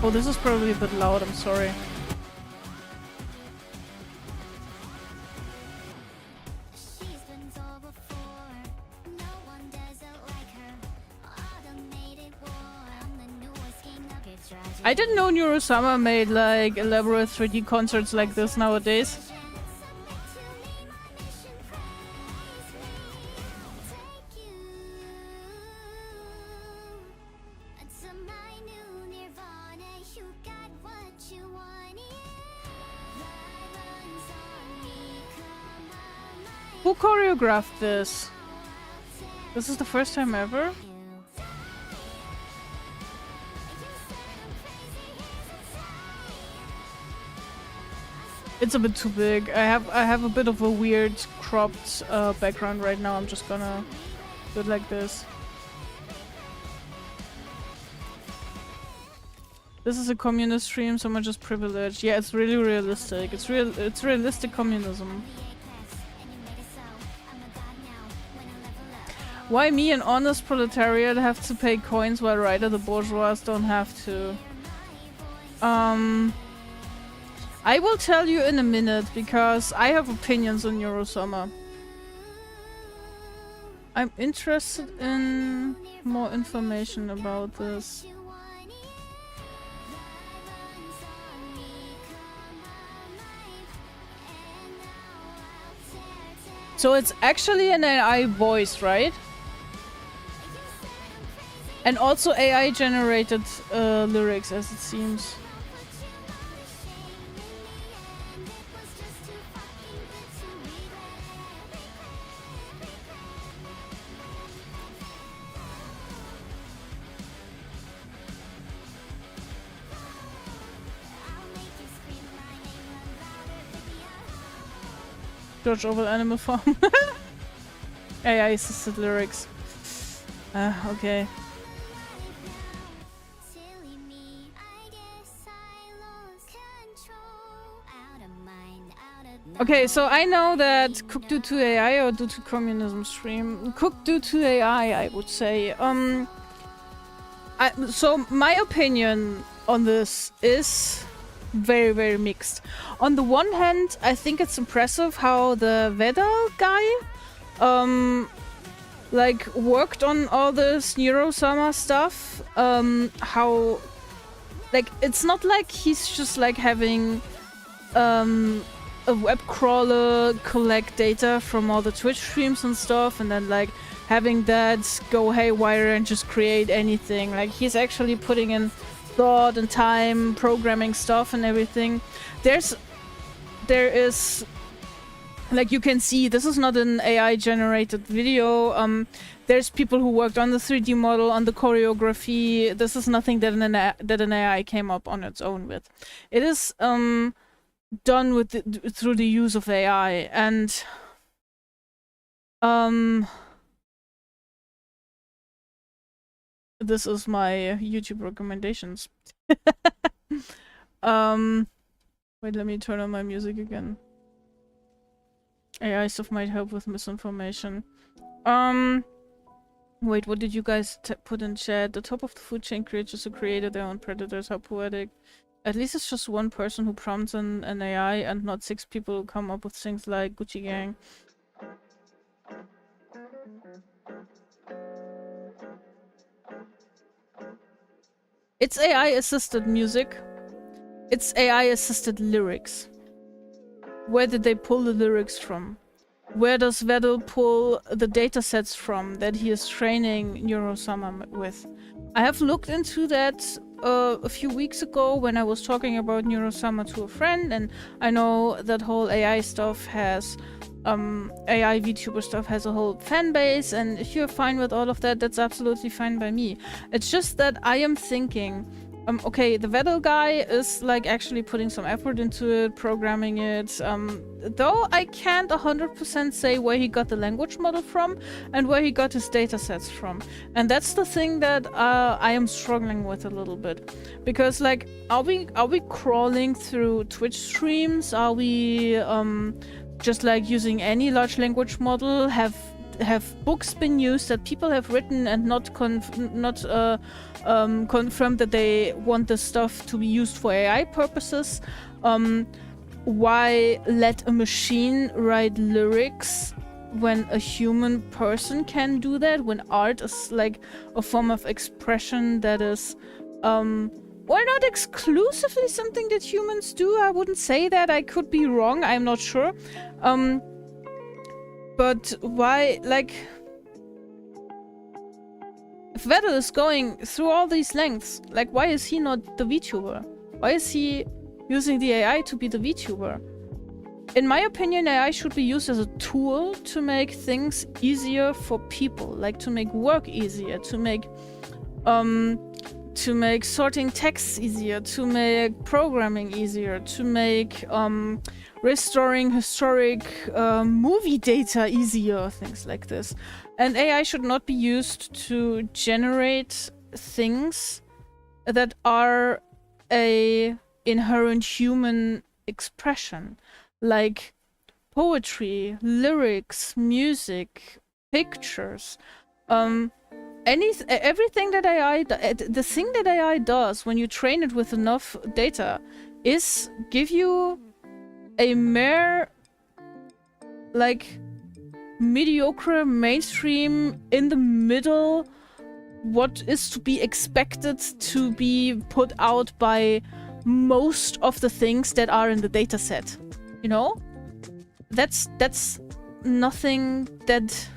Oh, this is probably a bit loud, I'm sorry. I didn't know Neurosummer made like elaborate 3D concerts like this nowadays. Who choreographed this? This is the first time ever? It's a bit too big. I have a bit of a weird cropped background right now. I'm just gonna do it like this. This is a communist stream, so much is privileged. Yeah, it's really realistic. It's realistic communism. Why me, an honest proletariat, have to pay coins while Ryder the bourgeois don't have to? I will tell you in a minute, because I have opinions on Neurosummer. I'm interested in more information about this. So it's actually an AI voice, right? And also AI generated lyrics, as it seems. George Orwell Animal Farm. AI assisted lyrics. Okay. Okay, so I know that cook due to AI or due to communism stream. Cook due to AI, I would say. So my opinion on this is very, very mixed. On the one hand, I think it's impressive how the Vedal guy, like worked on all this Neurosama stuff. How, like, it's not like he's just like having, a web crawler collect data from all the Twitch streams and stuff, and then like having that go haywire and just create anything. Like he's actually putting in thought and time, programming stuff and everything. There is, like you can see, this is not an AI generated video. There's people who worked on the 3D model, on the choreography. This is nothing that an AI came up on its own with. It is done with through the use of AI, and this is my YouTube recommendations. Wait, let me turn on my music again. AI stuff might help with misinformation. Wait, what did you guys put in chat? The top of the food chain creatures who created their own predators. How poetic. At least it's just one person who prompts an AI and not 6 people who come up with things like Gucci Gang. It's AI-assisted music. It's AI-assisted lyrics. Where did they pull the lyrics from? Where does Vedal pull the datasets from that he is training Neurosama with? I have looked into that a few weeks ago when I was talking about Neurosama to a friend, and I know that whole AI stuff has AI VTuber stuff has a whole fan base, and if you're fine with all of that, that's absolutely fine by me. It's just that I am thinking, okay, the Vedal guy is like actually putting some effort into it, programming it, though I can't 100% say where he got the language model from and where he got his datasets from. And that's the thing that I am struggling with a little bit. Because like, are we crawling through Twitch streams? Are we just like using any large language model? Have books been used that people have written and not confirmed that they want this stuff to be used for AI purposes? Why let a machine write lyrics when a human person can do that? When art is like a form of expression that is, well, not exclusively something that humans do. I wouldn't say that. I could be wrong. I'm not sure. But why, like, if Vedal is going through all these lengths, like, why is he not the VTuber? Why is he using the AI to be the VTuber? In my opinion, AI should be used as a tool to make things easier for people, like to make work easier, to make sorting texts easier, to make programming easier, to make restoring historic movie data easier, things like this. And AI should not be used to generate things that are a inherent human expression, like poetry, lyrics, music, pictures. Everything that AI, the thing that AI does when you train it with enough data is give you a mere, like, mediocre, mainstream, in the middle, what is to be expected to be put out by most of the things that are in the dataset. You know? That's nothing that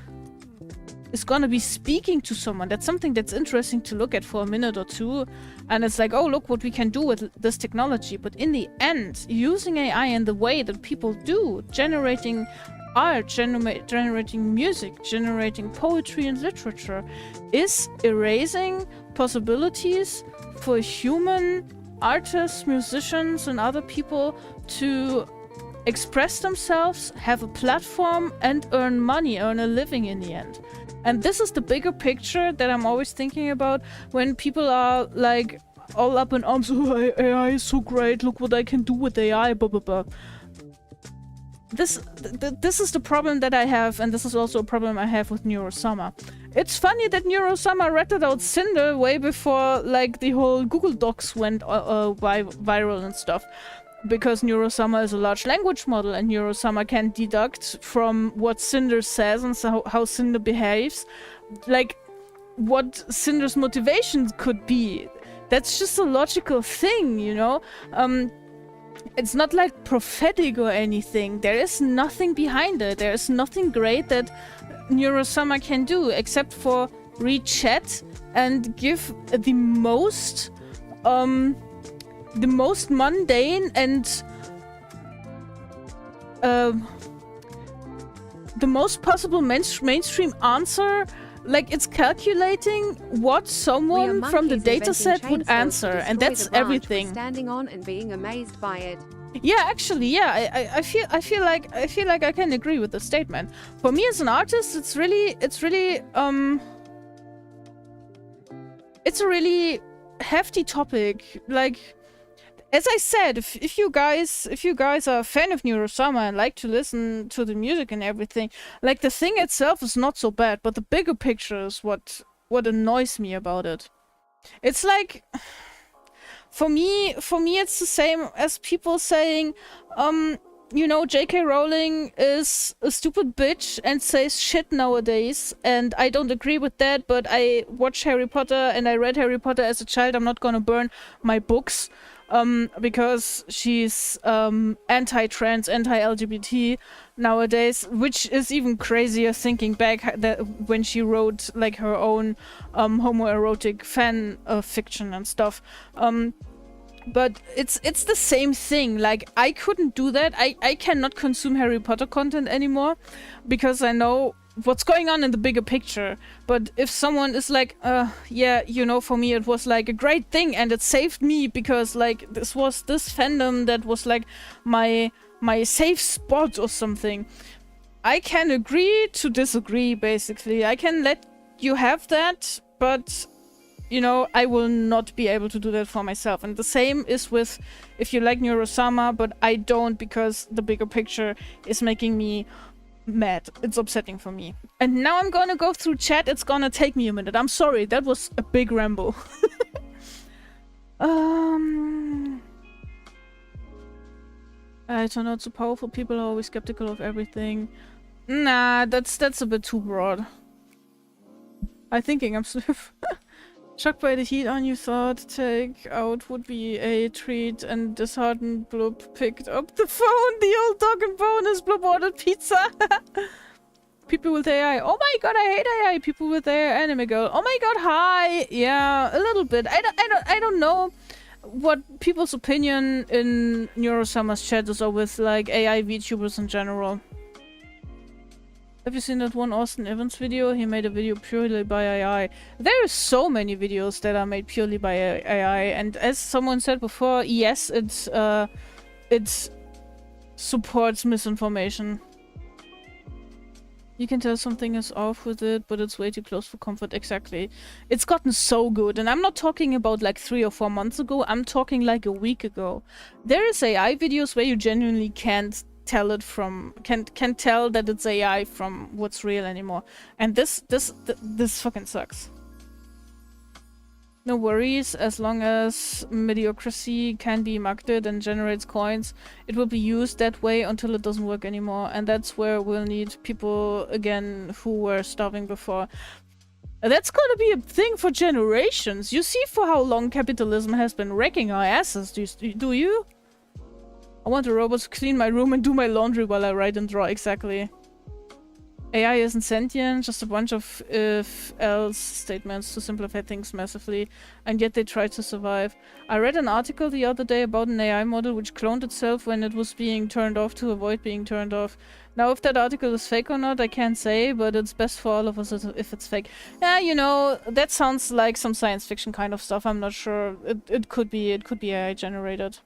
is gonna be speaking to someone. That's something that's interesting to look at for a minute or two, and it's like, oh, look what we can do with this technology. But in the end, using AI in the way that people do, generating art, generating music, generating poetry and literature, is erasing possibilities for human artists, musicians, and other people to express themselves, have a platform, and earn money, earn a living in the end. And this is the bigger picture that I'm always thinking about when people are like all up in arms, oh, AI is so great, look what I can do with AI, blah blah blah. this is the problem that I have, and this is also a problem I have with Neurosummer. It's funny that Neurosummer ratted out Cinder way before like the whole Google Docs went viral and stuff, because Neurosummer is a large language model, and Neurosummer can deduct from what Cinder says and so how Cinder behaves, like what Cinder's motivation could be. That's just a logical thing, you know? It's not like prophetic or anything. There is nothing behind it. There is nothing great that Neurosummer can do except for read chat and give the most mundane and the most possible mainstream answer. Like, it's calculating what someone from the dataset would answer, and that's everything. Standing on and being amazed by it. Yeah, actually, yeah, I feel like I can agree with the statement. For me as an artist, it's a really hefty topic. Like, as I said, if you guys are a fan of Neurosummer and like to listen to the music and everything, like, the thing itself is not so bad, but the bigger picture is what annoys me about it. It's like, for me it's the same as people saying, you know, J.K. Rowling is a stupid bitch and says shit nowadays, and I don't agree with that, but I watch Harry Potter and I read Harry Potter as a child. I'm not gonna burn my books. Because she's anti-trans, anti-LGBT nowadays, which is even crazier thinking back that when she wrote like her own homoerotic fan fiction and stuff. But it's the same thing. Like, I couldn't do that. I cannot consume Harry Potter content anymore because I know what's going on in the bigger picture. But if someone is like, yeah, you know, for me it was like a great thing and it saved me because like this was this fandom that was like my safe spot or something, I can agree to disagree, basically. I can let you have that, but you know, I will not be able to do that for myself. And the same is with if you like Neurosummer, but I don't, because the bigger picture is making me mad. It's upsetting for me. And now I'm gonna go through chat. It's gonna take me a minute. I'm sorry, that was a big ramble. I turn out so powerful. People are always skeptical of everything. Nah, that's a bit too broad. I'm thinking I'm stiff. Shocked by the heat on, you thought take out would be a treat, and disheartened Blub picked up the phone. The old dog and bone as Blub ordered pizza. People with AI. Oh my god, I hate AI. People with AI. Anime girl. Oh my god, hi. Yeah, a little bit. I don't know what people's opinion in Neurosummer's chat is, or with like AI VTubers in general. Have you seen that one Austin Evans video? He made a video purely by AI. There are so many videos that are made purely by AI, and as someone said before, yes, it supports misinformation. You can tell something is off with it, but it's way too close for comfort. Exactly. It's gotten so good, and I'm not talking about like 3 or 4 months ago. I'm talking like a week ago. There is AI videos where you genuinely can't tell it from can tell that it's AI from what's real anymore, and this fucking sucks. No worries, as long as mediocrity can be marketed and generates coins, it will be used that way until it doesn't work anymore, and that's where we'll need people again who were starving before. That's gonna be a thing for generations. You see for how long capitalism has been wrecking our asses, do you? I want a robot to clean my room and do my laundry while I write and draw. Exactly. AI isn't sentient, just a bunch of if-else statements to simplify things massively, and yet they try to survive. I read an article the other day about an AI model which cloned itself when it was being turned off to avoid being turned off. Now, if that article is fake or not, I can't say, but it's best for all of us if it's fake. Yeah, you know, that sounds like some science fiction kind of stuff. I'm not sure. It could be AI generated.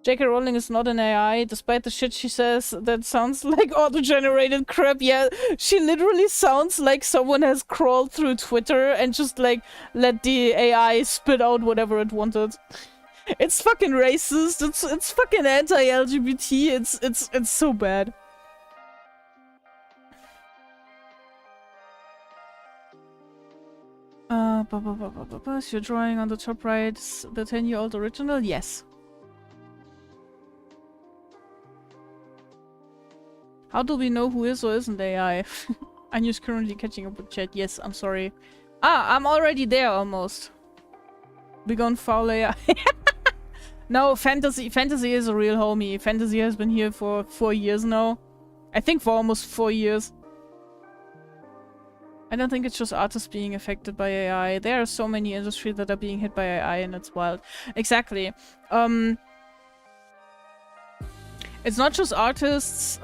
J.K. Rowling is not an AI, despite the shit she says. That sounds like auto-generated crap. Yeah, she literally sounds like someone has crawled through Twitter and just like let the AI spit out whatever it wanted. It's fucking racist. It's fucking anti-LGBT. It's so bad. So you're drawing on the top right the 10-year-old original? Yes. How do we know who is or isn't AI? Anya's currently catching up with chat. Yes, I'm sorry. Ah, I'm already there almost. We gone foul AI. No, Fantasy is a real homie. Fantasy has been here for 4 years now. I think for almost 4 years. I don't think it's just artists being affected by AI. There are so many industries that are being hit by AI and it's wild. Exactly. It's not just artists,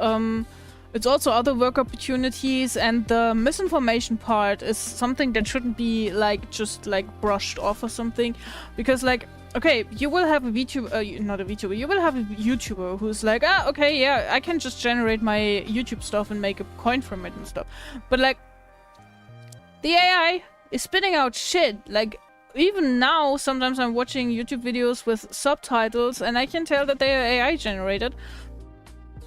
it's also other work opportunities, and the misinformation part is something that shouldn't be like just like brushed off or something. Because like, okay, you will have a VTuber, not a VTuber, you will have a YouTuber who's like, ah, okay, yeah, I can just generate my YouTube stuff and make a coin from it and stuff. But like, the AI is spitting out shit. Like, even now, sometimes I'm watching YouTube videos with subtitles and I can tell that they are AI generated.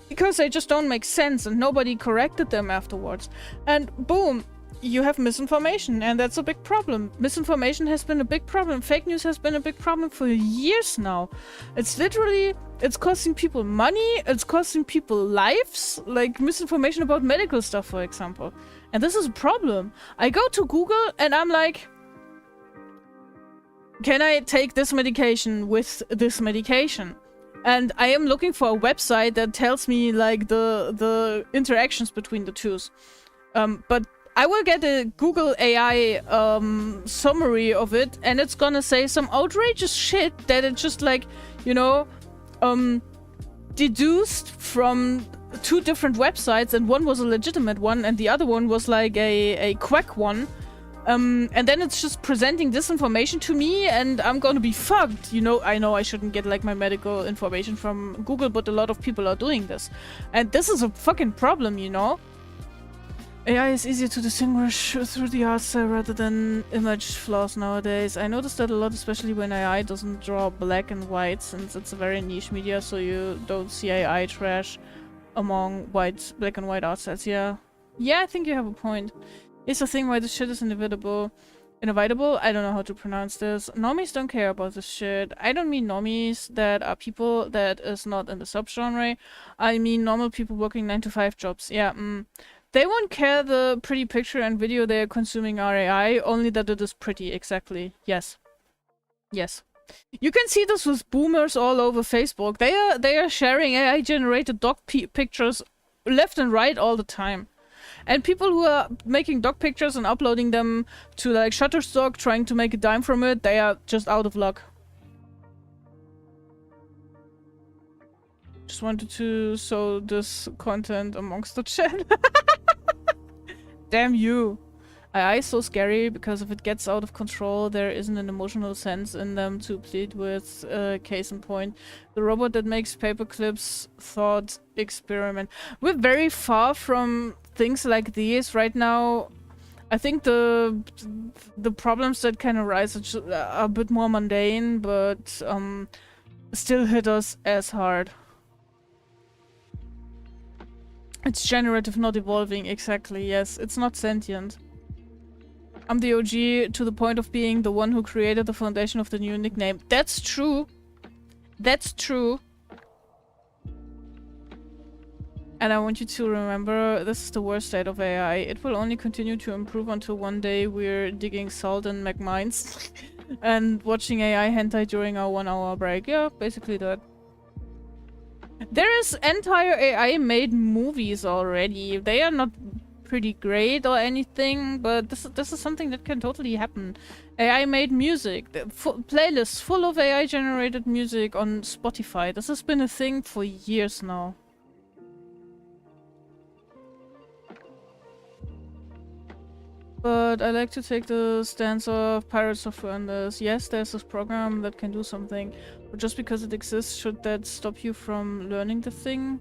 Because they just don't make sense and nobody corrected them afterwards. And boom, you have misinformation, and that's a big problem. Misinformation has been a big problem. Fake news has been a big problem for years now. It's literally, it's costing people money, it's costing people lives, like misinformation about medical stuff, for example. And this is a problem. I go to Google and I'm like, can I take this medication with this medication? And I am looking for a website that tells me like the interactions between the two. But I will get a Google AI summary of it, and it's gonna say some outrageous shit that it just like, you know, deduced from 2 different websites, and one was a legitimate one and the other one was like a quack one. And then it's just presenting this information to me and I'm gonna be fucked. You know I shouldn't get like my medical information from Google, but a lot of people are doing this. And this is a fucking problem, you know? AI is easier to distinguish through the art style rather than image flaws nowadays. I noticed that a lot, especially when AI doesn't draw black and white, since it's a very niche media, so you don't see AI trash among black and white art styles. Yeah, I think you have a point. It's the thing why this shit is inevitable. I don't know how to pronounce this. Normies don't care about this shit. I don't mean normies that are people that is not in the subgenre. I mean normal people working 9-to-5 jobs. Yeah, They won't care the pretty picture and video they are consuming are AI, only that it is pretty, exactly. Yes. Yes. You can see this with boomers all over Facebook. They are sharing AI-generated dog pictures left and right all the time. And people who are making dog pictures and uploading them to like Shutterstock, trying to make a dime from it, they are just out of luck. Just wanted to sow this content amongst the chat. Damn you. AI is so scary because if it gets out of control, there isn't an emotional sense in them to plead with. Case in point, the robot that makes paper clips thought experiment. We're very far from things like these right now. I think the problems that can arise are a bit more mundane, but still hit us as hard. It's generative, not evolving. Exactly, yes. It's not sentient. I'm the OG to the point of being the one who created the foundation of the new nickname. That's true. That's true. And I want you to remember, this is the worst state of AI. It will only continue to improve until one day we're digging salt in McMines and watching AI hentai during our 1-hour break. Yeah, basically that. There is entire AI-made movies already. They are not pretty great or anything, but this is something that can totally happen. AI-made music, playlists full of AI-generated music on Spotify. This has been a thing for years now. But I like to take the stance of pirate software on this. Yes, there's this program that can do something, but just because it exists, should that stop you from learning the thing?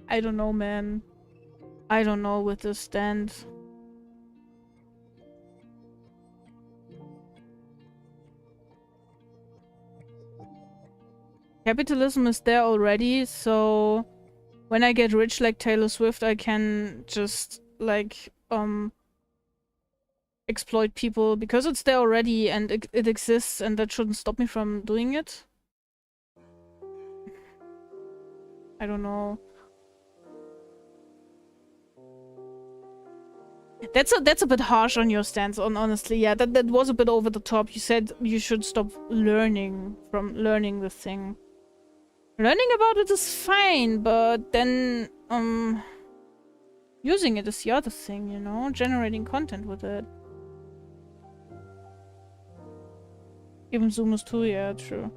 I don't know, man. I don't know with this stand. Capitalism is there already, so when I get rich like Taylor Swift, I can just like exploit people because it's there already and it exists, and that shouldn't stop me from doing it. I don't know. That's a bit harsh on your stance, honestly. Yeah, that was a bit over the top. You said you should stop learning the thing. Learning about it is fine, but then using it is the other thing, you know? Generating content with it. Even Zoomers too, yeah, true.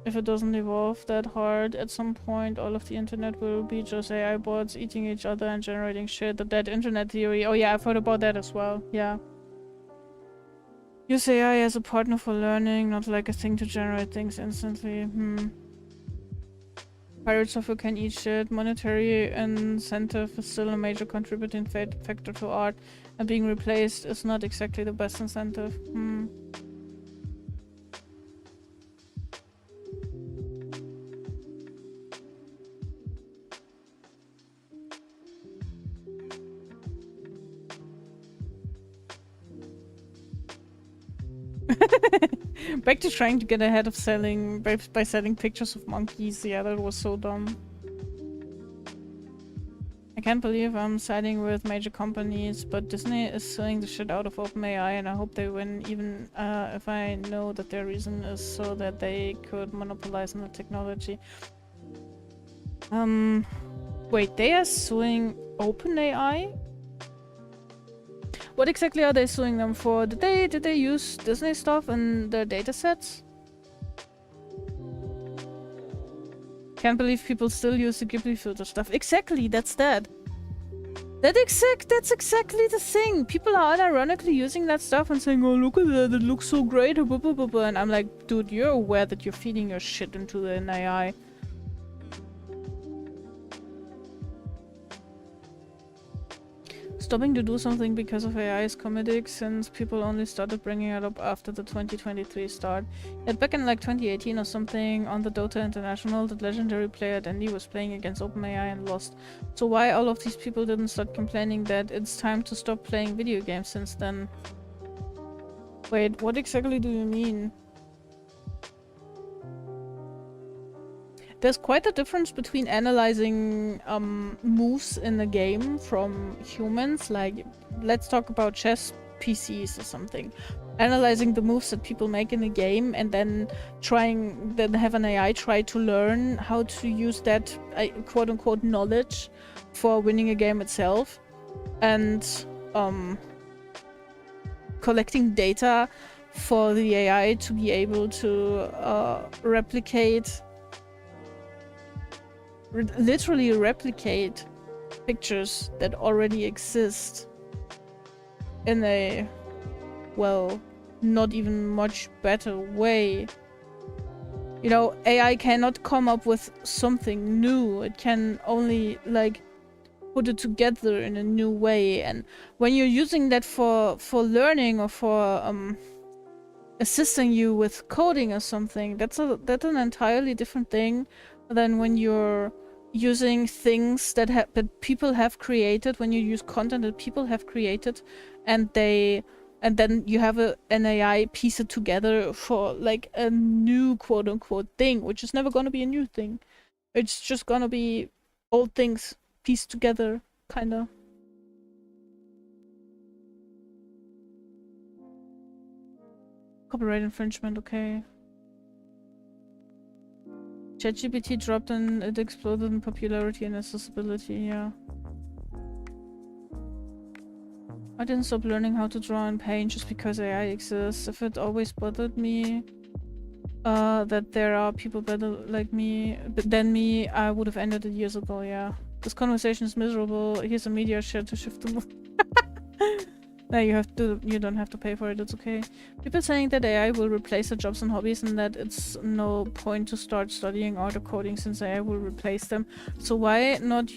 If it doesn't evolve that hard, at some point all of the internet will be just AI bots eating each other and generating shit. The dead internet theory. Oh yeah, I've heard about that as well. Yeah. Use AI as a partner for learning, not like a thing to generate things instantly. Pirate software can eat shit. Monetary incentive is still a major contributing factor to art, and being replaced is not exactly the best incentive. Back to trying to get ahead of selling by selling pictures of monkeys. Yeah, that was so dumb. I can't believe I'm siding with major companies, but Disney is suing the shit out of OpenAI, and I hope they win, even if I know that their reason is so that they could monopolize on the technology. Wait, they are suing OpenAI? What exactly are they suing them for? Did they use Disney stuff in their datasets? Can't believe people still use the Ghibli filter stuff. Exactly, that's that. That's exactly the thing. People are unironically using that stuff and saying, "Oh, look at that! It looks so great!" And I'm like, dude, you're aware that you're feeding your shit into an AI. Stopping to do something because of AI is comedic, since people only started bringing it up after the 2023 start. Yet back in like 2018 or something, on the Dota International, the legendary player Dandy was playing against OpenAI and lost. So why all of these people didn't start complaining that it's time to stop playing video games since then? Wait, what exactly do you mean? There's quite a difference between analyzing moves in a game from humans, like let's talk about chess PCs or something. Analyzing the moves that people make in a game and then have an AI try to learn how to use that quote-unquote knowledge for winning a game itself, and collecting data for the AI to be able to literally replicate pictures that already exist in a, well, not even much better way. You know, AI cannot come up with something new. It can only, like, put it together in a new way. And when you're using that for learning or for assisting you with coding or something, that's an entirely different thing than when you're using things that people have created, when you use content that people have created, and then you have an AI piece it together for like a new quote-unquote thing, which is never gonna be a new thing. It's just gonna be old things pieced together, kinda. Copyright infringement, okay. ChatGPT dropped and it exploded in popularity and accessibility, yeah. I didn't stop learning how to draw in Paint just because AI exists. If it always bothered me that there are people better like me than me, I would have ended it years ago, yeah. This conversation is miserable. Here's a media share to shift the mood. No, you don't have to pay for it, it's okay. People saying that AI will replace the jobs and hobbies and that it's no point to start studying art or coding since AI will replace them. So why not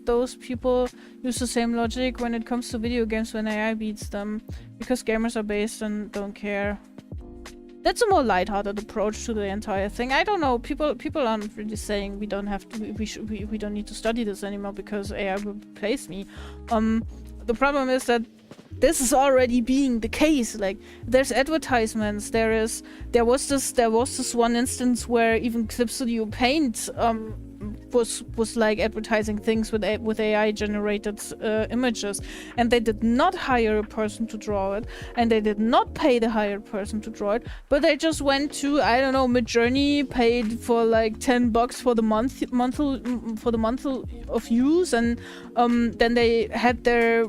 those people use the same logic when it comes to video games when AI beats them? Because gamers are based and don't care. That's a more lighthearted approach to the entire thing. I don't know. People aren't really saying we don't have to. We don't need to study this anymore because AI will replace me. The problem is that this is already being the case. Like, there's advertisements. There was this one instance where even Clip Studio Paint was like advertising things with AI generated images, and they did not hire a person to draw it, and they did not pay the hired person to draw it, but they just went to, I don't know, Midjourney, paid for like $10 for the month of use, and then they had their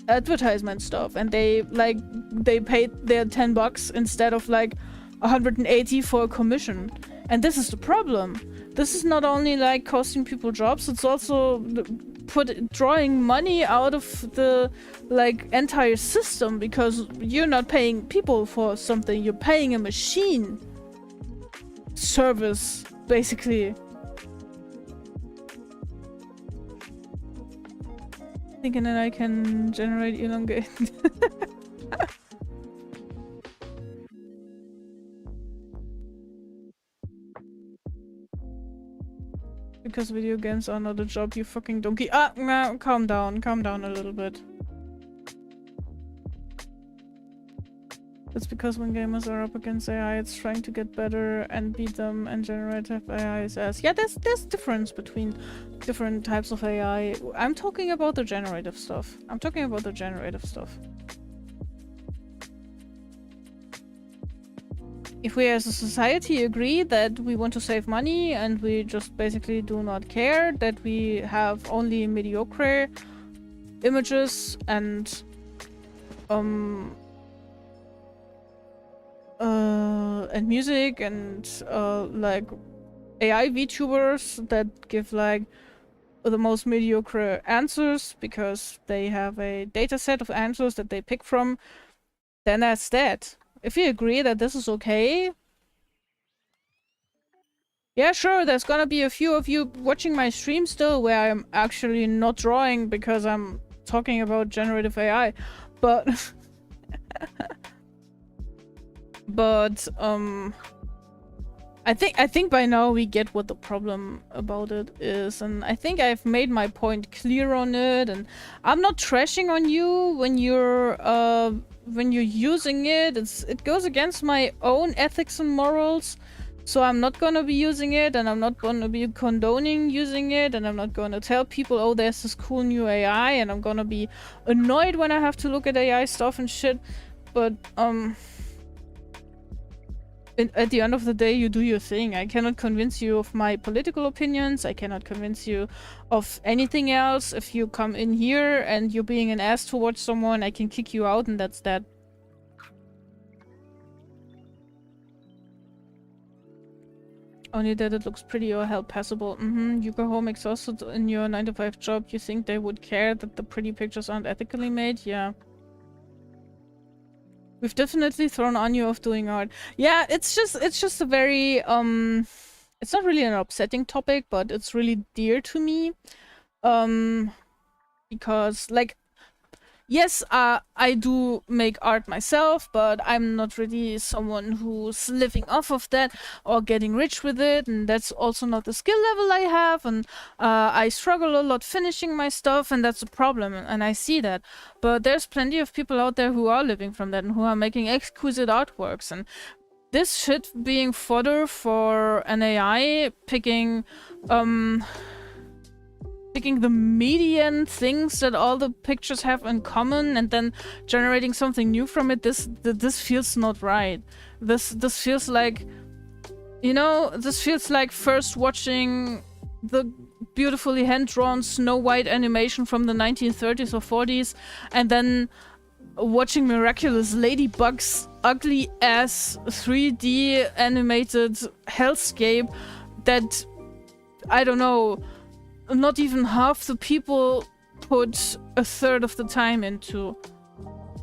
advertisement stuff, and they paid their $10 instead of like 180 for a commission. And this is the problem. This is not only like costing people jobs, it's also drawing money out of the like entire system, because you're not paying people for something, you're paying a machine service, basically. Thinking that I can generate elongate. Because video games are not a job, you fucking donkey. No, calm down a little bit. It's because when gamers are up against AI, it's trying to get better and beat them, and generative AI is ass. Yeah, there's difference between different types of AI. I'm talking about the generative stuff. If we as a society agree that we want to save money and we just basically do not care that we have only mediocre images and music and like AI VTubers that give like the most mediocre answers because they have a data set of answers that they pick from, then that's that. If you agree that this is okay, yeah, sure, there's gonna be a few of you watching my stream still where I'm actually not drawing because I'm talking about generative AI, but I think by now we get what the problem about it is, and I think I've made my point clear on it, and I'm not trashing on you when you're using it. It goes against my own ethics and morals, so I'm not gonna be using it, and I'm not gonna be condoning using it, and I'm not gonna tell people, oh, there's this cool new AI, and I'm gonna be annoyed when I have to look at AI stuff and shit, but at the end of the day, you do your thing. I cannot convince you of my political opinions. I cannot convince you of anything else. If you come in here and you're being an ass towards someone, I can kick you out, and that's that. Only that it looks pretty or hell passable. You go home exhausted in your 9-to-5 job. You think they would care that the pretty pictures aren't ethically made? Yeah. We've definitely thrown on you of doing art. Yeah, it's just a very it's not really an upsetting topic, but it's really dear to me. Because like, yes, I do make art myself, but I'm not really someone who's living off of that or getting rich with it, and that's also not the skill level I have, and I struggle a lot finishing my stuff, and that's a problem, and I see that. But there's plenty of people out there who are living from that and who are making exquisite artworks, and this shit being fodder for an AI picking the median things that all the pictures have in common and then generating something new from it, this feels not right. This feels like, you know, this feels like first watching the beautifully hand-drawn Snow White animation from the 1930s or 40s and then watching Miraculous Ladybug's ugly-ass 3D animated hellscape that, I don't know, not even half the people put a third of the time into.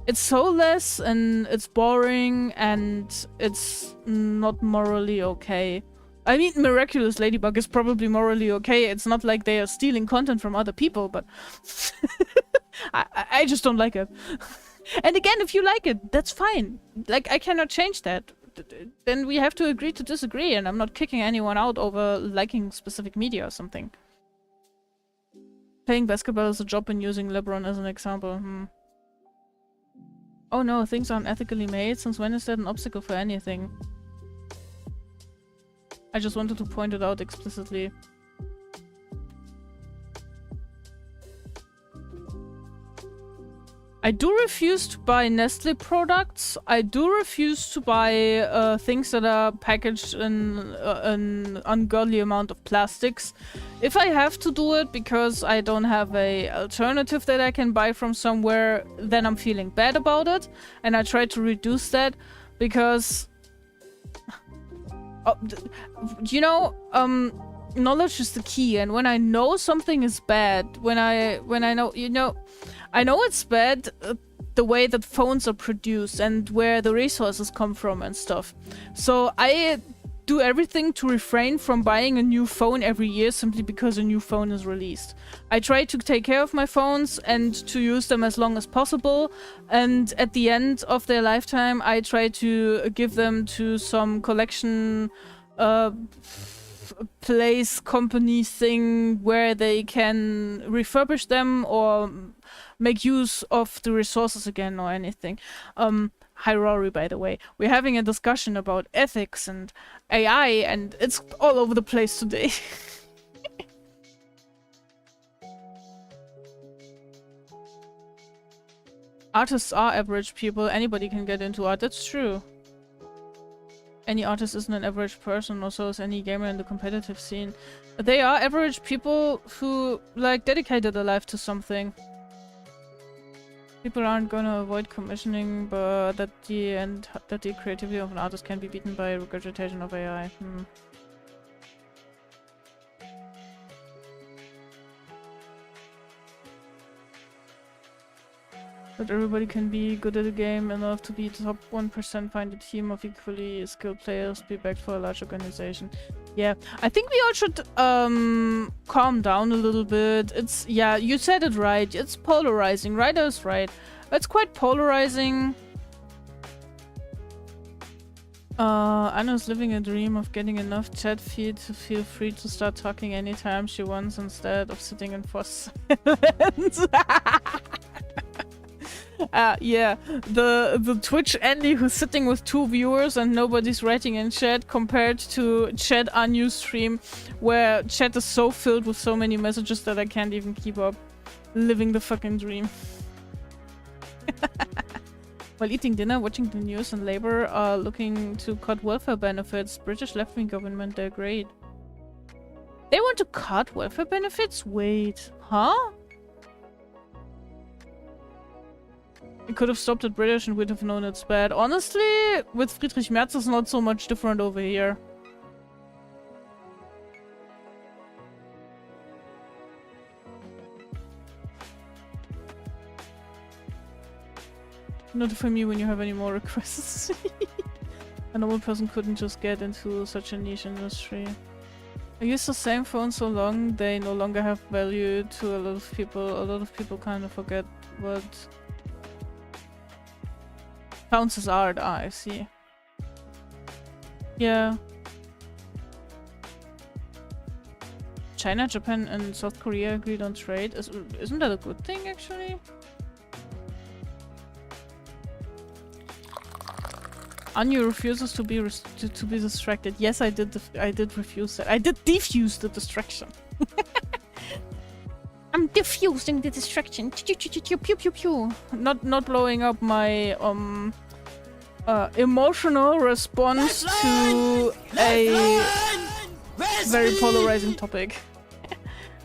It's soulless and it's boring and it's not morally okay. I mean, Miraculous Ladybug is probably morally okay. It's not like they are stealing content from other people, but I just don't like it. And again, if you like it, that's fine. Like, I cannot change that. then we have to agree to disagree, and I'm not kicking anyone out over liking specific media or something. Playing basketball is a job and using LeBron as an example. Oh no, things aren't ethically made. Since when is that an obstacle for anything? I just wanted to point it out explicitly. I do refuse to buy Nestle products. I do refuse to buy things that are packaged in an ungodly amount of plastics. If I have to do it because I don't have a alternative that I can buy from somewhere, then I'm feeling bad about it. And I try to reduce that because... you know, knowledge is the key. And when I know something is bad, when I know, you know... I know it's bad, the way that phones are produced and where the resources come from and stuff. So I do everything to refrain from buying a new phone every year simply because a new phone is released. I try to take care of my phones and to use them as long as possible. And at the end of their lifetime, I try to give them to some collection place, company thing where they can refurbish them or make use of the resources again or anything. Hi Rory, by the way. We're having a discussion about ethics and AI and it's all over the place today. Artists are average people. Anybody can get into art. That's true. Any artist isn't an average person, or so is any gamer in the competitive scene. They are average people who, like, dedicated their life to something. People aren't gonna avoid commissioning, but that the creativity of an artist can be beaten by regurgitation of AI. But everybody can be good at a game enough to be the top 1%, find a team of equally skilled players, be backed for a large organization. Yeah, I think we all should calm down a little bit. It's, yeah, you said it right. It's polarizing. Ryder's right. It's quite polarizing. Anna's living a dream of getting enough chat feed to feel free to start talking anytime she wants instead of sitting in forced silence. Yeah, the Twitch Andy who's sitting with 2 viewers and nobody's writing in chat compared to chat on Ustream where chat is so filled with so many messages that I can't even keep up. Living the fucking dream. While eating dinner, watching the news and Labour are looking to cut welfare benefits. British left-wing government, they're great. They want to cut welfare benefits? Wait, huh? We could have stopped at British and we'd have known it's bad. Honestly, with Friedrich Merz it's not so much different over here. Notify me when you have any more requests. A normal person couldn't just get into such a niche industry. I use the same phone so long they no longer have value to a lot of people. A lot of people kind of forget what counts as art. Ah, I see. Yeah. China, Japan and South Korea agreed on trade. Isn't that a good thing, actually? Anu refuses to be distracted. Yes, I did refuse that. I did defuse the distraction. I'm diffusing the distraction. Pew pew pew pew. Not blowing up my emotional response to a very polarizing topic.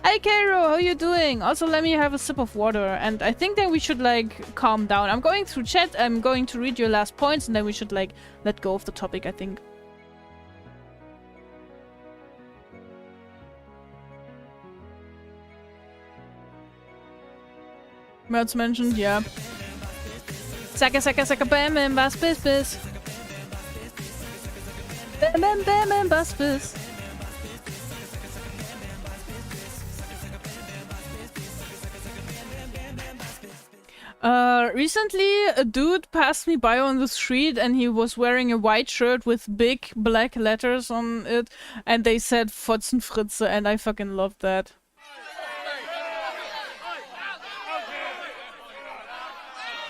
Hi Cairo, how you doing? Also, let me have a sip of water, and I think that we should like calm down. I'm going through chat. I'm going to read your last points, and then we should like let go of the topic, I think. Merz mentioned, yeah. Saka saka saka bam bam bas bis bis. Bam bam bam bam bas bis. Recently a dude passed me by on the street and he was wearing a white shirt with big black letters on it and they said Fotzenfritze and I fucking loved that.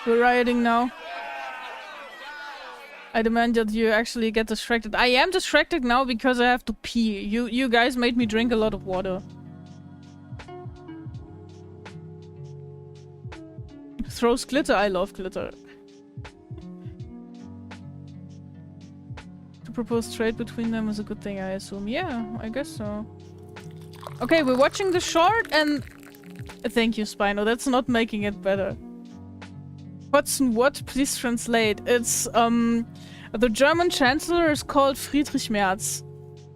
We're rioting now. I demand that you actually get distracted. I am distracted now because I have to pee. You guys made me drink a lot of water. Throws glitter. I love glitter. To propose trade between them is a good thing, I assume. Yeah, I guess so. Okay, we're watching the short and... Thank you, Spino. That's not making it better. Watson, what? Please translate. It's, the German chancellor is called Friedrich Merz.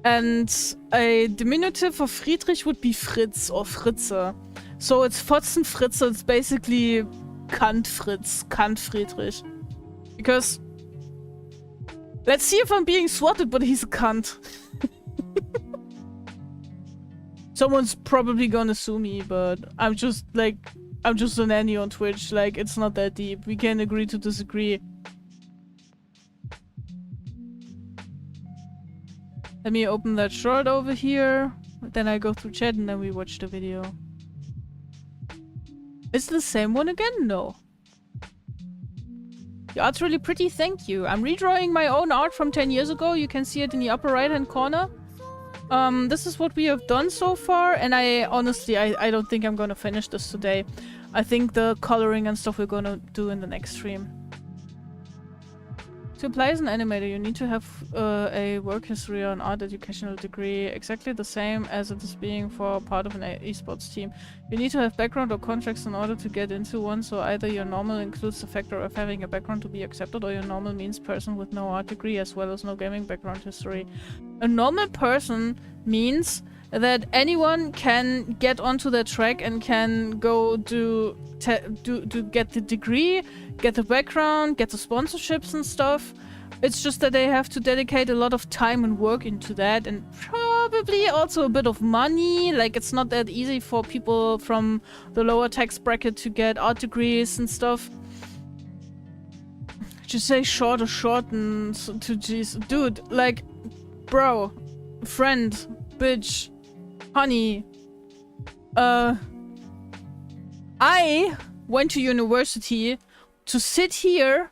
And a diminutive of Friedrich would be Fritz or Fritze. So it's Fotzenfritze. It's basically Kant Fritz, Kant Friedrich. Because... Let's see if I'm being swatted, but he's a cunt. Someone's probably gonna sue me, but I'm just like... I'm just an Annie on Twitch, like, it's not that deep. We can agree to disagree. Let me open that short over here. Then I go through chat and then we watch the video. Is it the same one again? No. The art's really pretty, thank you. I'm redrawing my own art from 10 years ago. You can see it in the upper right hand corner. This is what we have done so far, and I honestly, I don't think I'm gonna finish this today. I think the coloring and stuff we're gonna do in the next stream. To apply as an animator, you need to have a work history or an art educational degree, exactly the same as it is being for part of an esports team. You need to have background or contracts in order to get into one, so either your normal includes the factor of having a background to be accepted, or your normal means person with no art degree as well as no gaming background history. A normal person means that anyone can get onto the track and can go to get the degree, get the background, get the sponsorships and stuff. It's just that they have to dedicate a lot of time and work into that, and probably also a bit of money. Like, it's not that easy for people from the lower tax bracket to get art degrees and stuff. Just say short or shorten to jeez. Dude, like, bro, friend, bitch, honey, I went to university to sit here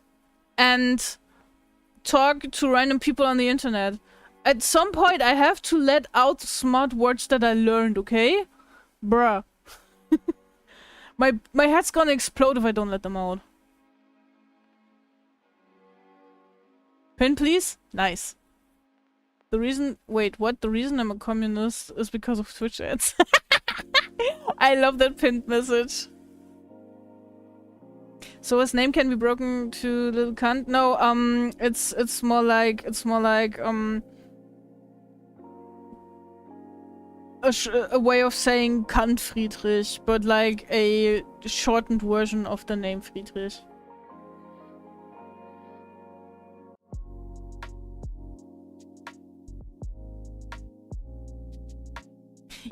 and talk to random people on the internet. At some point, I have to let out the smart words that I learned, okay? Bruh. My head's gonna explode if I don't let them out. Pin, please? Nice. The reason... Wait, what? The reason I'm a communist is because of Twitch ads. I love that pinned message. So his name can be broken to little cunt? No, it's more like a way of saying Kant Friedrich, but like a shortened version of the name Friedrich.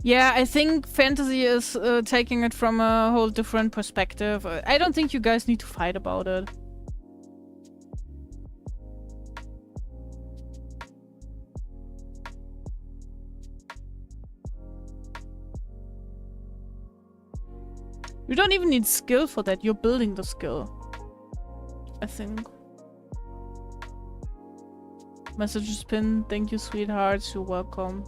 Yeah, I think fantasy is taking it from a whole different perspective. I don't think you guys need to fight about it. You don't even need skill for that, you're building the skill. I think. Messages pinned, thank you sweethearts, you're welcome.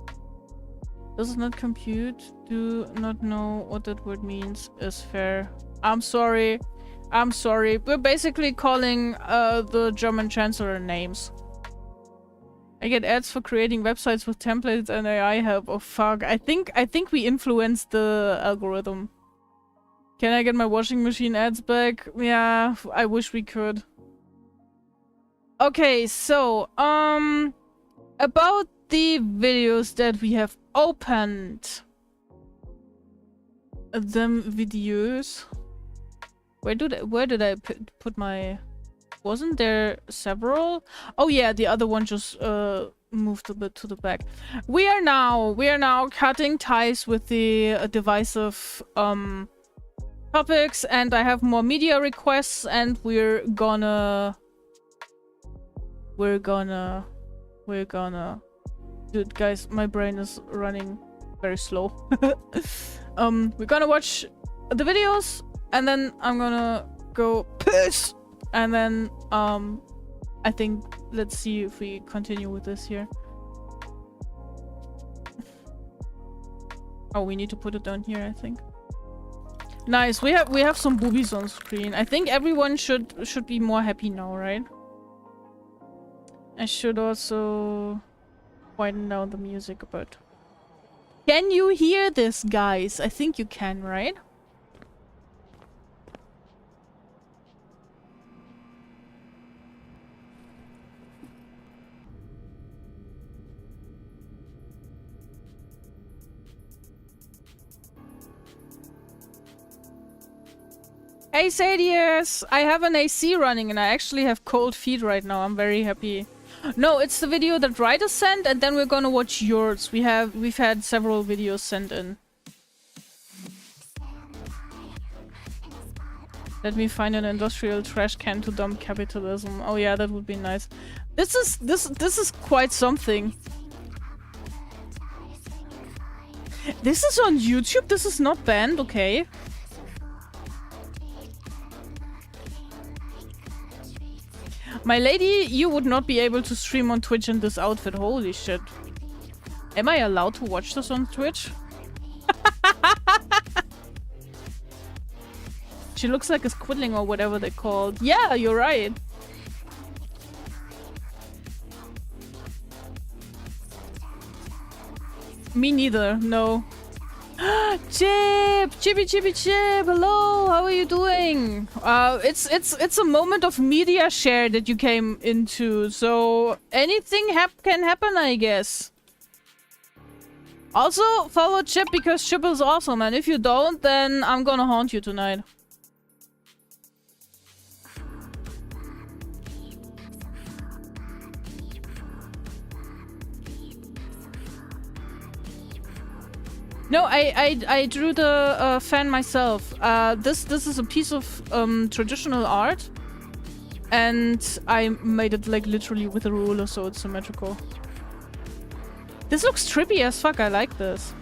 Does not compute, do not know what that word means, is fair. I'm sorry. I'm sorry. We're basically calling the German Chancellor names. I get ads for creating websites with templates and AI help. Oh fuck. I think we influenced the algorithm. Can I get my washing machine ads back? Yeah, I wish we could. Okay, so, about the videos that we have opened. Them videos. Where did I put my... Wasn't there several? Oh yeah, the other one just moved a bit to the back. We are now cutting ties with the divisive topics, and I have more media requests, and we're gonna... Dude, guys, my brain is running very slow. We're gonna watch the videos, and then I'm gonna go piss, and then, I think, let's see if we continue with this here. Oh, we need to put it down here, I think. Nice, we have some boobies on screen. I think everyone should be more happy now, right? I should also widen down the music a bit. Can you hear this, guys? I think you can, right? Hey Sadius! I have an AC running and I actually have cold feet right now. I'm very happy. No, it's the video that Ryder sent, and then we're gonna watch yours. We've had several videos sent in. Let me find an industrial trash can to dump capitalism. Oh yeah, that would be nice. This is quite something. This is on YouTube? This is not banned? Okay. My lady, you would not be able to stream on Twitch in this outfit. Holy shit. Am I allowed to watch this on Twitch? She looks like a squidling or whatever they're called. Yeah, you're right. Me neither, no. Chip! Chippy Chip! Hello, how are you doing? It's a moment of media share that you came into, so anything can happen, I guess. Also, follow Chip because Chip is awesome, and if you don't, then I'm gonna haunt you tonight. No, I drew the fan myself. This is a piece of traditional art, and I made it like literally with a ruler, so it's symmetrical. This looks trippy as fuck. I like this.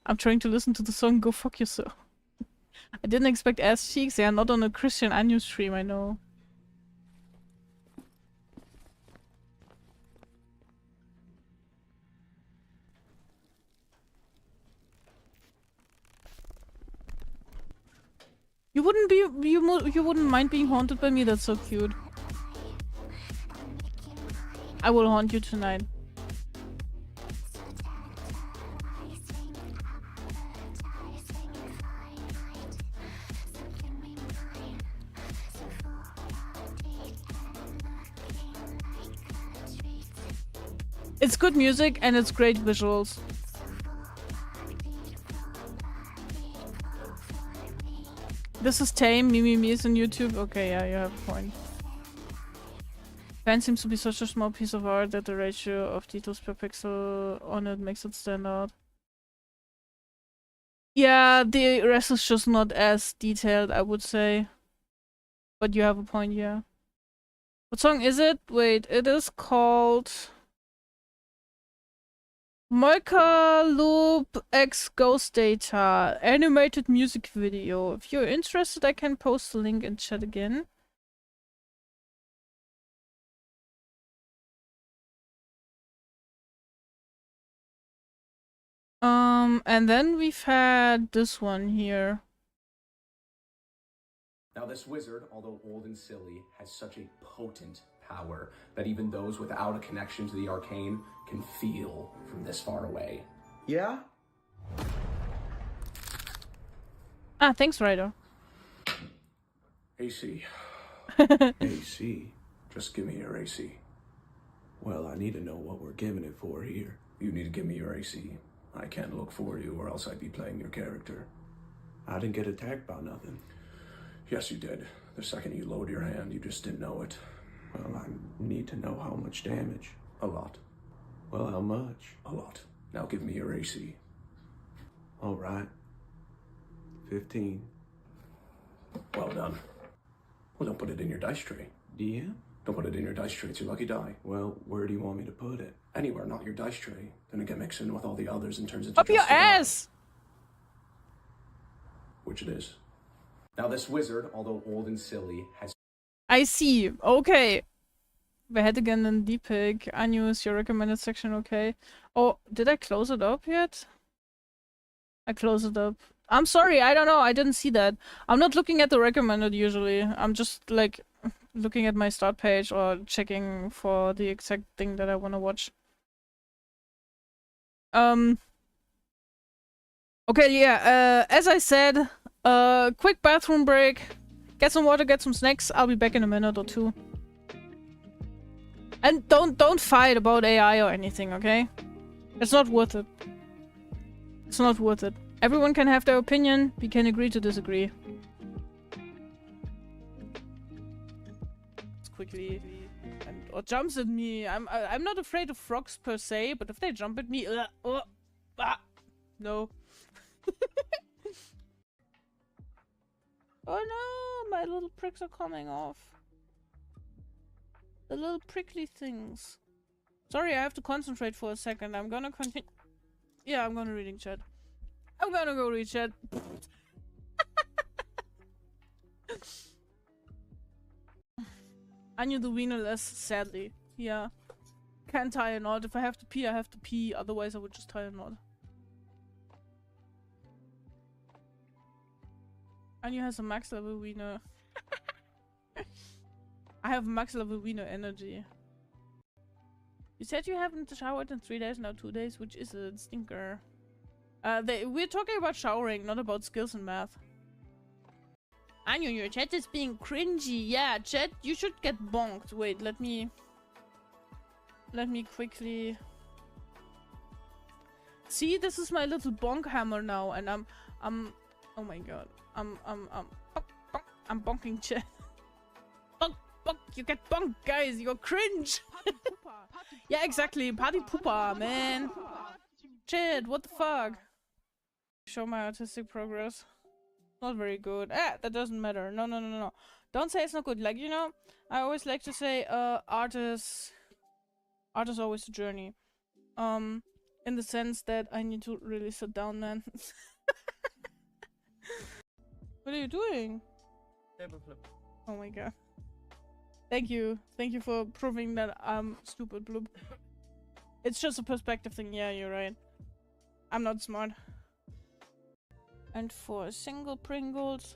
I'm trying to listen to the song "Go Fuck Yourself." I didn't expect ass cheeks. They are not on a Christian Anu stream. I know. You wouldn't mind being haunted by me? That's so cute. I will haunt you tonight. It's good music and it's great visuals. This is tame. Mimi is on YouTube. Okay, yeah, you have a point. Fan seems to be such a small piece of art that the ratio of details per pixel on it makes it stand out. Yeah, the rest is just not as detailed, I would say. But you have a point, yeah. What song is it? Wait, it is called Mocha Loop X Ghost Data animated music video. If you're interested, I can post the link in chat again. And then we've had this one here. Now this wizard, although old and silly, has such a potent power that even those without a connection to the arcane can feel from this far away. Yeah? Ah, thanks, Ryder. AC. AC? Just give me your AC. Well, I need to know what we're giving it for here. You need to give me your AC. I can't look for you, or else I'd be playing your character. I didn't get attacked by nothing. Yes, you did. The second you lowered your hand, you just didn't know it. Well, I need to know how much damage. A lot. Well, how much? A lot. Now give me your AC. All right. 15. Well done. Well, don't put it in your dice tray. DM? Don't put it in your dice tray. It's your lucky die. Well, where do you want me to put it? Anywhere, not your dice tray. Then it get mixed in with all the others and turns into Up your just a die. ass! Which it is. Now this wizard, although old and silly, has... I see. Okay. Wer hätte gerne einen D-Pick? Unused, your recommended section, okay. Oh, did I close it up yet? I closed it up. I'm sorry, I don't know, I didn't see that. I'm not looking at the recommended usually. I'm just like looking at my start page or checking for the exact thing that I want to watch. Okay, yeah, as I said, quick bathroom break. Get some water, get some snacks. I'll be back in a minute or two. And don't fight about AI or anything, okay? It's not worth it. It's not worth it. Everyone can have their opinion. We can agree to disagree. It's quickly or jumps at me. I'm not afraid of frogs per se, but if they jump at me, no. Oh no, my little pricks are coming off. The little prickly things. Sorry, I have to concentrate for a second. I'm gonna continue. Yeah, I'm gonna reading chat. I'm gonna go read chat. I knew the wienerless, sadly. Yeah. Can't tie a knot. If I have to pee, I have to pee. Otherwise, I would just tie a knot. Anya has a max level wiener. I have max level wiener energy. You said you haven't showered in 3 days, now 2 days, which is a stinker. We're talking about showering, not about skills in math. Anya, your chat is being cringy. Yeah, chat, you should get bonked. Wait, let me quickly... See, this is my little bonk hammer now, and I'm oh my god. I'm bonking chat. Bonk, bonk, you get bonked, guys, you're cringe! Yeah, exactly, party pooper, man. Shit, what the fuck? Show my artistic progress. Not very good. That doesn't matter. No. Don't say it's not good. Like, you know, I always like to say, art is always a journey. In the sense that I need to really sit down, man. What are you doing? Table flip. Oh my god. Thank you. Thank you for proving that I'm stupid, Bloop. It's just a perspective thing. Yeah, you're right. I'm not smart. And for a single Pringles.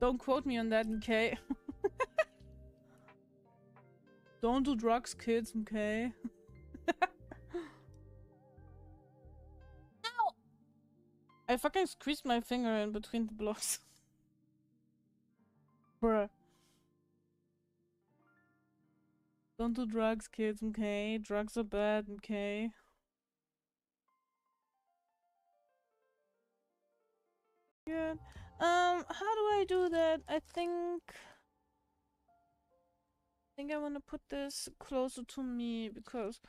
Don't quote me on that, okay? Don't do drugs, kids, okay? Ow! I fucking squeezed my finger in between the blocks. Bruh. Don't do drugs, kids, okay? Drugs are bad, okay? Good. How do I do that? I think I want to put this closer to me because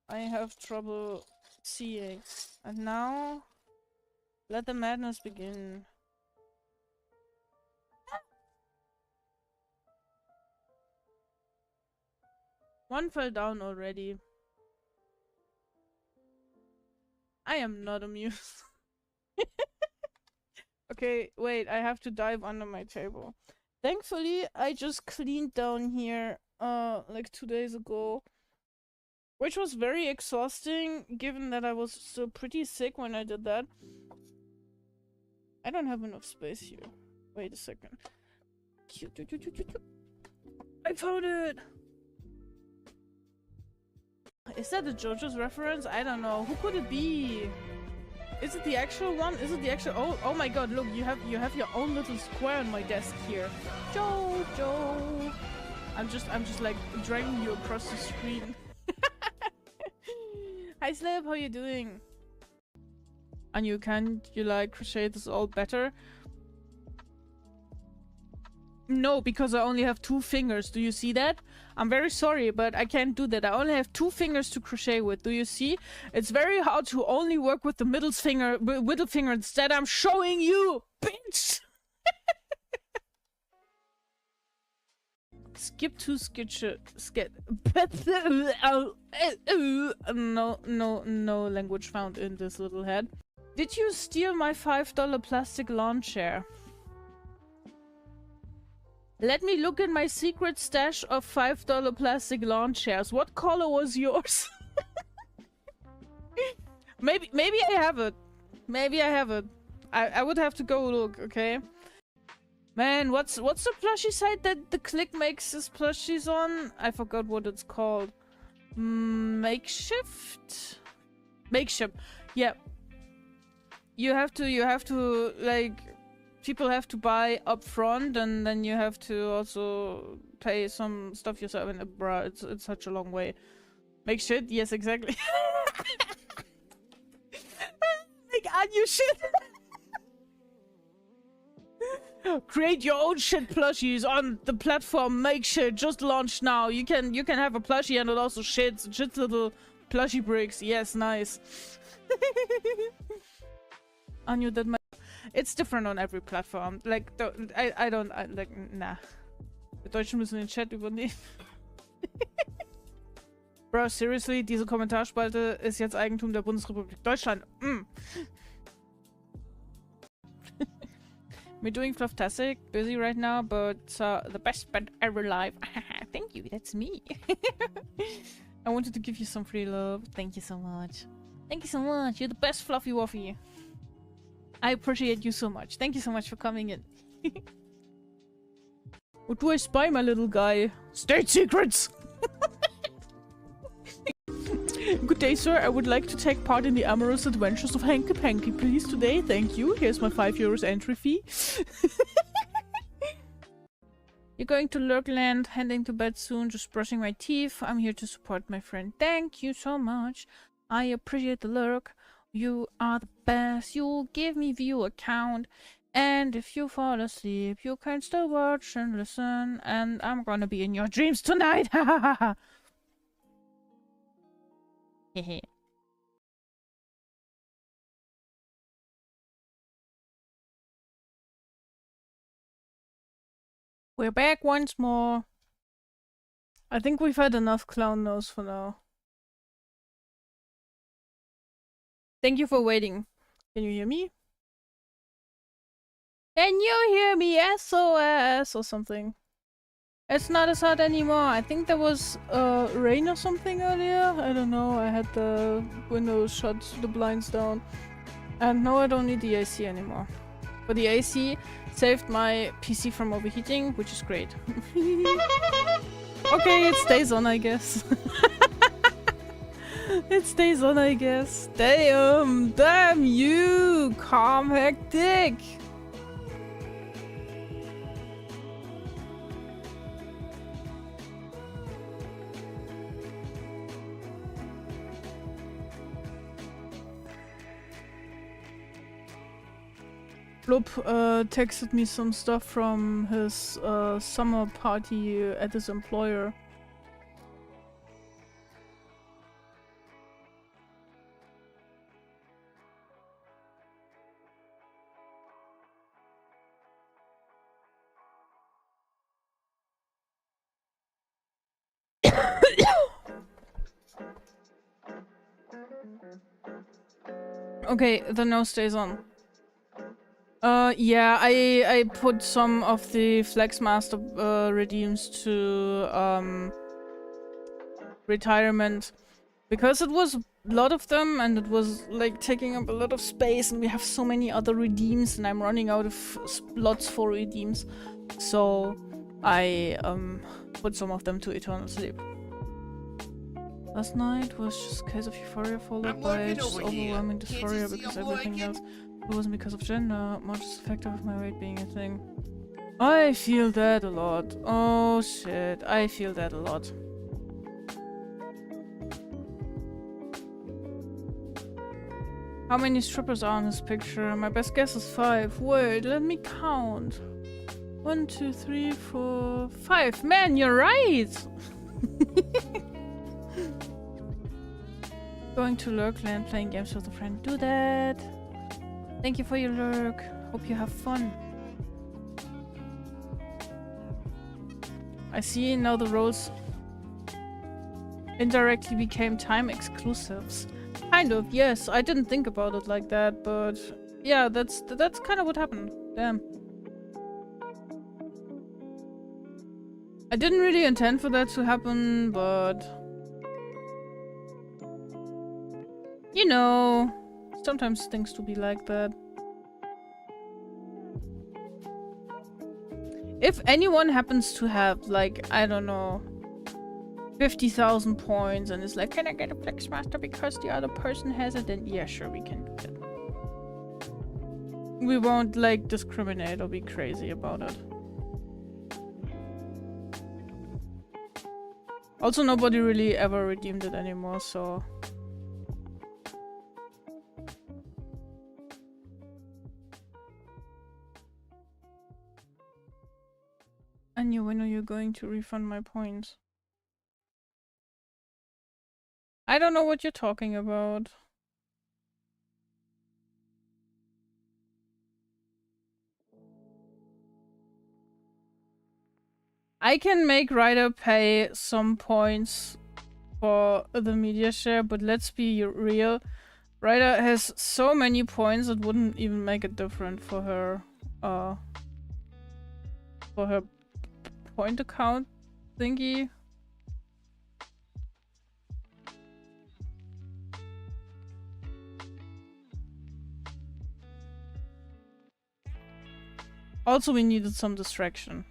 I have trouble seeing. And now, let the madness begin. One fell down already. I am not amused. Okay, wait, I have to dive under my table. Thankfully, I just cleaned down here, like 2 days ago. Which was very exhausting, given that I was still pretty sick when I did that. I don't have enough space here. Wait a second. I found it! Is that a JoJo's reference? I don't know. Who could it be? Is it the actual one? Is it the actual? Oh my god! Look, you have your own little square on my desk here. JoJo. I'm just like dragging you across the screen. Hi Slip, how you doing? And you like crochet this all better? No, because I only have 2 fingers. Do you see that? I'm very sorry, but I can't do that. I only have 2 fingers to crochet with. Do you see? It's very hard to only work with the middle finger. Instead, I'm showing you, bitch. Skip to sketch. No language found in this little head. Did you steal my $5 plastic lawn chair? Let me look in my secret stash of $5 plastic lawn chairs. What color was yours? maybe I have it. Maybe I have it. I would have to go look, okay? Man, what's the plushie site that the Click makes his plushies on? I forgot what it's called. Makeshift? Makeshift. Yeah. You have to like, people have to buy up front, and then you have to also pay some stuff yourself. And bruh, it's such a long way. Make shit? Yes, exactly. Make Anu shit. Create your own shit plushies on the platform. Make shit. Just launch now. You can have a plushie and it also shits little plushie bricks. Yes, nice. Anu, that might. It's different on every platform. Like, I don't like, nah. Die Deutschen müssen den Chat übernehmen. Bro, seriously, diese Kommentarspalte ist jetzt Eigentum der Bundesrepublik Deutschland. We're doing Flufftastic, busy right now, but the best bed ever live. Thank you, that's me. I wanted to give you some free love. Thank you so much. Thank you so much. You're the best Fluffy Wuffy. I appreciate you so much. Thank you so much for coming in. What do I spy, my little guy? State secrets! Good day, sir. I would like to take part in the amorous adventures of Hanky Panky, please, today. Thank you. Here's my €5 entry fee. You're going to Lurkland, heading to bed soon, just brushing my teeth. I'm here to support my friend. Thank you so much. I appreciate the lurk. You are the best. You'll give me view account. And if you fall asleep, you can still watch and listen. And I'm gonna be in your dreams tonight. Ha ha ha ha. Hehe. We're back once more. I think we've had enough clown nose for now. Thank you for waiting. Can you hear me? Can you hear me? SOS or something. It's not as hot anymore. I think there was rain or something earlier. I don't know. I had the windows shut, the blinds down. And no, I don't need the AC anymore. But the AC saved my PC from overheating, which is great. Okay, it stays on, I guess. It stays on, I guess. Damn you, calm hectic. Blub texted me some stuff from his summer party at his employer. Okay, the nose stays on. Yeah, I put some of the Flexmaster redeems to retirement because it was a lot of them and it was like taking up a lot of space, and we have so many other redeems and I'm running out of slots for redeems. So I put some of them to eternal sleep. Last night was just a case of euphoria followed by just overwhelming dysphoria because everything else. It wasn't because of gender, more just the fact of my weight being a thing. I feel that a lot. Oh shit, I feel that a lot. How many strippers are on this picture? My best guess is 5. Wait, let me count. 1, 2, 3, 4, 5. Man, you're right! Going to Lurkland, playing games with a friend. Do that! Thank you for your lurk. Hope you have fun. I see now the roles indirectly became time exclusives. Kind of, yes. I didn't think about it like that, but yeah, that's kind of what happened. Damn. I didn't really intend for that to happen, but you know, sometimes things do be like that. If anyone happens to have, like, I don't know, 50,000 points and is like, can I get a Flexmaster because the other person has it? Then yeah, sure, we can do that. We won't, like, discriminate or be crazy about it. Also, nobody really ever redeemed it anymore, so... Anya, when are you going to refund my points? I don't know what you're talking about. I can make Ryder pay some points for the media share, but let's be real. Ryder has so many points it wouldn't even make a difference for her point account thingy. Also, we needed some distraction.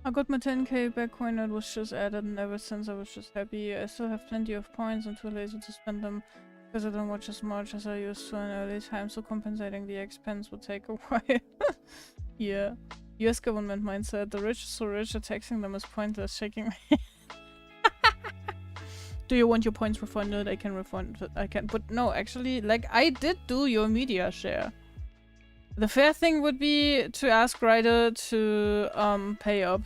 I got my 10k back when it was just added, and ever since I was just happy. I still have plenty of points and too lazy to spend them because I don't watch as much as I used to in early times, so compensating the expense would take a while. Yeah. US government mindset. The rich are so rich that taxing them is pointless. Shaking my head. Do you want your points refunded? I can refund. I can. But no, actually, like, I did do your media share. The fair thing would be to ask Ryder to pay up.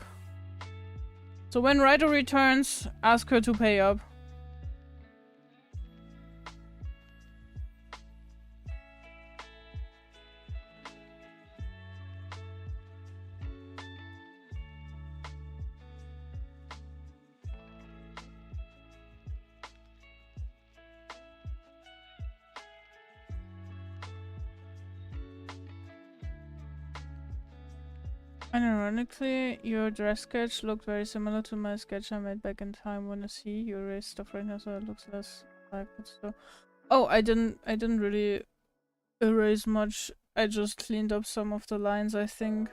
So when Ryder returns, ask her to pay up. And ironically, your dress sketch looked very similar to my sketch I made back in time. Wanna see? You erased stuff right now, so it looks less like it. So, oh, I didn't really erase much. I just cleaned up some of the lines, I think.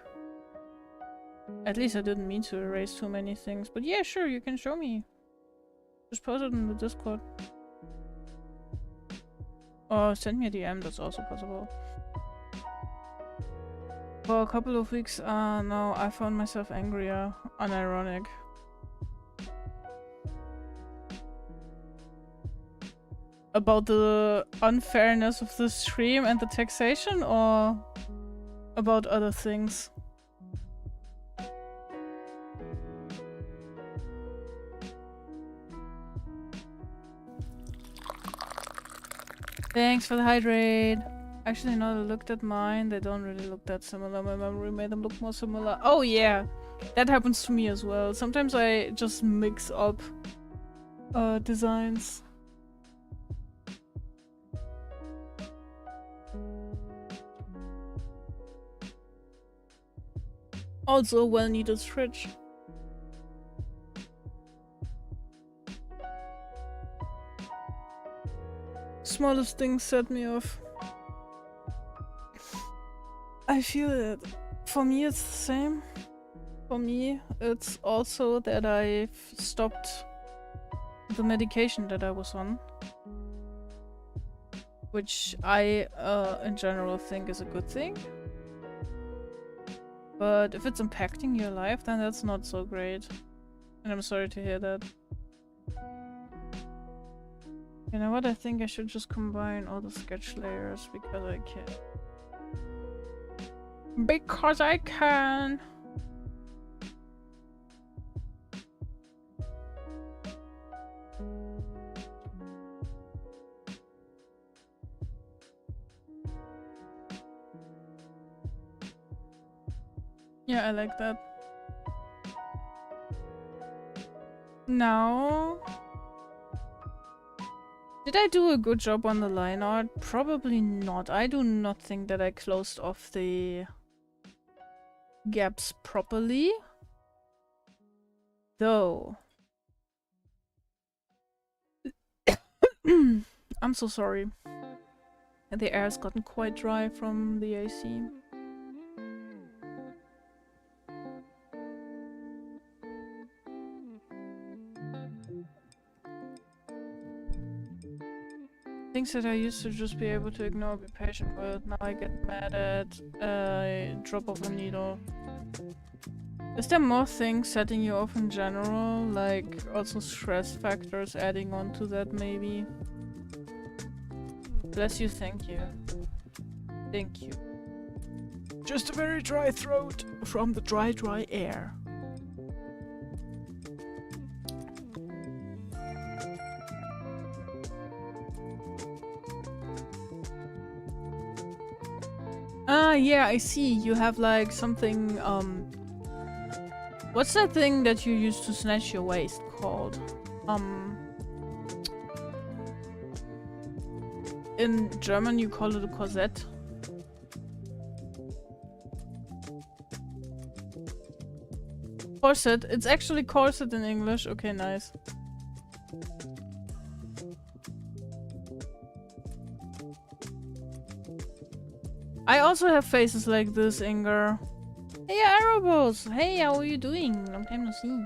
At least I didn't mean to erase too many things. But yeah, sure, you can show me. Just post it in the Discord. Or send me a DM, that's also possible. For a couple of weeks now, I found myself angrier, unironic. About the unfairness of the stream and the taxation, or about other things? Thanks for the hydrate. Actually, no, I looked at mine. They don't really look that similar. My memory made them look more similar. Oh yeah, that happens to me as well. Sometimes I just mix up designs. Also, a well-needed fridge. Smallest things set me off. I feel it. For me, it's the same. For me, it's also that I've stopped the medication that I was on. which I in general think is a good thing. But if it's impacting your life, then that's not so great. And I'm sorry to hear that. You know what? I think I should just combine all the sketch layers because I can. Because I can! Yeah, I like that. Now... Did I do a good job on the line art? Probably not. I do not think that I closed off the gaps properly. Though. I'm so sorry. The air has gotten quite dry from the AC. Things that I used to just be able to ignore, be patient with, now I get mad at a drop of a needle. Is there more things setting you off in general? Like also stress factors adding on to that maybe? Bless you, thank you. Thank you. Just a very dry throat from the dry air. Ah, yeah, I see. You have like something, what's that thing that you use to snatch your waist called? In German you call it a corset. Corset. It's actually corset in English. Okay, nice. I also have faces like this, Inger. Hey, Arabos! Hey, how are you doing? Long time no see.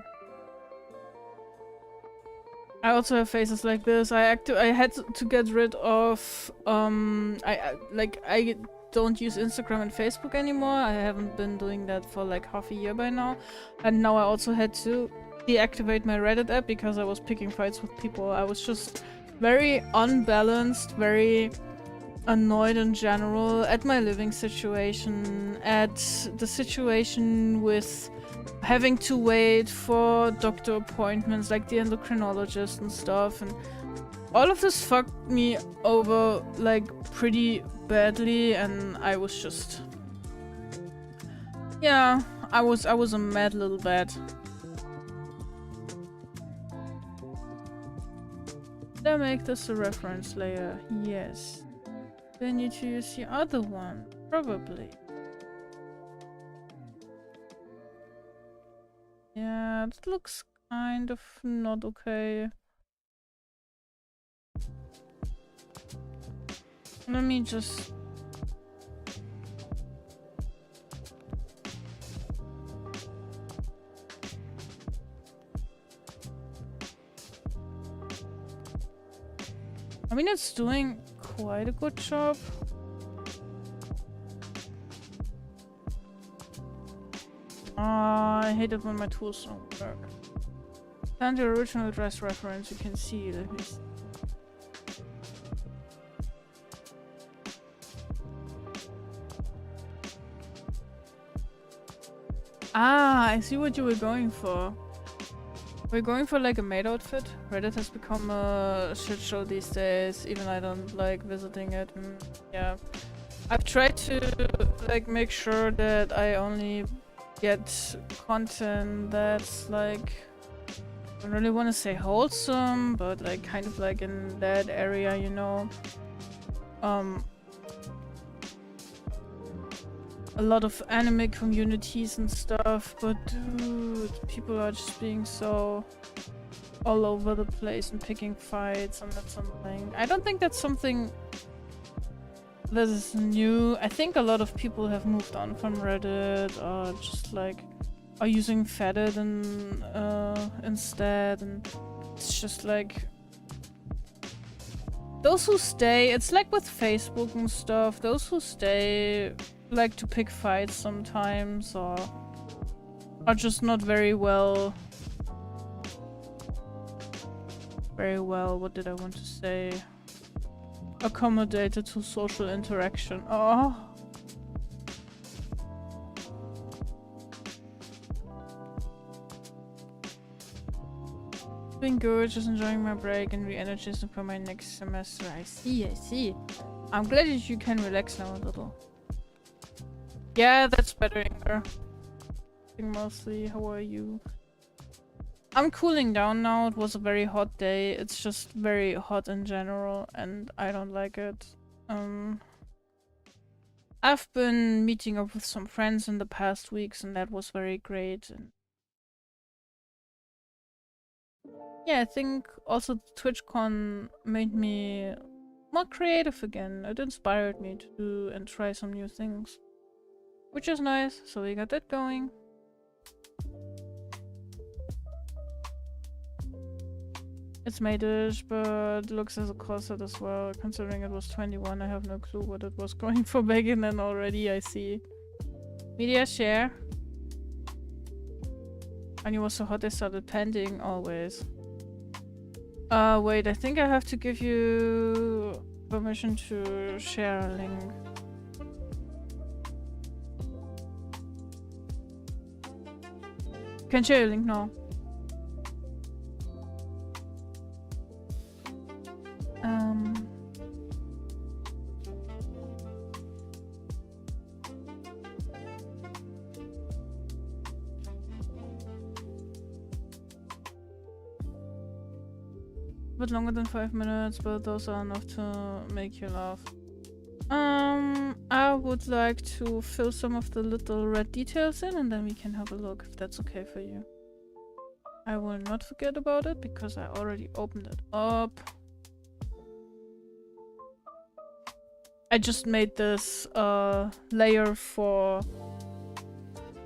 I also have faces like this. I had to get rid of I don't use Instagram and Facebook anymore. I haven't been doing that for like half a year by now. And now I also had to deactivate my Reddit app because I was picking fights with people. I was just very unbalanced, very annoyed in general at my living situation, at the situation with having to wait for doctor appointments like the endocrinologist and stuff, and all of this fucked me over like pretty badly, and I was just, yeah, I was a mad little bat. Did I make this a reference layer? Yes. Do I need to use the other one? Probably. Yeah, that looks kind of not okay. Let me just... I mean, it's doing quite a good job. I hate it when my tools don't work. Find the original address reference, you can see. Let me see. Ah, I see what you were going for. We're going for like a maid outfit. Reddit has become a shit show these days. Even I don't like visiting it. Yeah, I've tried to like make sure that I only get content that's like, I don't really want to say wholesome, but like kind of like in that area, you know. A lot of anime communities and stuff, but dude, people are just being so all over the place and picking fights, and that's something. I don't think that's something that is new. I think a lot of people have moved on from Reddit, or just like are using Feddit and instead, and it's just like Those who stay, it's like with Facebook and stuff, those who stay like to pick fights sometimes or are just not very well, what did I want to say? Accommodated to social interaction. Oh. Doing good, just enjoying my break and re-energizing for my next semester. I see. I'm glad that you can relax now a little. Yeah, that's better, Inger. Mostly, how are you? I'm cooling down now. It was a very hot day. It's just very hot in general and I don't like it. I've been meeting up with some friends in the past weeks and that was very great. And yeah, I think also TwitchCon made me more creative again. It inspired me to do and try some new things. Which is nice, so we got that going. It's made-ish, but looks as a corset as well. Considering it was 21, I have no clue what it was going for back then already, I see. Media share. And it was so hot I started panting always. Wait, I think I have to give you permission to share a link. You can share a link now. A bit longer than 5 minutes, but those are enough to make you laugh. I would like to fill some of the little red details in and then we can have a look if that's okay for you. I will not forget about it because I already opened it up. I just made this layer for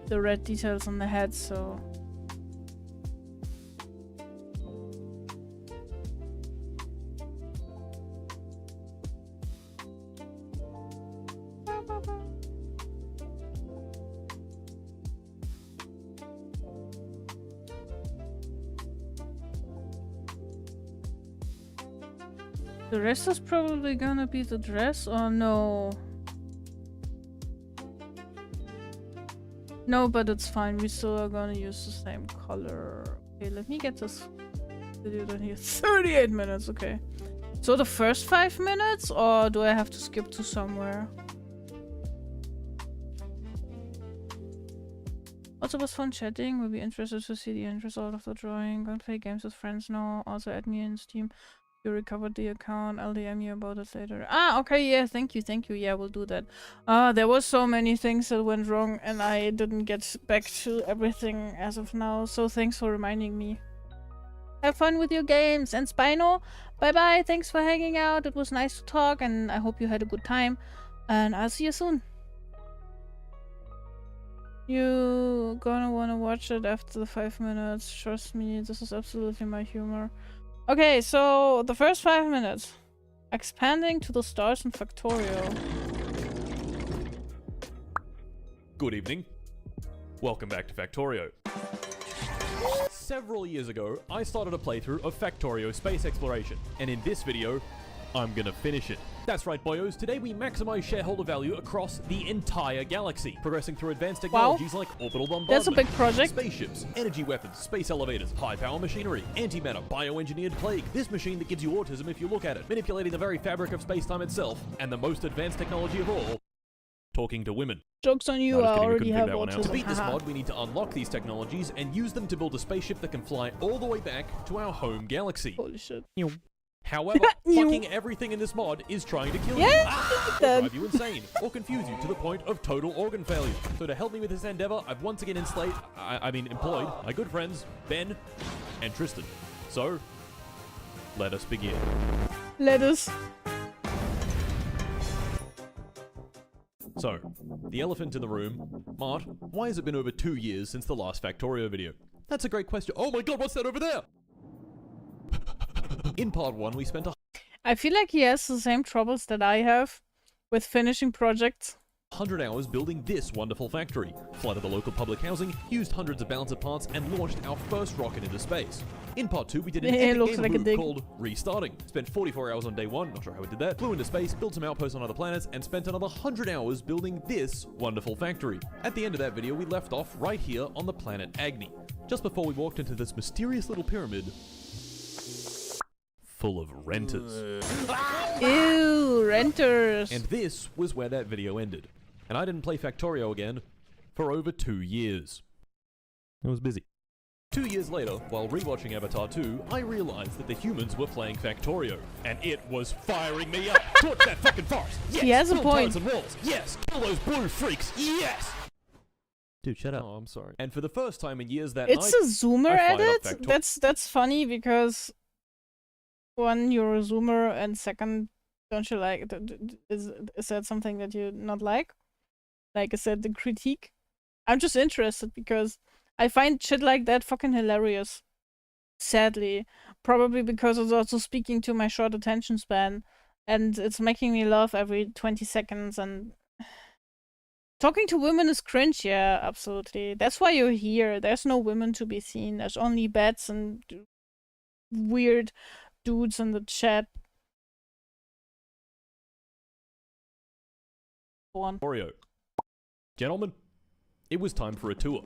the red details on the head, so the rest is probably gonna be the dress, or no? No, but it's fine. We still are gonna use the same color. Okay, let me get this video done here. 38 minutes, okay. So the first 5 minutes, or do I have to skip to somewhere? Also was fun chatting. Will be interested to see the end result of the drawing. Gonna play games with friends now. Also add me in Steam. You recovered the account. I'll DM you about it later. Ah, okay, yeah, thank you. Yeah, we'll do that. There was so many things that went wrong and I didn't get back to everything as of now. So thanks for reminding me. Have fun with your games. And Spino, bye-bye. Thanks for hanging out. It was nice to talk and I hope you had a good time. And I'll see you soon. You gonna wanna watch it after the 5 minutes. Trust me, this is absolutely my humor. Okay, so the first 5 minutes. Expanding to the stars in Factorio. Good evening. Welcome back to Factorio. Several years ago, I started a playthrough of Factorio Space Exploration, and in this video, I'm gonna finish it. That's right, boyos. Today we maximize shareholder value across the entire galaxy, progressing through advanced technologies like orbital bombardment, that's a big project, spaceships, energy weapons, space elevators, high-power machinery, antimatter, bioengineered plague, this machine that gives you autism if you look at it, manipulating the very fabric of space-time itself, and the most advanced technology of all, talking to women. Joke's on you, I already have autism. To beat this mod, we need to unlock these technologies and use them to build a spaceship that can fly all the way back to our home galaxy. Holy shit. However, fucking everything in this mod is trying to kill you, or drive you insane, or confuse you to the point of total organ failure. So to help me with this endeavor, I've once again employed my good friends, Ben and Tristan. So, let us begin. Let us. So, the elephant in the room. Mart, why has it been over 2 years since the last Factorio video? That's a great question. Oh my god, what's that over there? In part 1, we spent a... I feel like he has the same troubles that I have with finishing projects. 100 hours building this wonderful factory, flooded the local public housing, used hundreds of balancer parts, and launched our first rocket into space. In part 2, we did an epic looks game like a move dig. called Restarting. Spent 44 hours on day 1, not sure how we did that, flew into space, built some outposts on other planets, and spent another 100 hours building this wonderful factory. At the end of that video, we left off right here on the planet Agni, just before we walked into this mysterious little pyramid full of renters. Ew, renters. And this was where that video ended. And I didn't play Factorio again for over 2 years. I was busy. 2 years later, while rewatching Avatar 2, I realized that the humans were playing Factorio, and it was firing me up. Torch that fucking forest! Yes! He has a Build point. turrets and walls! Yes! Kill those blue freaks! Yes! Dude, shut up. Oh, I'm sorry. And for the first time in years that It's night, a zoomer I fired up edit. Factor- That's funny because one, you're a zoomer, and second, don't you like? Is that something that you not like? Like I said, the critique. I'm just interested because I find shit like that fucking hilarious. Sadly, probably because it's also speaking to my short attention span, and it's making me laugh every 20 seconds. And talking to women is cringe. Yeah, absolutely. That's why you're here. There's no women to be seen. There's only bats and weird dudes in the chat. Go on. Oreo. Gentlemen, it was time for a tour.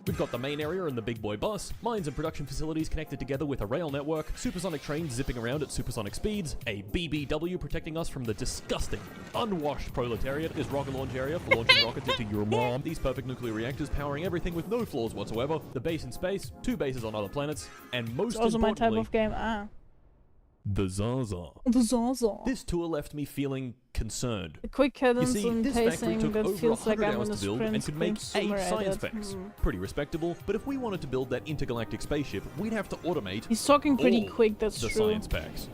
We've got the main area and the big boy bus, mines and production facilities connected together with a rail network, supersonic trains zipping around at supersonic speeds, a BBW protecting us from the disgusting, unwashed proletariat, this rocket launch area for launching rockets into your mom, these perfect nuclear reactors powering everything with no flaws whatsoever, the base in space, 2 bases on other planets, and most It's also my type importantly, of game. the Zaza. The Zaza. This tour left me feeling concerned. The quick cadence You see, and this factory pacing took that over feels like 100 I'm hours in a to build sprint and could make 8 consumer science edit. packs. Pretty respectable, but if we wanted to build that intergalactic spaceship, we'd have to automate He's talking pretty all quick, that's the true. science packs.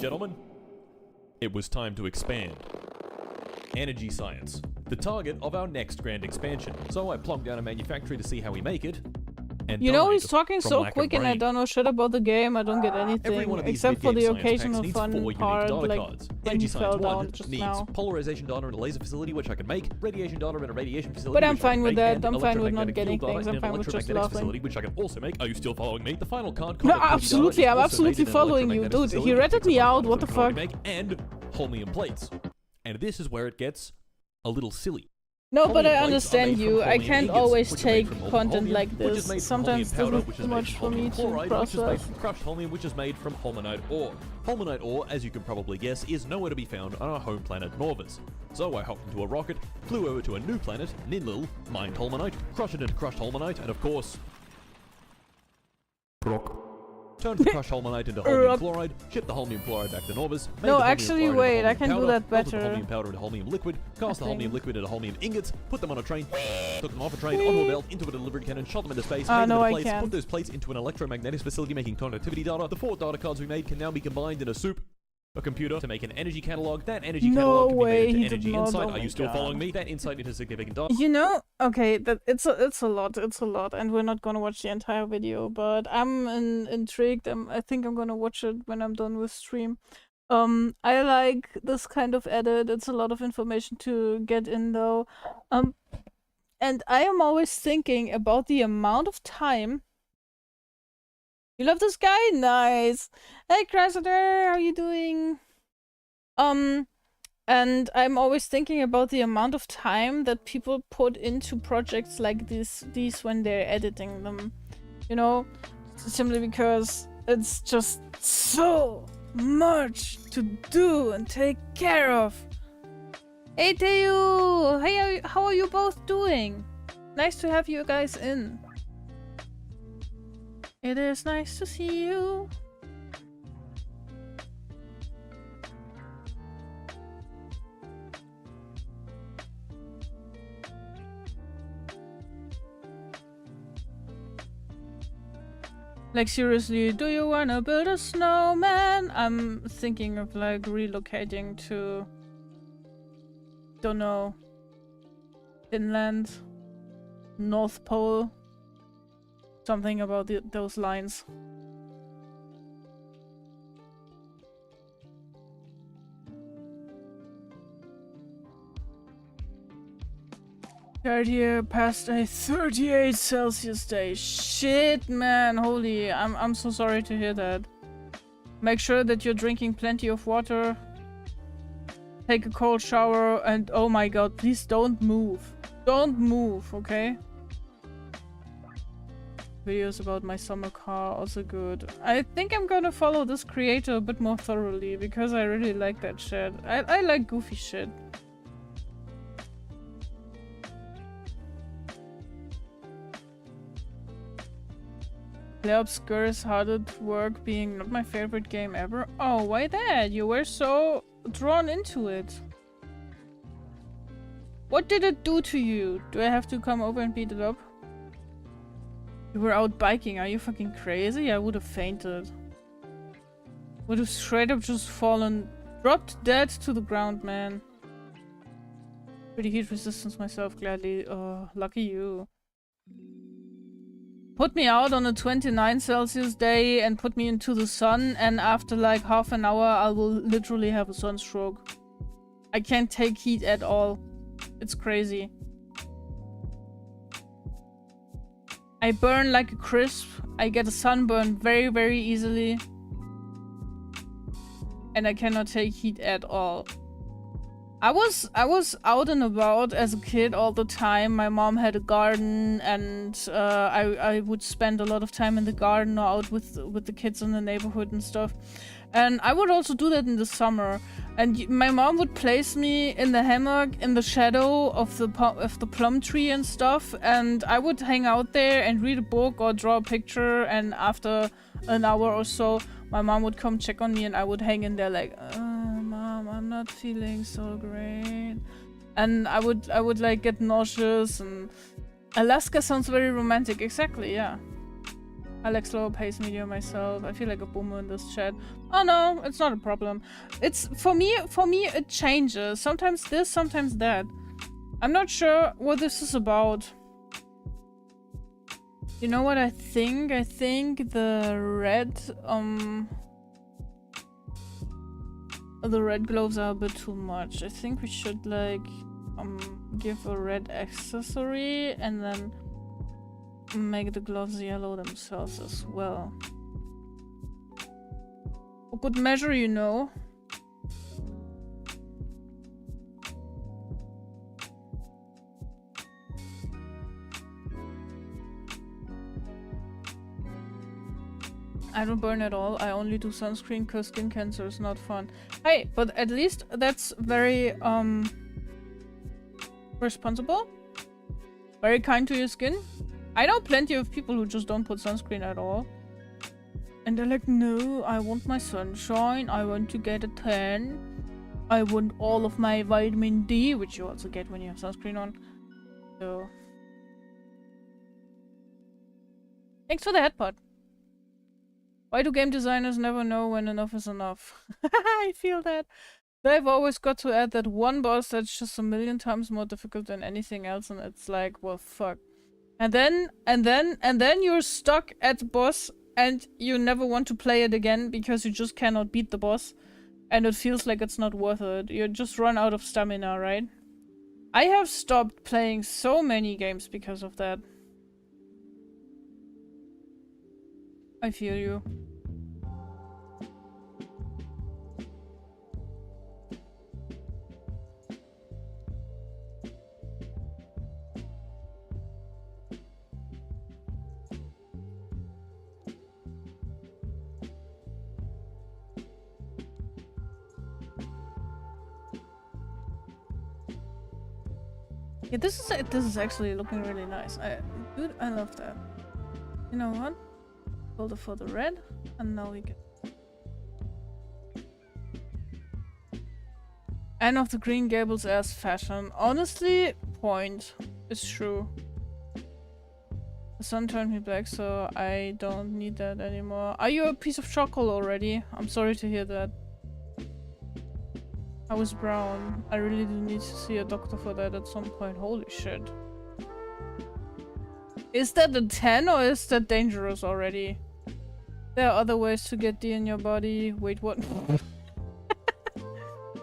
Gentlemen, it was time to expand. Energy science, the target of our next grand expansion. So I plunked down a manufactory to see how we make it, and You know, died he's talking from so lack of quick and I brain. don't know shit about the game. I don't get Every anything one of these except for the mid-game science packs occasional needs fun 4 unique part, data like cards. when Energy he fell science down 1 just needs now. polarization data in a laser facility, which I can make, radiation data in a radiation facility, But I'm which I can fine with make, that. and I'm fine with not electromagnetic getting field data things. in I'm an fine with just electromagnetic laughing. facility, which I can also make. Are you still following me? The final card No, conductivity data absolutely. is I'm also absolutely made in an following you, electromagnetic dude. facility, He which ratted takes me a out. lot What of the time to fuck? make, and holmium plates. And this is where it gets a little silly. No, but I Holmium plates are understand made from you. I holmium can't ingots, always which are made take from content holmium, like which is this. made from Sometimes holmium there's powder, not which too is made much from for me holmium to chloride, which is made process. from crushed holmium, which is made from holmonite ore. Holmonite ore, as you can probably guess, is nowhere to be found on our home planet Norvis. So I hopped into a rocket, flew over to a new planet, Ninlil, mined holmonite, crushed it into crushed holmonite, and of course, turned the crushed holmonite into holmium chloride, shipped the holmium chloride back to Norvis, made No, the holmium actually, chloride wait, into I holmium can do powder, that melted the better. holmium powder into holmium liquid, cast the think. holmium liquid into holmium ingots, put them on a train, took them off a train, onto a belt, into a delivery cannon, shot them into space, made them no, into I plates, can't. put those plates into an electromagnetic facility making conductivity data. The 4 data cards we made can now be combined in a soup. A computer to make an energy catalog. That energy No catalog can be way, made he into did energy not. insight. Oh Are my you still God. following me? That insight into significant data. You know, okay, that it's a lot, and we're not gonna watch the entire video, but I'm intrigued. I think I'm gonna watch it when I'm done with stream. I like this kind of edit. It's a lot of information to get in though, and I am always thinking about the amount of time. You love this guy? Nice. Hey, Chrysler, how you doing? And I'm always thinking about the amount of time that people put into projects like these when they're editing them. You know, simply because it's just so much to do and take care of. Hey, Teo! Hey, how are you both doing? Nice to have you guys in. It is nice to see you. Like seriously, do you wanna build a snowman? I'm thinking of like relocating to, don't know, Finland, North Pole, something about those lines. 'Cause I really want to build a snowman. I'm thinking of like relocating to, don't know, Finland, North Pole, something about those lines. 'Cause I really want to build a snowman. I'm thinking of like relocating to, don't know, Finland, North Pole, something about those lines. 'Cause I really want to build a snowman. I'm thinking of like relocating to, don't know, Finland, North Pole, something about those lines. Third year past a 38 Celsius day. Shit, man. Holy, I'm so sorry to hear that. Make sure that you're drinking plenty of water. Take a cold shower and oh my god, please don't move. Don't move, okay? Videos about my summer car, also good. I think I'm gonna follow this creator a bit more thoroughly because I really like that shit. I like goofy shit. Play Obscure is hard at work, being not my favorite game ever. Oh, why that? You were so drawn into it. What did it do to you? Do I have to come over and beat it up? You were out biking. Are you fucking crazy? I would have fainted. Would have straight up just fallen, dropped dead to the ground, man. Pretty heat resistance myself, gladly. Lucky you. Put me out on a 29 Celsius day and put me into the sun, and after like half an hour I will literally have a sunstroke. I can't take heat at all. It's crazy. I burn like a crisp. I get a sunburn very, very easily. And I cannot take heat at all. I was out and about as a kid all the time. My mom had a garden, and I would spend a lot of time in the garden or out with the kids in the neighborhood and stuff. And I would also do that in the summer. And my mom would place me in the hammock in the shadow of the plum tree and stuff. And I would hang out there and read a book or draw a picture. And after an hour or so, my mom would come check on me, and I would hang in there like, Mom, I'm not feeling so great. And I would like get nauseous. And Alaska sounds very romantic. Exactly, yeah. I like slower pace media myself. I feel like a boomer in this chat. Oh no, it's not a problem. It's for me it changes. Sometimes this, sometimes that. I'm not sure what this is about. You know what I think? I think the red gloves are a bit too much. I think we should like give a red accessory and then make the gloves yellow themselves as well. For good measure, you know. I don't burn at all. I only do sunscreen because skin cancer is not fun. Hey, but at least that's very responsible. Very kind to your skin. I know plenty of people who just don't put sunscreen at all. And they're like, no, I want my sunshine. I want to get a tan. I want all of my vitamin D, which you also get when you have sunscreen on. So... thanks for the headbutt. Why do game designers never know when enough is enough? I feel that. They've always got to add that one boss that's just a million times more difficult than anything else, and it's like, well, fuck. And then you're stuck at the boss and you never want to play it again because you just cannot beat the boss. And it feels like it's not worth it. You just run out of stamina, right? I have stopped playing so many games because of that. I feel you. Yeah, this is actually looking really nice. Dude, I love that. You know what? Hold it for the red, and now we get end of the Green Gables as fashion. Honestly, point. It's true. The sun turned me black, so I don't need that anymore. Are you a piece of chocolate already? I'm sorry to hear that. I was brown. I really do need to see a doctor for that at some point. Holy shit. Is that a 10 or is that dangerous already? There are other ways to get D in your body. Wait, what?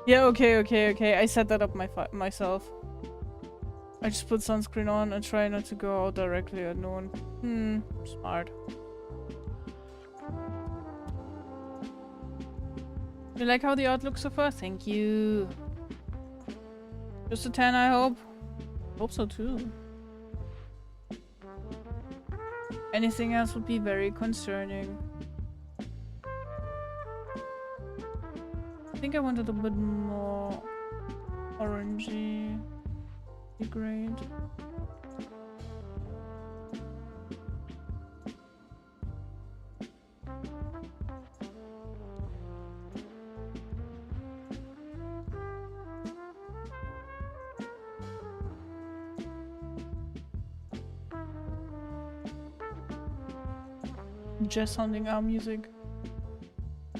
Yeah, okay. I set that up myself. I just put sunscreen on and try not to go out directly at noon. Smart. You like how the art looks so far? Thank you. Just a 10, I hope. Hope so too. Anything else would be very concerning. I think I wanted a bit more orangey. Be great. Jazz sounding our music. I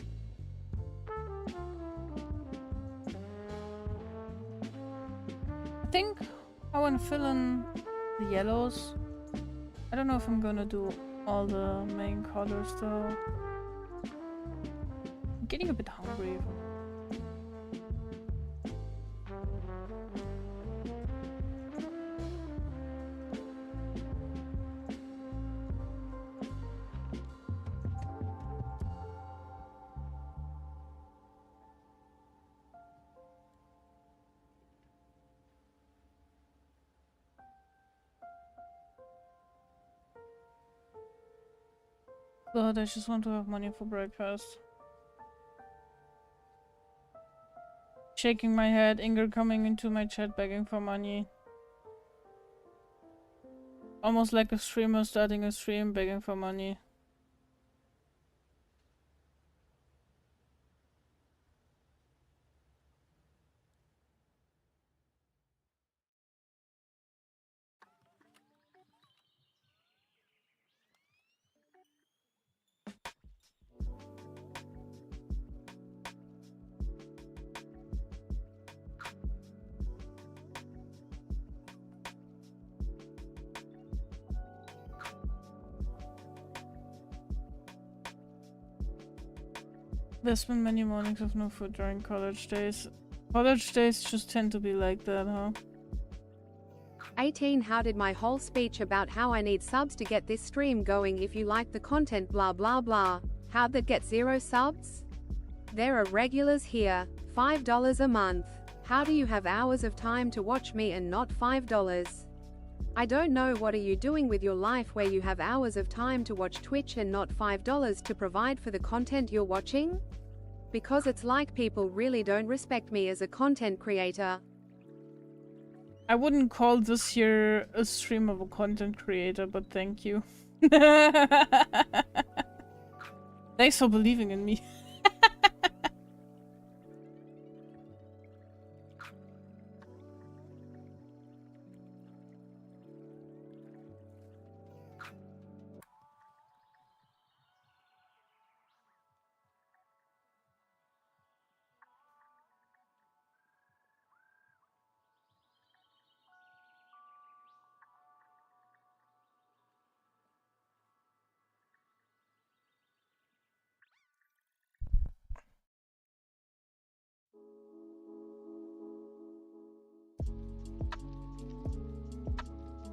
think I want to fill in the yellows. I don't know if I'm gonna do all the main colors though. I'm getting a bit hungry. God, I just want to have money for breakfast. Shaking my head, Inger coming into my chat begging for money. Almost like a streamer starting a stream begging for money. There's been many mornings of no food during college days. College days just tend to be like that, huh? 18 How did my whole speech about how I need subs to get this stream going if you like the content blah blah blah. How'd that get 0 subs? There are regulars here. $5 a month. How do you have hours of time to watch me and not $5? I don't know, what are you doing with your life where you have hours of time to watch Twitch and not $5 to provide for the content you're watching? Because it's like people really don't respect me as a content creator. I wouldn't call this here a stream of a content creator, but thank you. Thanks for believing in me.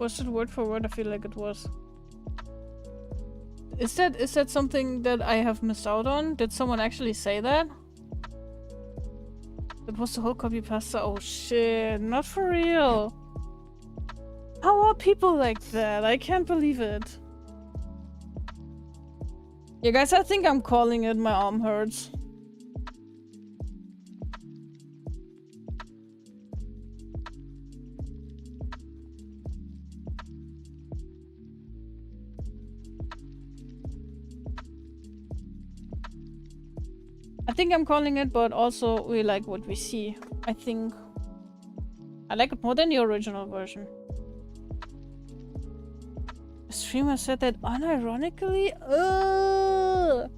Was it word for word? I feel like it was. Is that something that I have missed out on? Did someone actually say that? That was the whole copy pasta. Oh shit, not for real. How are people like that? I can't believe it. Yeah guys, I think I'm calling it. My arm hurts. I think I'm calling it, but also we like what we see. I think I like it more than the original version. A streamer said that unironically? Ugh!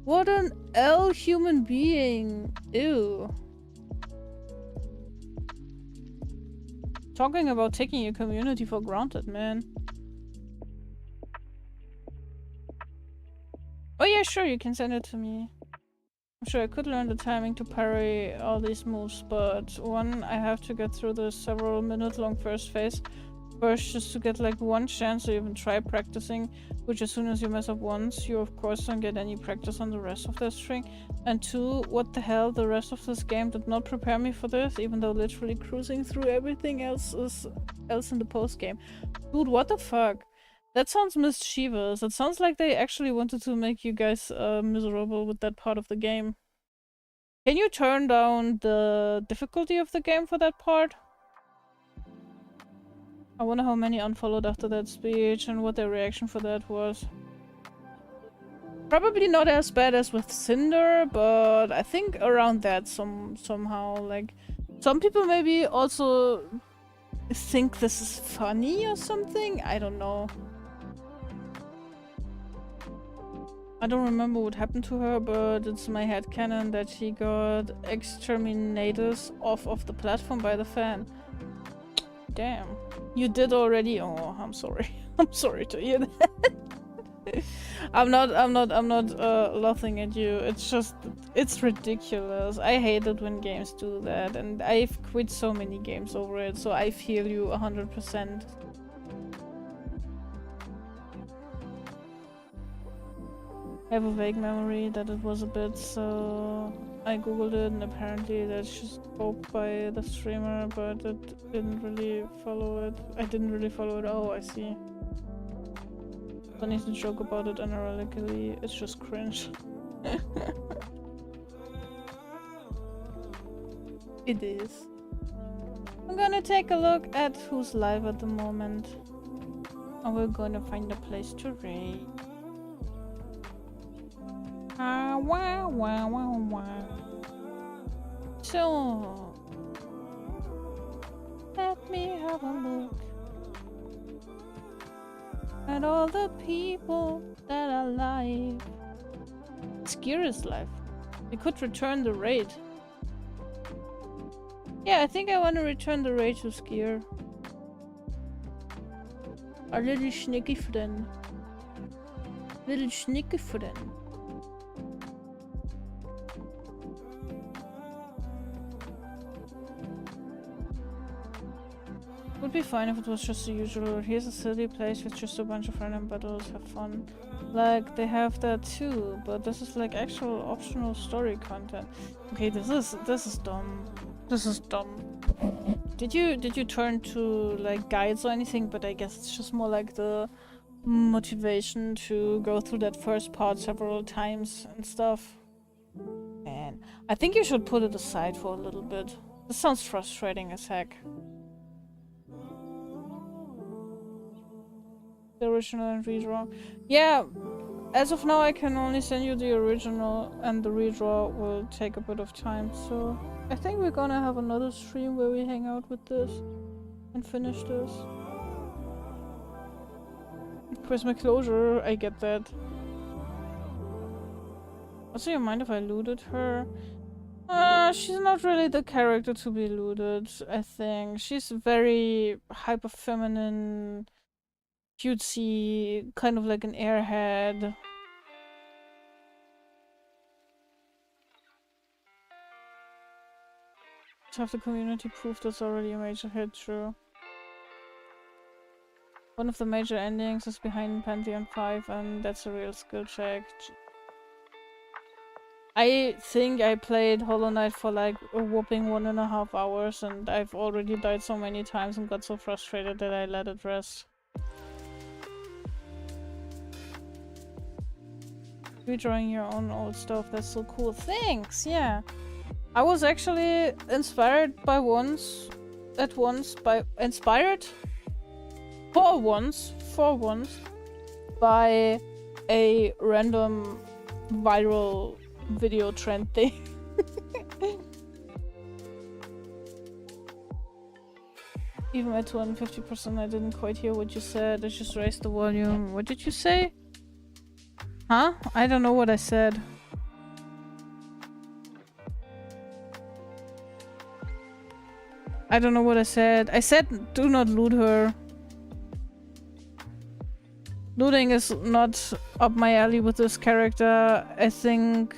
What an L human being. Ew. Talking about taking your community for granted, man. Oh yeah, sure, you can send it to me. I'm sure I could learn the timing to parry all these moves, but one, I have to get through the several minute long first phase first just to get like one chance to even try practicing, which as soon as you mess up once, you of course don't get any practice on the rest of the string. And two, what the hell, the rest of this game did not prepare me for this, even though literally cruising through everything else in the post game. Dude, what the fuck? That sounds mischievous. It sounds like they actually wanted to make you guys miserable with that part of the game. Can you turn down the difficulty of the game for that part? I wonder how many unfollowed after that speech and what their reaction for that was. Probably not as bad as with Cinder, but I think around that somehow. Like, some people maybe also think this is funny or something? I don't know. I don't remember what happened to her, but it's my headcanon that she got exterminated off of the platform by the fan. Damn. You did already? Oh, I'm sorry. I'm sorry to hear that. I'm not laughing at you. It's just, it's ridiculous. I hate it when games do that, and I've quit so many games over it, so I feel you 100%. I have a vague memory that it was a bit, so I googled it, and apparently that's just spoke by the streamer, but it didn't really follow it. I didn't really follow it. Oh, I see. Don't need to joke about it unironically, it's just cringe. It is. I'm gonna take a look at who's live at the moment. And we're gonna find a place to raid. So, let me have a look at all the people that are alive. Skier is live. We could return the raid. Yeah, I think I want to return the raid to Skier. Our little sneaky friend. Little sneaky friend. Would be fine if it was just the usual, here's a silly place with just a bunch of random battles, have fun. Like, they have that too, but this is like actual optional story content. Okay, this is dumb. This is dumb. Did you turn to like guides or anything? But I guess it's just more like the motivation to go through that first part several times and stuff. Man, I think you should put it aside for a little bit. This sounds frustrating as heck. The original and redraw. Yeah, as of now I can only send you the original, and the redraw will take a bit of time, so I think we're gonna have another stream where we hang out with this and finish this. Christmas closure, I get that. Also, you mind if I looted her? She's not really the character to be looted, I think. She's very hyper feminine, cutesy, kind of like an airhead. To have the community proof that's already a major hit, true. One of the major endings is behind Pantheon 5, and that's a real skill check. I think I played Hollow Knight for like a whopping 1.5 hours, and I've already died so many times and got so frustrated that I let it rest. Redrawing your own old stuff, that's so cool. Thanks, yeah. I was actually inspired by for once by a random viral video trend thing. Even at 250%, I didn't quite hear what you said. I just raised the volume. What did you say? Huh? I don't know what I said. I don't know what I said. I said do not loot her. Looting is not up my alley with this character. I think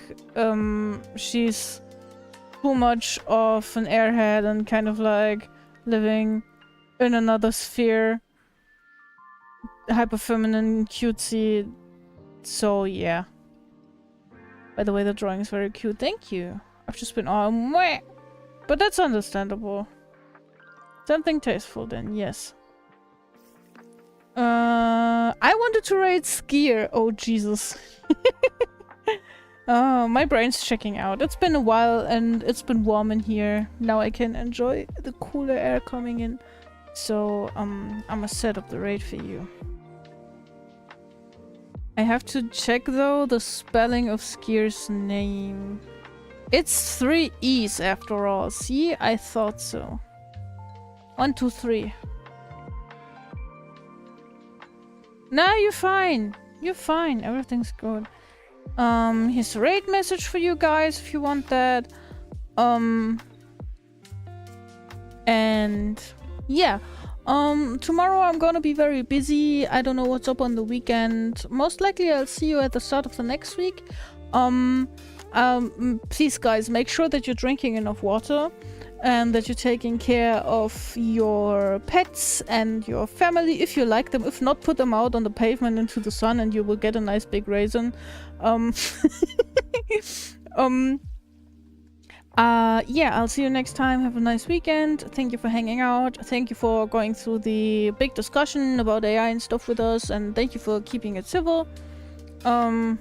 she's too much of an airhead and kind of like living in another sphere. Hyper feminine, cutesy. So yeah. By the way, the drawing is very cute. Thank you. I've just been meh. But that's understandable. Something tasteful then, yes. I wanted to raid skier. Oh Jesus. Oh, my brain's checking out. It's been a while and it's been warm in here. Now I can enjoy the cooler air coming in. So I'ma set up the raid for you. I have to check though the spelling of skier's name. It's 3 E's after all. See, I thought so. 1, 2, 3. No, you're fine. You're fine. Everything's good. Here's a raid message for you guys if you want that. And yeah. Tomorrow I'm gonna be very busy. I don't know what's up on the weekend. Most likely I'll see you at the start of the next week. Please guys, make sure that you're drinking enough water and that you're taking care of your pets and your family if you like them. If not, put them out on the pavement into the sun and you will get a nice big raisin. Yeah, I'll see you next time. Have a nice weekend. Thank you for hanging out. Thank you for going through the big discussion about AI and stuff with us, and thank you for keeping it civil. I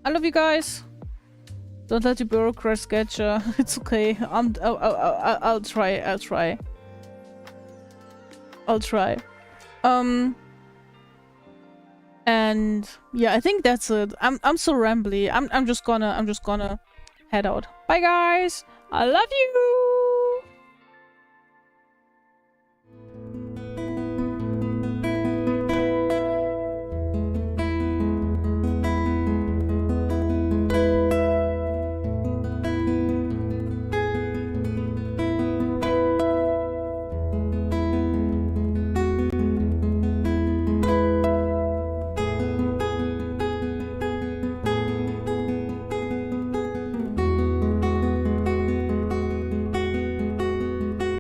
love you guys. Don't let the bureaucrats get you. It's okay. I'll try. And yeah, I think that's it. I'm so rambly. I'm just gonna head out. Bye guys. I love you.